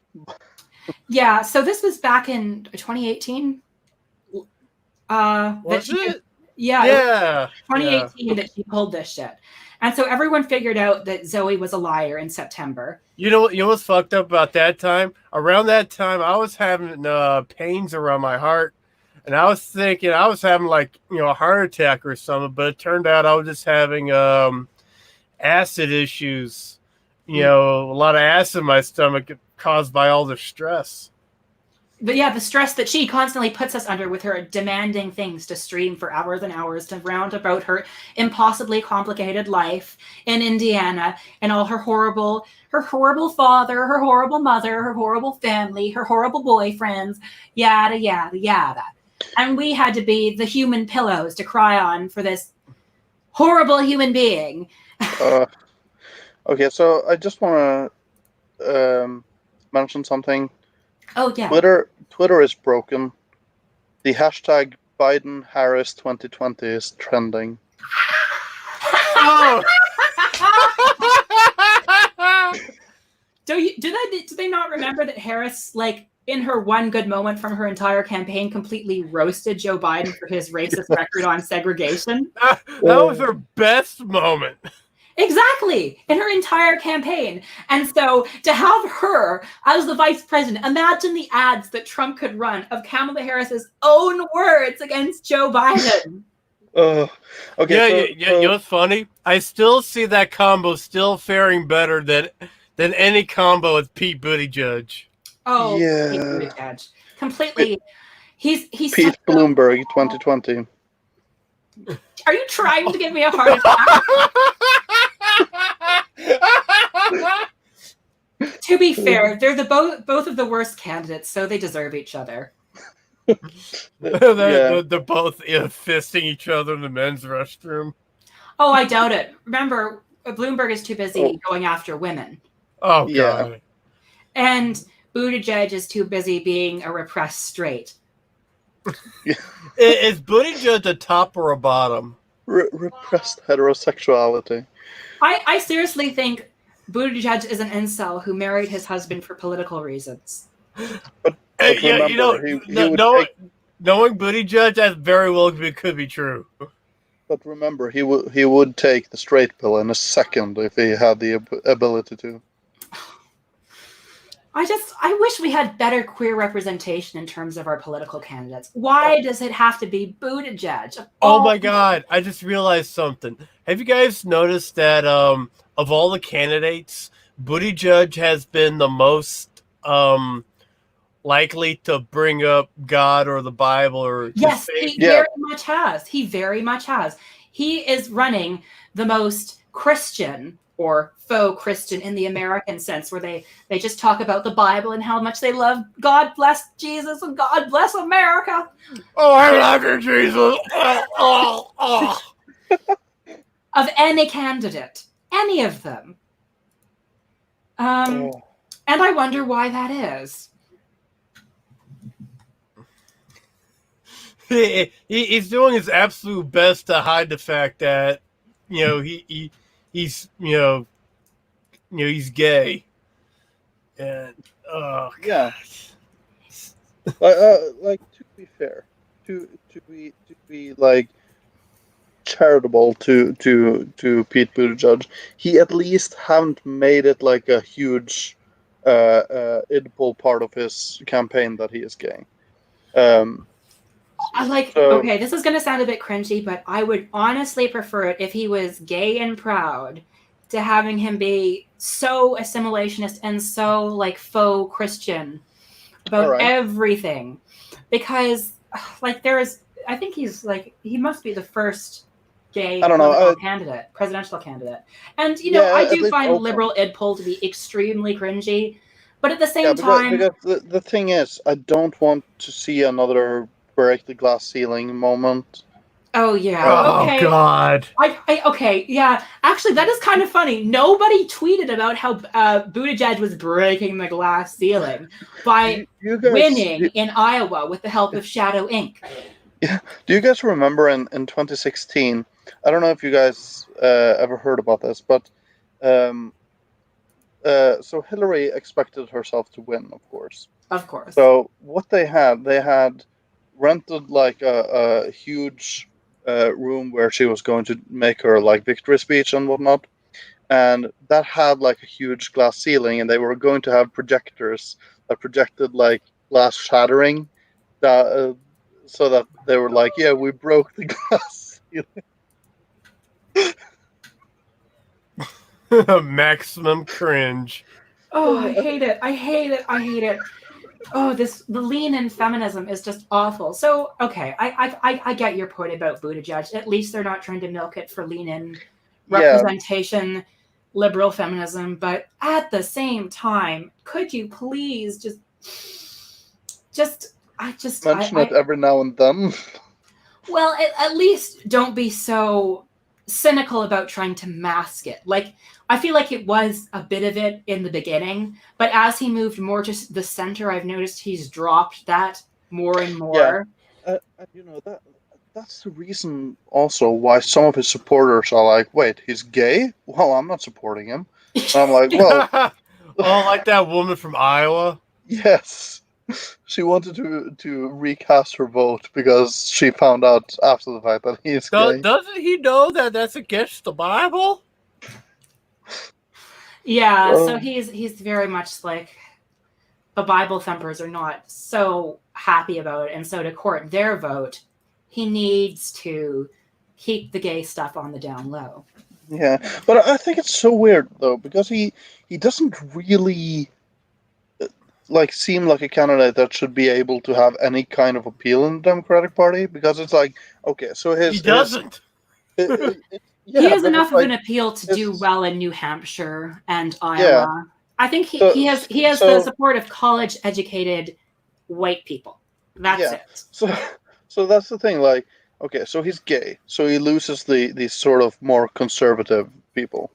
Yeah, so this was back in 2018. Was it? Yeah. 2018 that she pulled this shit. And so everyone figured out that Zoe was a liar in September. You know what's fucked up about that time? Around that time, I was having pains around my heart. And I was thinking I was having a heart attack or something. But it turned out I was just having acid issues. A lot of acid in my stomach caused by all the stress. But yeah, the stress that she constantly puts us under with her demanding things to stream for hours and hours to round about her impossibly complicated life in Indiana and all her horrible father, her horrible mother, her horrible family, her horrible boyfriends, yada, yada, yada. And we had to be the human pillows to cry on for this horrible human being. Okay, so I just want to mention something. Oh, yeah. Twitter is broken. The hashtag Biden-Harris 2020 is trending. Oh! Do they not remember that Harris, in her one good moment from her entire campaign, completely roasted Joe Biden for his racist record on segregation? That was her best moment. Exactly, in her entire campaign. And so to have her as the vice president, imagine the ads that Trump could run of Kamala Harris's own words against Joe Biden. Okay. You know what's funny? I still see that combo still faring better than any combo with Pete Buttigieg. Oh, yeah. Pete Buttigieg. Completely. He's Pete Bloomberg 2020. Are you trying to give me a heart attack? To be fair, they're both of the worst candidates, so they deserve each other. They're both fisting each other in the men's restroom. Oh, I doubt it. Remember, Bloomberg is too busy going after women. Oh, God. Yeah. And Buttigieg is too busy being a repressed straight. Is Buttigieg a top or a bottom? Repressed heterosexuality. I seriously think Buttigieg is an incel who married his husband for political reasons. But remember, knowing Buttigieg, that very well could be true. But remember, he would take the straight pill in a second if he had the ability to. I wish we had better queer representation in terms of our political candidates. Why does it have to be Buttigieg? Oh my God! I just realized something. Have you guys noticed that of all the candidates, Buttigieg has been the most likely to bring up God or the Bible or yes, he very much has. He very much has. He is running the most Christian or faux Christian in the American sense, where they just talk about the Bible and how much they love God bless Jesus and God bless America. Oh, I love you, Jesus. Of any candidate, any of them. And I wonder why that is. He's doing his absolute best to hide the fact that he's he's gay, and yeah, like to be fair, to be like charitable to Pete Buttigieg, he at least haven't made it like a huge idle part of his campaign that he is gay. Okay, this is going to sound a bit cringy, but I would honestly prefer it if he was gay and proud to having him be so assimilationist and so like faux Christian about everything. Because like I think he must be the first gay presidential candidate. And I do find liberal idpol to be extremely cringy, but at the same time, because the thing is, I don't want to see another break the glass ceiling moment. Oh yeah. Oh God. Okay. Yeah. Actually, that is kind of funny. Nobody tweeted about how Buttigieg was breaking the glass ceiling by winning in Iowa with the help of Shadow Inc. Yeah. Do you guys remember in 2016? I don't know if you guys ever heard about this, but so Hillary expected herself to win, of course. Of course. So what they had rented like a huge room where she was going to make her like victory speech and whatnot, and that had like a huge glass ceiling, and they were going to have projectors that projected like glass shattering, that so that they were like, yeah, we broke the glass ceiling. Maximum cringe. Oh, I hate it. I hate it. I hate it. Oh, the lean in feminism is just awful. So, okay, I get your point about Buttigieg. At least they're not trying to milk it for lean in representation, liberal feminism. But at the same time, could you please just mention it every now and then? Well, at least don't be so cynical about trying to mask it. Like, I feel like it was a bit of it in the beginning, but as he moved more to the center, I've noticed he's dropped that more and more. Yeah, that's the reason also why some of his supporters are like, wait, he's gay? Well, I'm not supporting him. And I'm like, well... Oh, like that woman from Iowa? Yes. She wanted to recast her vote because she found out after the fact that he's gay. Doesn't he know that that's against the Bible? Yeah, so he's very much like the Bible thumpers are not so happy about it, and so to court their vote, he needs to keep the gay stuff on the down low. Yeah, but I think it's so weird though, because he doesn't really like seem like a candidate that should be able to have any kind of appeal in the Democratic Party, because it's like, okay, so he doesn't. He has enough of an appeal to do well in New Hampshire and Iowa. Yeah. I think he has the support of college-educated white people. That's it. So that's the thing. Like, okay, so he's gay, so he loses the sort of more conservative people.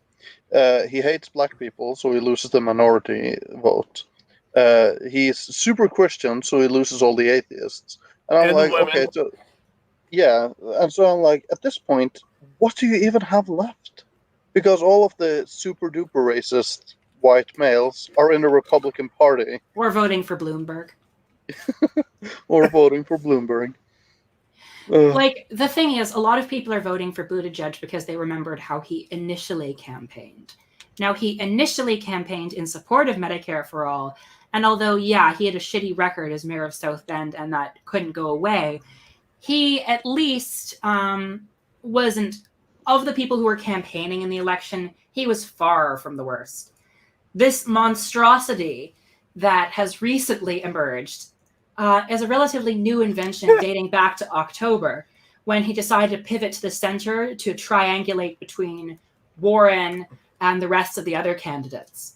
He hates black people, so he loses the minority vote. He's super Christian, so he loses all the atheists. And I'm like, okay, so yeah, and so I'm like, at this point, what do you even have left? Because all of the super duper racist white males are in the Republican Party. Or voting for Bloomberg. Or voting for Bloomberg. Like, the thing is, a lot of people are voting for Buttigieg because they remembered how he initially campaigned. Now, he initially campaigned in support of Medicare for all, and although, yeah, he had a shitty record as mayor of South Bend and that couldn't go away, he at least wasn't, of the people who were campaigning in the election, he was far from the worst. This monstrosity that has recently emerged is a relatively new invention dating back to October, when he decided to pivot to the center to triangulate between Warren and the rest of the other candidates.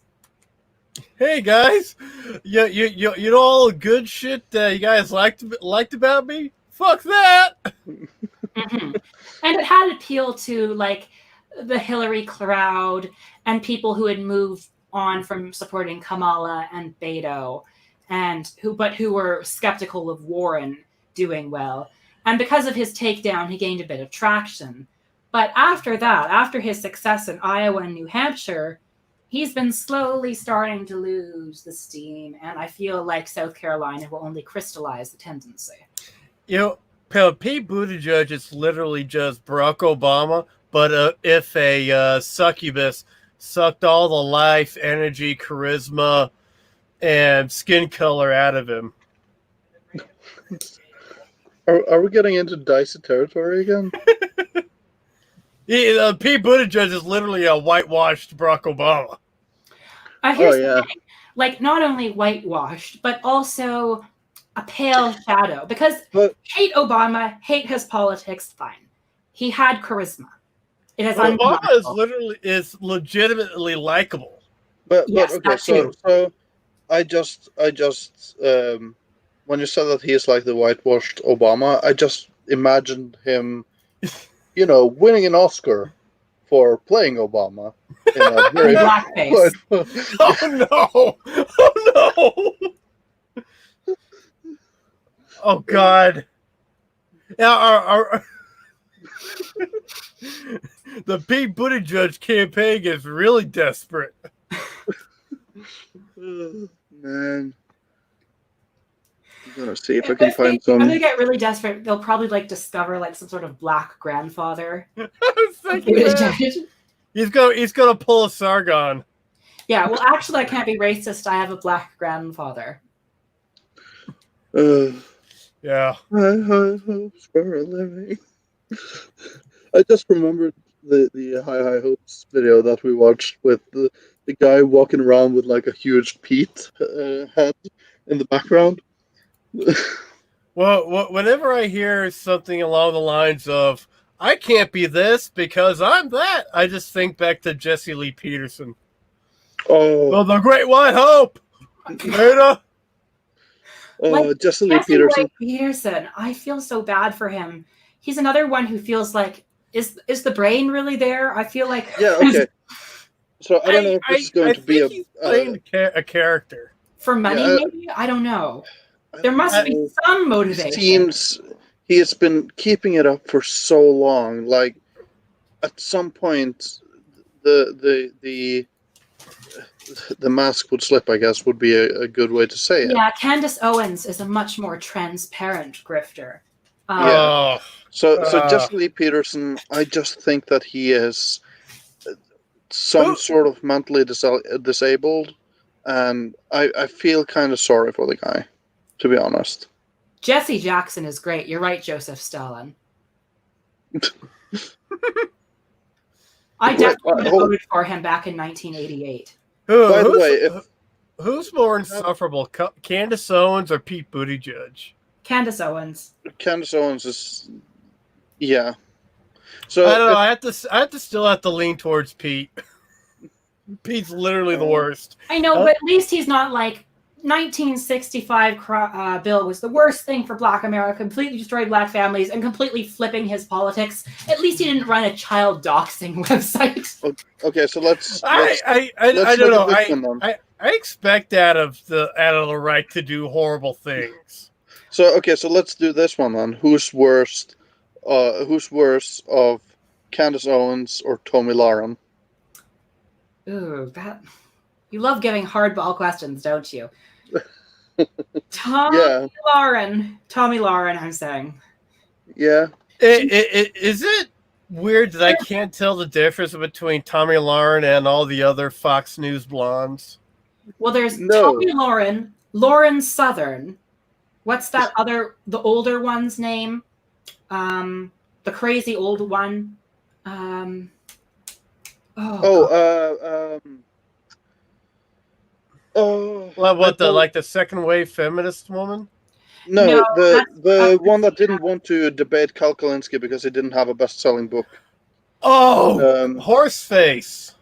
Hey guys, you know all the good shit that you guys liked about me? Fuck that. Mm-hmm. And it had appeal to like the Hillary crowd and people who had moved on from supporting Kamala and Beto, and who were skeptical of Warren doing well. And because of his takedown, he gained a bit of traction. But after that, after his success in Iowa and New Hampshire, he's been slowly starting to lose the steam, and I feel like South Carolina will only crystallize the tendency. You know, Pete Buttigieg is literally just Barack Obama, but if a succubus sucked all the life, energy, charisma, and skin color out of him. Are we getting into dicey territory again? Pete Buttigieg is literally a whitewashed Barack Obama. Here's the thing. Like, not only whitewashed, but also a pale shadow. Because hate Obama, hate his politics, fine. He had charisma. It is Obama is legitimately likable. But okay, so I just when you said that he is like the whitewashed Obama, I just imagined him, you know, winning an Oscar for playing Obama in a very blackface. Oh no! Oh no! Oh God! Now the Pete Buttigieg campaign is really desperate. Man. I'm gonna see if I can find some. I'm gonna get really desperate. They'll probably like discover like some sort of black grandfather. He's gonna pull a Sargon. Yeah, well, actually, I can't be racist. I have a black grandfather. Yeah. I hopes for a living. I just remembered the High Hopes video that we watched with the guy walking around with like a huge Pete head in the background. Well, whenever I hear something along the lines of "I can't be this because I'm that," I just think back to Jesse Lee Peterson. Oh, the Great White Hope. Jesse Lee Peterson. I feel so bad for him. He's another one who feels like is the brain really there? I feel like okay. So I don't know if this is going to be he's playing a character for money. Maybe I don't know. There must be some motivation. It seems he has been keeping it up for so long. Like at some point, the mask would slip. I guess would be a good way to say it. Yeah, Candace Owens is a much more transparent grifter. So Jesse Lee Peterson, I just think that he is some sort of mentally disabled, and I feel kind of sorry for the guy, to be honest. Jesse Jackson is great. You're right, Joseph Stalin. I definitely voted for him back in 1988. By the way, who's more insufferable, Candace Owens or Pete Buttigieg? Candace Owens. Candace Owens is, yeah. So I don't know. I have to lean towards Pete. Pete's literally the worst. I know, but at least he's not like 1965 bill was the worst thing for Black America, completely destroyed Black families, and completely flipping his politics. At least he didn't run a child doxing website. Okay, so let's I don't know. I expect out of the right to do horrible things. So let's do this one then. Who's worse of Candace Owens or Tomi Lahren? Ooh, you love giving hardball questions, don't you? Tomi Lahren, I'm saying. Yeah. Is it weird that I can't tell the difference between Tommy Lauren and all the other Fox News blondes? Well, there's Tommy Lauren, Lauren Southern. What's that other, the older one's name? The crazy old one. What the second wave feminist woman? No, the one that didn't want to debate Cal Kalinske because he didn't have a best-selling book. Oh, Horseface.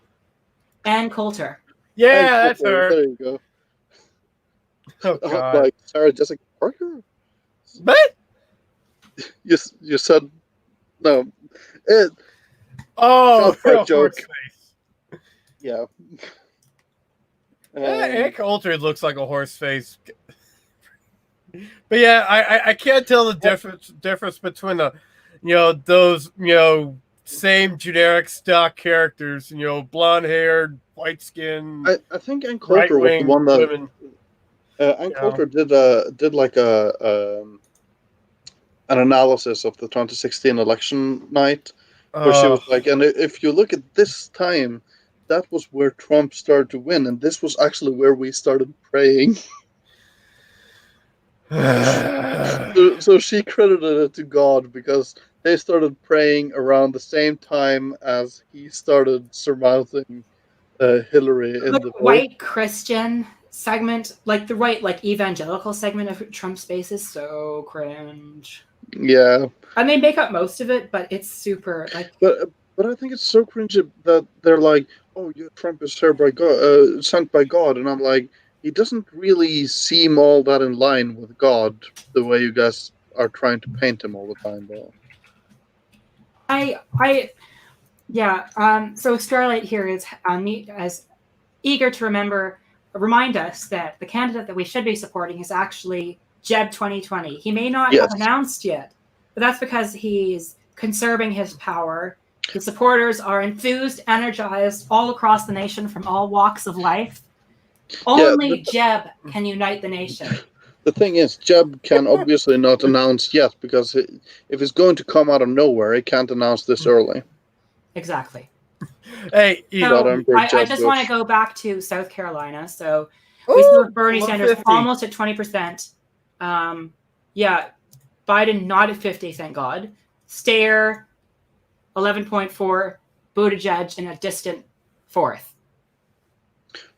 Ann Coulter. Yeah, that's her. There you go. Oh God. Like Sarah Jessica Parker. What? You said no. Horseface. Yeah. Ann Coulter looks like a horse face. But yeah, I can't tell the difference between those same generic stock characters, blonde haired, white skin. I think Ann Coulter was the one that women. Ann Coulter did like an analysis of the 2016 election night, where she was like, and if you look at this time, that was where Trump started to win, and this was actually where we started praying. So she credited it to God because they started praying around the same time as he started surmounting Hillary in the white Christian segment, like the right, like evangelical segment of Trump's base is so cringe. Yeah, I may make up most of it, but it's super like. But I think it's so cringe that they're like, "Oh, yeah, Trump is here by God, sent by God," and I'm like, he doesn't really seem all that in line with God the way you guys are trying to paint him all the time, though. So Starlight here is as eager to remind us that the candidate that we should be supporting is actually Jeb 2020. He may not have announced yet, but that's because he's conserving his power. His supporters are enthused, energized all across the nation from all walks of life. Only Jeb can unite the nation. The thing is, Jeb can obviously not announce yet because if he's going to come out of nowhere, he can't announce this early. Exactly. Hey, I just want to go back to South Carolina. So we saw Bernie Sanders almost at 20%. Biden not at 50, thank God. Steyer 11.4, Buttigieg in a distant fourth.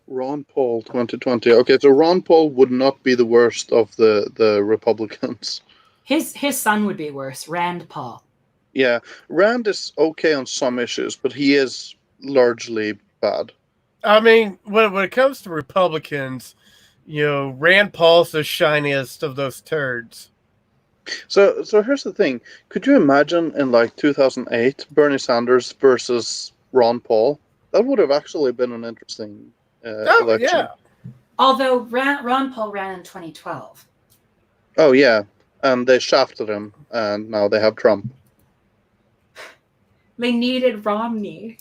Ron Paul 2020. Okay, so Ron Paul would not be the worst of the Republicans. His son would be worse, Rand Paul. Yeah, Rand is okay on some issues, but he is largely bad. I mean, when it comes to Republicans, Rand Paul's the shiniest of those turds. So here's the thing. Could you imagine in like 2008, Bernie Sanders versus Ron Paul? That would have actually been an interesting election. Yeah. Although Ron Paul ran in 2012. Oh, yeah. And they shafted him, and now they have Trump. They needed Romney.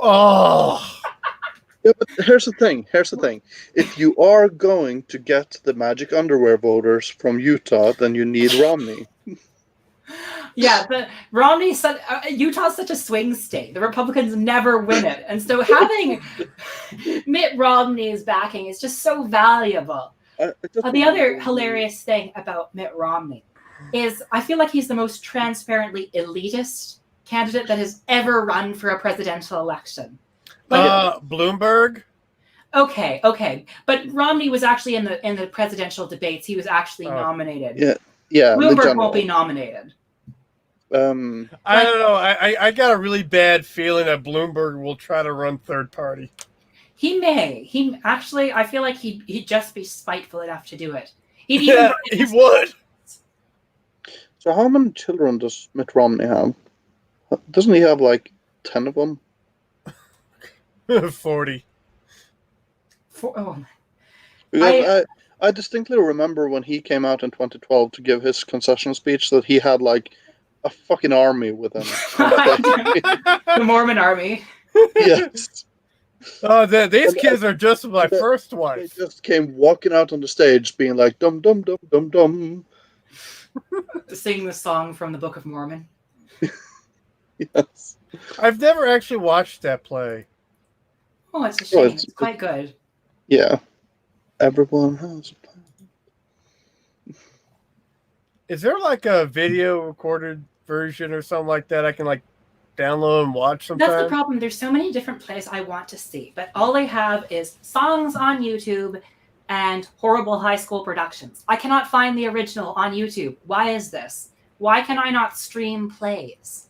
Oh. Yeah, but here's the thing. If you are going to get the magic underwear voters from Utah, then you need Romney. Yeah, but Utah's such a swing state. The Republicans never win it. And so having Mitt Romney's backing is just so valuable. The other hilarious thing about Mitt Romney is I feel like he's the most transparently elitist candidate that has ever run for a presidential election. Bloomberg. Okay, but Romney was actually in the presidential debates. He was actually nominated. Yeah. Bloomberg won't be nominated. I don't know. I got a really bad feeling that Bloomberg will try to run third party. He may. I feel like he'd just be spiteful enough to do it. He would. So how many children does Mitt Romney have? Doesn't he have like 10 of them? 40. Because I distinctly remember when he came out in 2012 to give his concession speech that he had like a fucking army with him. The Mormon army. Yes. These kids are just my first wife. They just came walking out on the stage being like, dum, dum, dum, dum, dum. to sing the song from the Book of Mormon. Yes. I've never actually watched that play. Oh, it's a shame. It's quite good. Yeah. Everyone has a plan. Is there like a video recorded version or something like that I can like download and watch sometime? That's the problem. There's so many different plays I want to see, but all I have is songs on YouTube and horrible high school productions. I cannot find the original on YouTube. Why is this? Why can I not stream plays?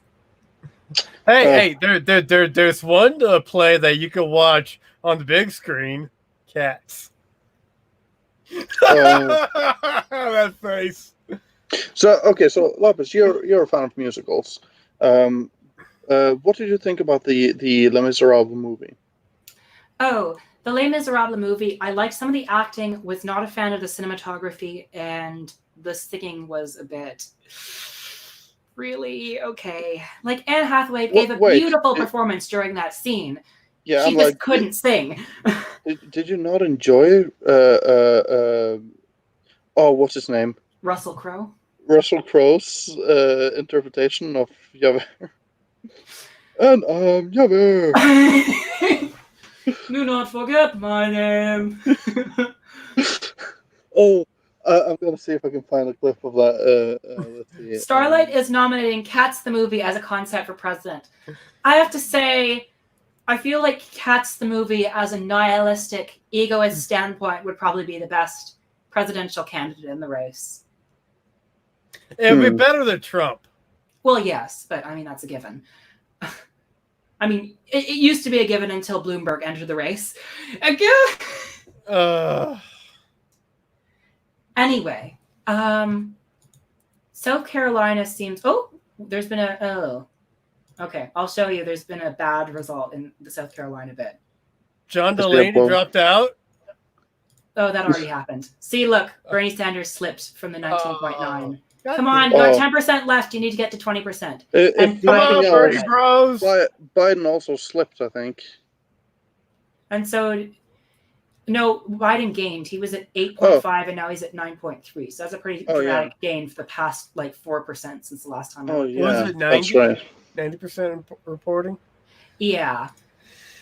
Hey, there's one play that you can watch on the big screen. Cats. That face. So Lopez, you're a fan of musicals. What did you think about the Les Miserables movie? Oh, the Les Miserables movie, I liked some of the acting, was not a fan of the cinematography, and the singing was a bit really okay. Like, Anne Hathaway gave a beautiful performance during that scene. Yeah, she just couldn't sing. Did you not enjoy what's his name? Russell Crowe. Russell Crowe's interpretation of Javert. And I'm Javert. Do not forget my name. I'm gonna see if I can find a clip of that. Let's see. Starlight is nominating Cats the movie as a concept for president. I have to say, I feel like Cats the movie as a nihilistic, egoist standpoint would probably be the best presidential candidate in the race. It would be better than Trump. Well, yes, but I mean, that's a given. I mean, it used to be a given until Bloomberg entered the race. Anyway, South Carolina seems... there's been okay, I'll show you. There's been a bad result in the South Carolina bit. John Delaney dropped out? Oh, that already happened. See, look, Bernie Sanders slipped from the 19.9. Come on, you got 10% left. You need to get to 20%. Biden also slipped, I think. And so, no, Biden gained. He was at 8.5, and now he's at 9.3. So that's a pretty dramatic gain for the past 4% since the last time. Oh, yeah, was it 90? That's right. 90% reporting? Yeah.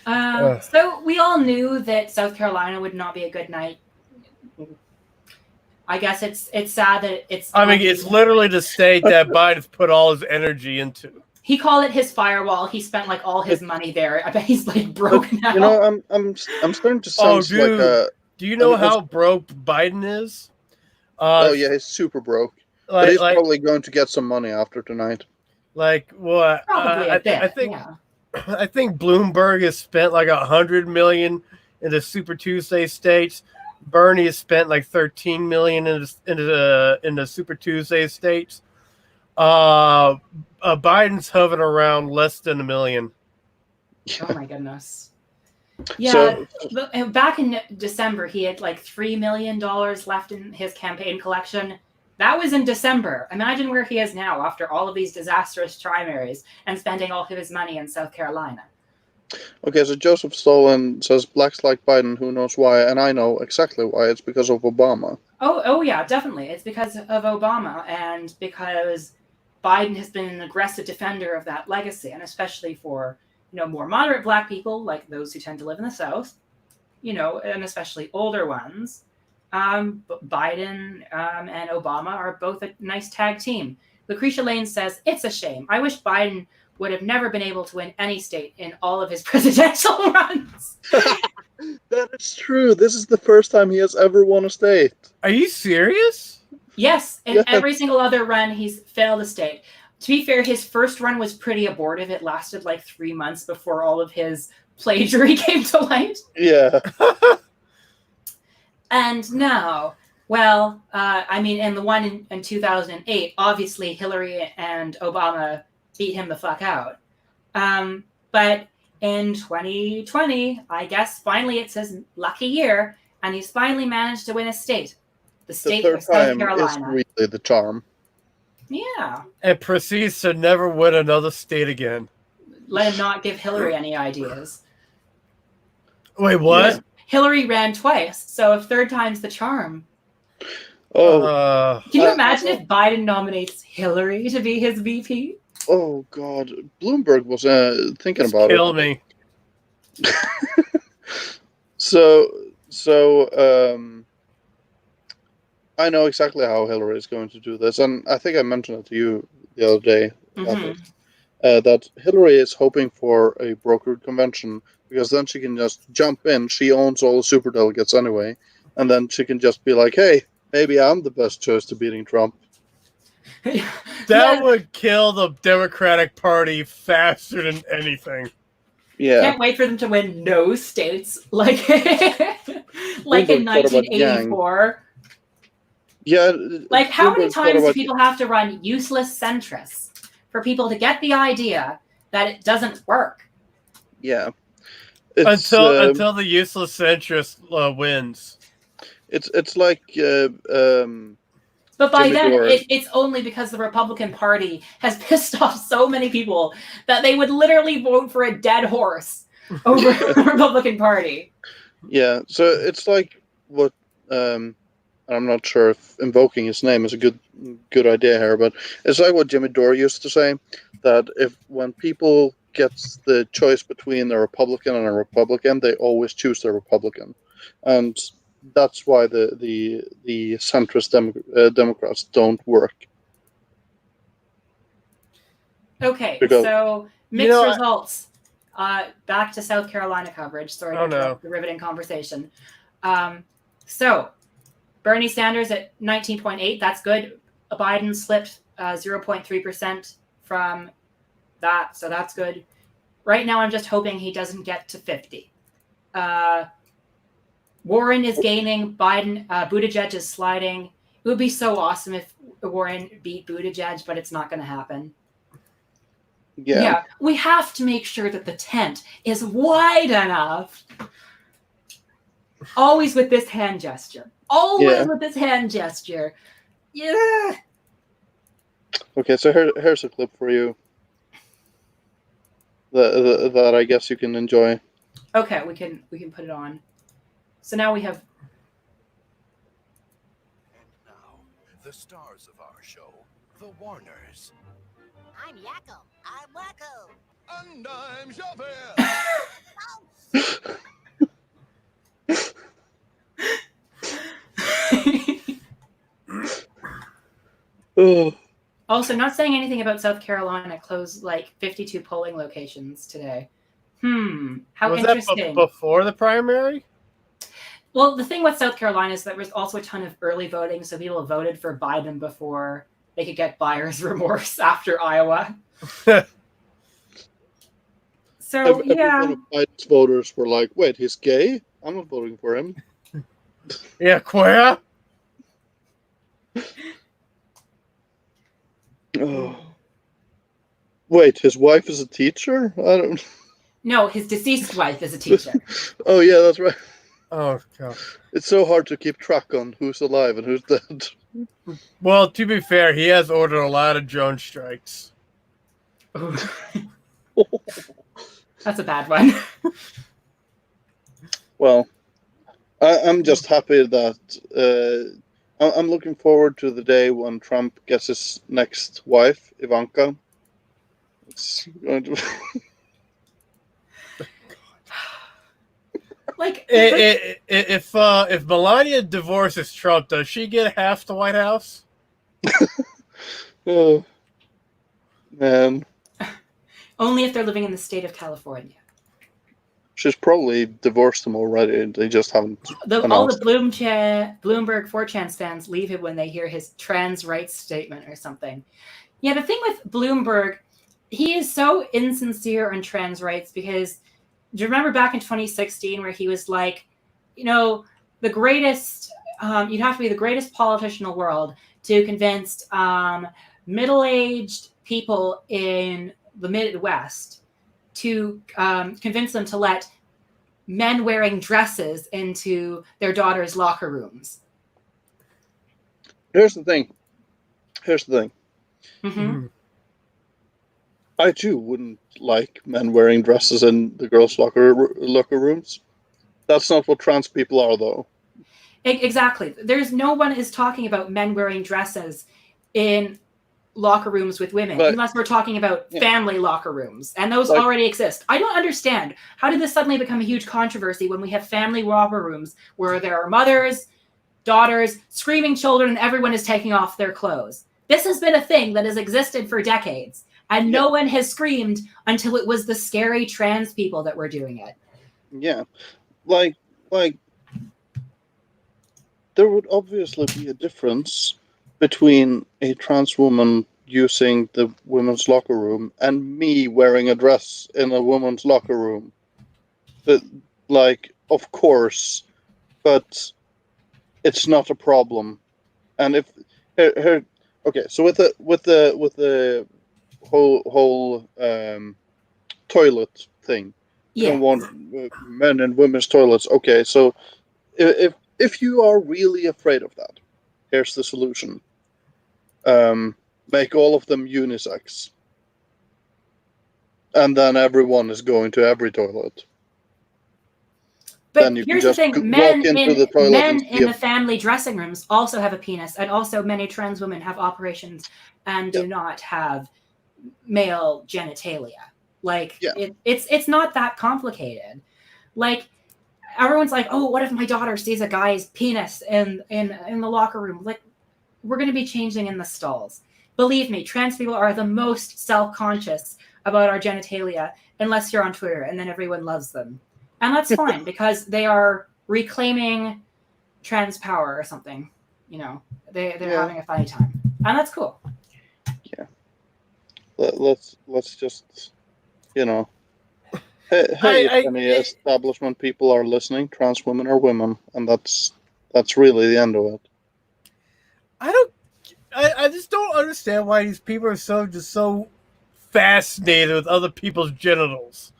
So we all knew that South Carolina would not be a good night. I guess it's sad that it's... I mean, it's literally the state that Biden's put all his energy into. He called it his firewall. He spent all his money there. I bet he's broke now. You know, I'm starting to sense do you know how broke Biden is? Yeah, he's super broke. But he's probably going to get some money after tonight. Probably a bit. I think Bloomberg has spent $100 million in the Super Tuesday states. Bernie has spent $13 million in the Super Tuesday states. Biden's hovering around less than $1 million. Oh my goodness. Yeah, back in December, he had $3 million left in his campaign collection. That was in December. Imagine where he is now after all of these disastrous primaries and spending all of his money in South Carolina. Okay, so Joseph Stolen says blacks like Biden, who knows why, and I know exactly why. It's because of Obama. Oh yeah, definitely. It's because of Obama, and because Biden has been an aggressive defender of that legacy, and especially for more moderate black people, like those who tend to live in the South, and especially older ones. Biden and Obama are both a nice tag team. Lucretia Lane says, it's a shame. I wish Biden would have never been able to win any state in all of his presidential runs. That is true. This is the first time he has ever won a state. Are you serious? Yes. In every single other run, he's failed a state. To be fair, his first run was pretty abortive. It lasted 3 months before all of his plagiarism came to light. Yeah. And now, in the one in 2008, obviously Hillary and Obama beat him the fuck out. But in 2020, I guess finally it's his lucky year, and he's finally managed to win a state. The state of South Carolina. Is really the charm. Yeah. And proceeds to never win another state again. Let him not give Hillary any ideas. Wait, what? Hillary ran twice, so if third time's the charm. Oh, can you imagine if Biden nominates Hillary to be his VP? Oh God, Bloomberg was thinking Just about kill it. me. So, I know exactly how Hillary is going to do this, and I think I mentioned it to you the other day. That Hillary is hoping for a brokered convention because then she can just jump in. She owns all the superdelegates anyway, and then she can just be like, "Hey, maybe I'm the best choice to beating Trump." That would kill the Democratic Party faster than anything. Yeah. Can't wait for them to win no states like like in 1984. Yeah. Like, how many times do people have to run useless centrists for people to get the idea that it doesn't work? Yeah. Until the useless centrist wins. It's like but by then it's only because the Republican Party has pissed off so many people that they would literally vote for a dead horse over the Republican Party. Yeah, so it's like what I'm not sure if invoking his name is a good idea here, but it's like what Jimmy Dore used to say, that when people get the choice between a Republican and a Republican, they always choose the Republican, and that's why the centrist Democrats don't work. Okay, so mixed results. Back to South Carolina coverage. Sorry to interrupt the riveting conversation. So Bernie Sanders at 19.8. That's good. Biden slipped 0.3% from that, so that's good. Right now, I'm just hoping he doesn't get to 50. Warren is gaining. Buttigieg is sliding. It would be so awesome if Warren beat Buttigieg, but it's not going to happen. Yeah, we have to make sure that the tent is wide enough. Always with this hand gesture. With this hand gesture. Yeah. Okay, so here's a clip for you that I guess you can enjoy. Okay, we can put it on. So now we have. And now, the stars of our show, the Warners. I'm Yakko. I'm Wacko. And I'm Javert. Also, not saying anything about South Carolina closed like 52 polling locations today. How interesting. Was that before the primary? Well, the thing with South Carolina is that there was also a ton of early voting, so people voted for Biden before they could get buyer's remorse after Iowa. So, yeah. Every Biden's voters were like, wait, he's gay? I'm not voting for him. Yeah, queer. Oh. Wait, his wife is a teacher? I don't. No, his deceased wife is a teacher. Oh yeah, that's right. Oh god, it's so hard to keep track on who's alive and who's dead. Well, to be fair, he has ordered a lot of drone strikes. That's a bad one. Well, I'm just happy that I'm looking forward to the day when Trump gets his next wife, Ivanka. It's going to. Like if Melania divorces Trump, does she get half the White House? Oh man! Only if they're living in the state of California. She's probably divorced him already. They just haven't. All the Bloomberg 4chan stands leave him when they hear his trans rights statement or something. Yeah, the thing with Bloomberg, he is so insincere on trans rights because. Do you remember back in 2016 where he was like, the greatest, you'd have to be the greatest politician in the world to convince middle-aged people in the Midwest to convince them to let men wearing dresses into their daughters' locker rooms. Here's the thing. Mm-hmm. I too wouldn't like men wearing dresses in the girls' locker rooms. That's not what trans people are, though. Exactly. There's no one is talking about men wearing dresses in locker rooms with women, unless we're talking about family locker rooms, and those already exist. I don't understand. How did this suddenly become a huge controversy when we have family locker rooms where there are mothers, daughters, screaming children, and everyone is taking off their clothes? This has been a thing that has existed for decades, and no one has screamed until it was the scary trans people that were doing it. Yeah. Like there would obviously be a difference between a trans woman using the women's locker room and me wearing a dress in a woman's locker room. But, like, of course, but it's not a problem. And if okay, so with the whole toilet thing, you don't want men in women's toilets. Okay, so if you are really afraid of that, here's the solution. Make all of them unisex. And then everyone is going to every toilet. But then you here's can the just thing: walk into the toilet men in the family dressing rooms also have a penis, and also many trans women have operations and do not have male genitalia. Like it's not that complicated. Like everyone's like, oh, what if my daughter sees a guy's penis in the locker room? Like, we're going to be changing in the stalls. Believe me, trans people are the most self-conscious about our genitalia, unless you're on Twitter, and then everyone loves them. And that's fine, because they are reclaiming trans power or something. You know, they're having a funny time. And that's cool. Yeah. Let's just, you know. Hey, if any establishment people are listening, trans women are women, and that's really the end of it. I just don't understand why these people are so fascinated with other people's genitals.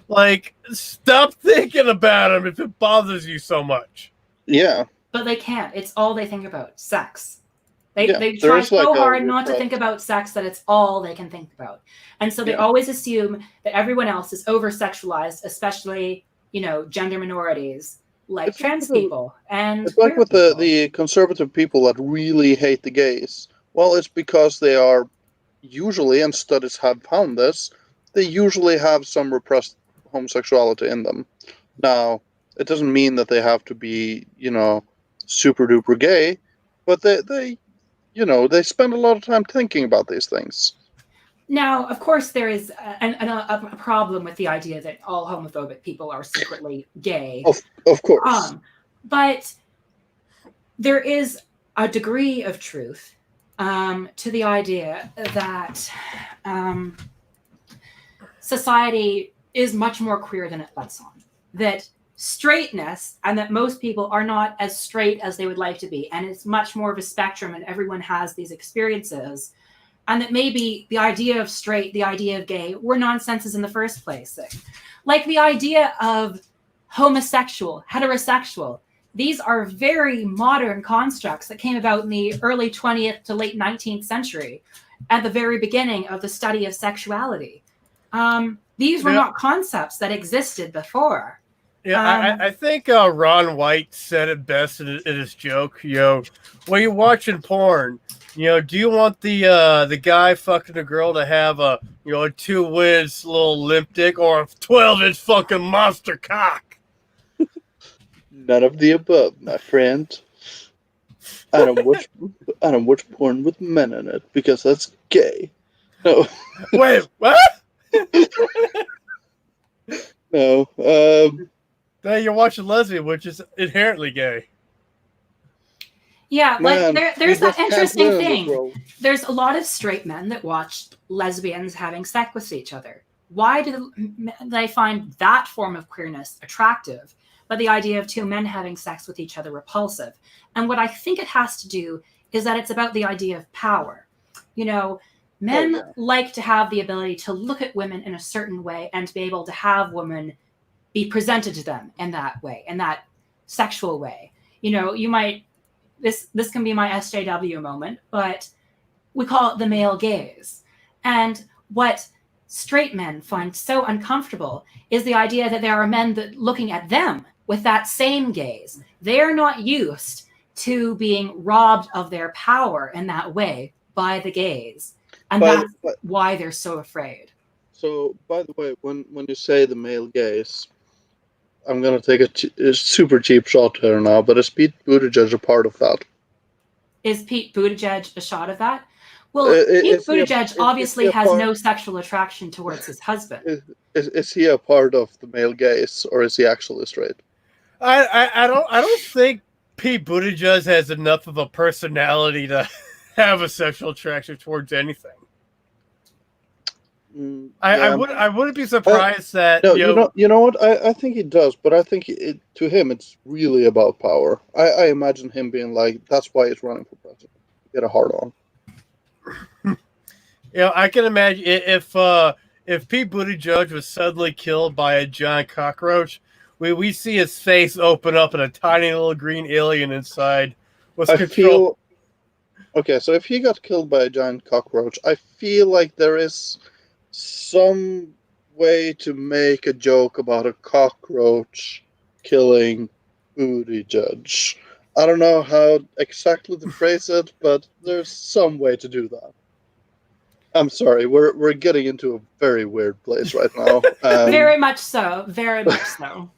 Like, stop thinking about them if it bothers you so much. Yeah. But they can't. It's all they think about. Sex. They try so hard not to think about sex that it's all they can think about. And so they always assume that everyone else is over-sexualized, especially, you know, gender minorities, like trans people. And it's like with the conservative people that really hate the gays. Well, it's because they are usually, and studies have found this, they usually have some repressed homosexuality in them. Now, it doesn't mean that they have to be, you know, super duper gay, but they you know, they spend a lot of time thinking about these things. Now, of course, there is a problem with the idea that all homophobic people are secretly gay. Of course. But there is a degree of truth to the idea that society is much more queer than it lets on. That straightness, and that most people are not as straight as they would like to be, and it's much more of a spectrum, and everyone has these experiences, and that maybe the idea of straight, the idea of gay, were nonsenses in the first place. Like the idea of homosexual, heterosexual, these are very modern constructs that came about in the early 20th to late 19th century, at the very beginning of the study of sexuality. These were not concepts that existed before. Yeah, I think Ron White said it best in his joke. You know, when you're watching porn, you know, do you want the guy fucking the girl to have a, you know, a 2-inch little limp dick or a 12-inch fucking monster cock? None of the above, my friend. I don't watch porn with men in it because that's gay. No. Wait, what? No. Then you're watching lesbian, which is inherently gay. Yeah, like there's that interesting thing. There's a lot of straight men that watch lesbians having sex with each other. Why do they find that form of queerness attractive, but the idea of two men having sex with each other repulsive? And what I think it has to do is that it's about the idea of power. You know, men like to have the ability to look at women in a certain way and to be able to have women be presented to them in that way, in that sexual way. You know, you might, this can be my SJW moment, but we call it the male gaze. And what straight men find so uncomfortable is the idea that there are men that looking at them with that same gaze. They're not used to being robbed of their power in that way by the gaze. And that's why they're so afraid. So, by the way, when you say the male gaze, I'm going to take a super cheap shot here now, but is Pete Buttigieg a part of that? Is Pete Buttigieg a shot of that? Well, Pete Buttigieg obviously has no sexual attraction towards his husband. Is he a part of the male gaze, or is he actually straight? I don't think Pete Buttigieg has enough of a personality to have a sexual attraction towards anything. I wouldn't be surprised that no, you know what, I think he does, but I think to him it's really about power. I imagine him being like, that's why he's running for president, get a hard on. I can imagine if Pete Buttigieg was suddenly killed by a giant cockroach, we see his face open up and a tiny little green alien inside was controlled. Okay, so if he got killed by a giant cockroach, I feel like there is some way to make a joke about a cockroach killing Buttigieg. I don't know how exactly to phrase it, but there's some way to do that. I'm sorry, we're getting into a very weird place right now. Very much so. Very much so.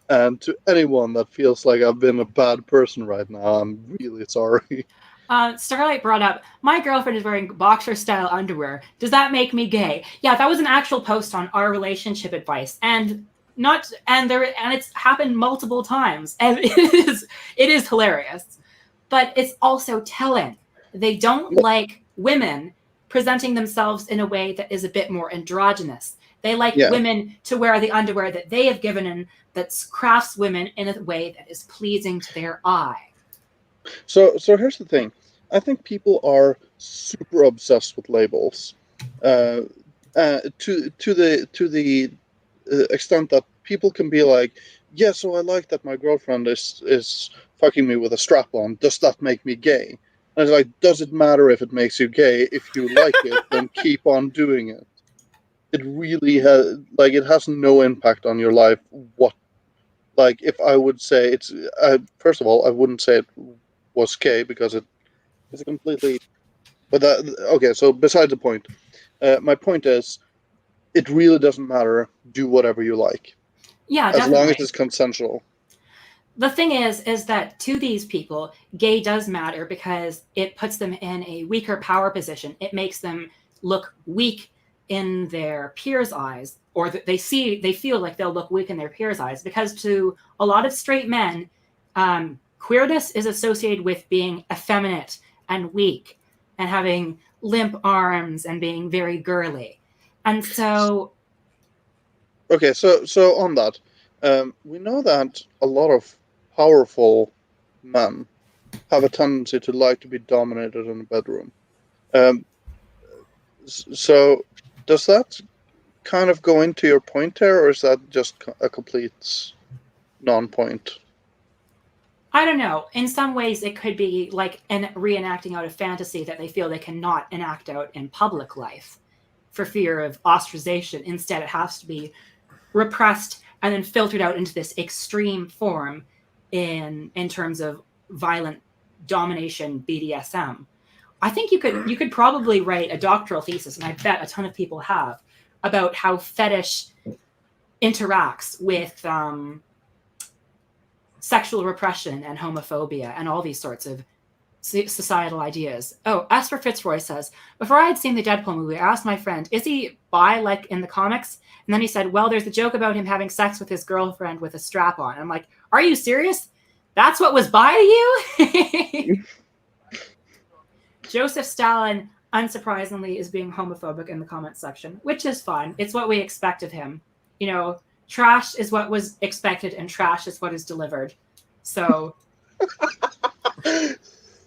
And to anyone that feels like I've been a bad person right now, I'm really sorry. Starlight brought up, my girlfriend is wearing boxer-style underwear. Does that make me gay? Yeah, that was an actual post on our relationship advice, and it's happened multiple times, and it is hilarious. But it's also telling. They don't like women presenting themselves in a way that is a bit more androgynous. They like women to wear the underwear that they have given in that crafts women in a way that is pleasing to their eye. So here's the thing. I think people are super obsessed with labels, to the extent that people can be like, yeah, so I like that my girlfriend is fucking me with a strap on. Does that make me gay? And it's like, does it matter if it makes you gay? If you like it, then keep on doing it. It really has, like, it has no impact on your life. If I would say it's, first of all, I wouldn't say it was gay because it's a completely, but okay, so beside the point, my point is, it really doesn't matter. Do whatever you like. Yeah, as long as it's consensual. The thing is that to these people, gay does matter because it puts them in a weaker power position. It makes them look weak in their peers' eyes, or that they feel like they'll look weak in their peers' eyes, because to a lot of straight men, queerness is associated with being effeminate and weak and having limp arms and being very girly. And so... Okay, so on that, we know that a lot of powerful men have a tendency to like to be dominated in the bedroom. So does that kind of go into your point there, or is that just a complete non-point? I don't know. In some ways, it could be like reenacting out a fantasy that they feel they cannot enact out in public life for fear of ostracization. Instead, it has to be repressed and then filtered out into this extreme form in terms of violent domination BDSM. I think you could probably write a doctoral thesis, and I bet a ton of people have, about how fetish interacts with sexual repression and homophobia and all these sorts of societal ideas. Oh, Esther Fitzroy says, before I had seen the Deadpool movie, I asked my friend, is he bi like in the comics? And then he said, well, there's a joke about him having sex with his girlfriend with a strap on. I'm like, are you serious? That's what was bi to you? Joseph Stalin, unsurprisingly, is being homophobic in the comment section, which is fine. It's what we expect of him. You know, trash is what was expected and trash is what is delivered. So...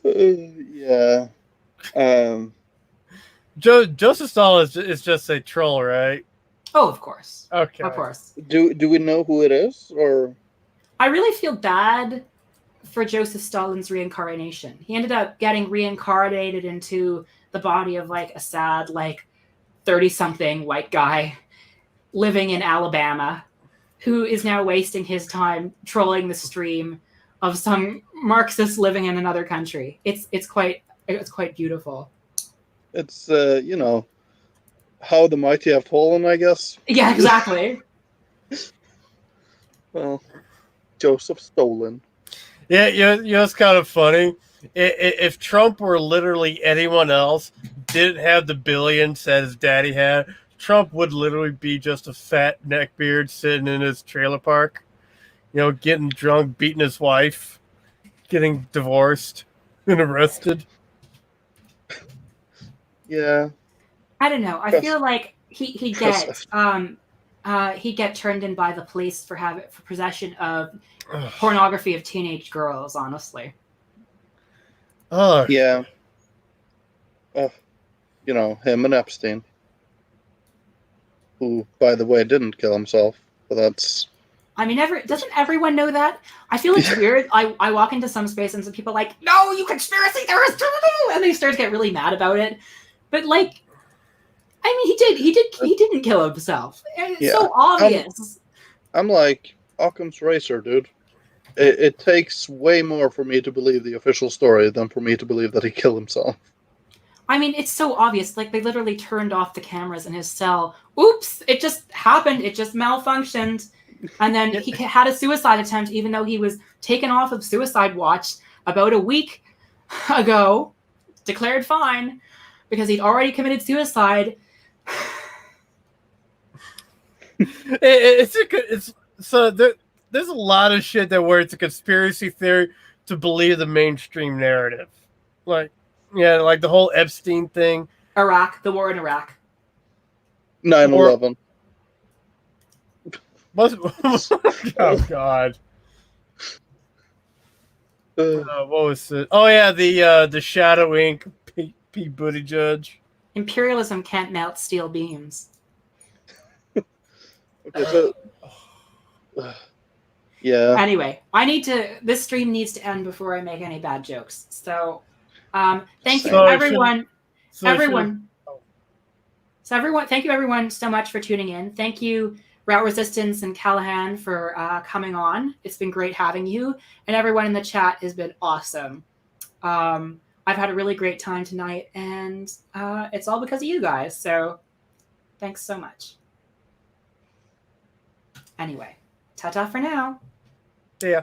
yeah. Joseph Stalin is just a troll, right? Oh, of course. Okay. Of course. Do we know who it is, or? I really feel bad for Joseph Stalin's reincarnation. He ended up getting reincarnated into the body of like a sad, like 30-something white guy living in Alabama. who is now wasting his time trolling the stream of some Marxist living in another country. It's quite beautiful. It's how the mighty have fallen, I guess. Yeah, exactly. Well, Joseph Stalin. Yeah, it's kind of funny. If Trump were literally anyone else, didn't have the billions that his daddy had, Trump would literally be just a fat neckbeard sitting in his trailer park, getting drunk, beating his wife, getting divorced, and arrested. Yeah. I don't know. I feel like he get turned in by the police for possession of pornography of teenage girls. Honestly. Oh yeah. Him and Epstein, who, by the way, didn't kill himself. But that's. I mean, doesn't everyone know that? I feel it's weird. I walk into some spaces and people are like, "No, you conspiracy theorists!" and they start to get really mad about it. But like, I mean, he didn't kill himself. It's so obvious. I'm like Occam's razor, dude. It takes way more for me to believe the official story than for me to believe that he killed himself. I mean, it's so obvious. Like, they literally turned off the cameras in his cell. Oops, it just happened. It just malfunctioned. And then he had a suicide attempt, even though he was taken off of suicide watch about a week ago, declared fine, because he'd already committed suicide. There's a lot of shit where it's a conspiracy theory to believe the mainstream narrative. Like the whole Epstein thing. The war in Iraq. 9/11. Oh God. What was it? Oh yeah, the Shadow Inc. Pete Buttigieg. Imperialism can't melt steel beams. Okay, so yeah. Anyway, this stream needs to end before I make any bad jokes. So, thank you everyone. Thank you everyone so much for tuning in. Thank you, Route Resistance and Callahan, for coming on. It's been great having you, and everyone in the chat has been awesome. I've had a really great time tonight, and it's all because of you guys. So, thanks so much. Anyway, ta-ta for now. See ya.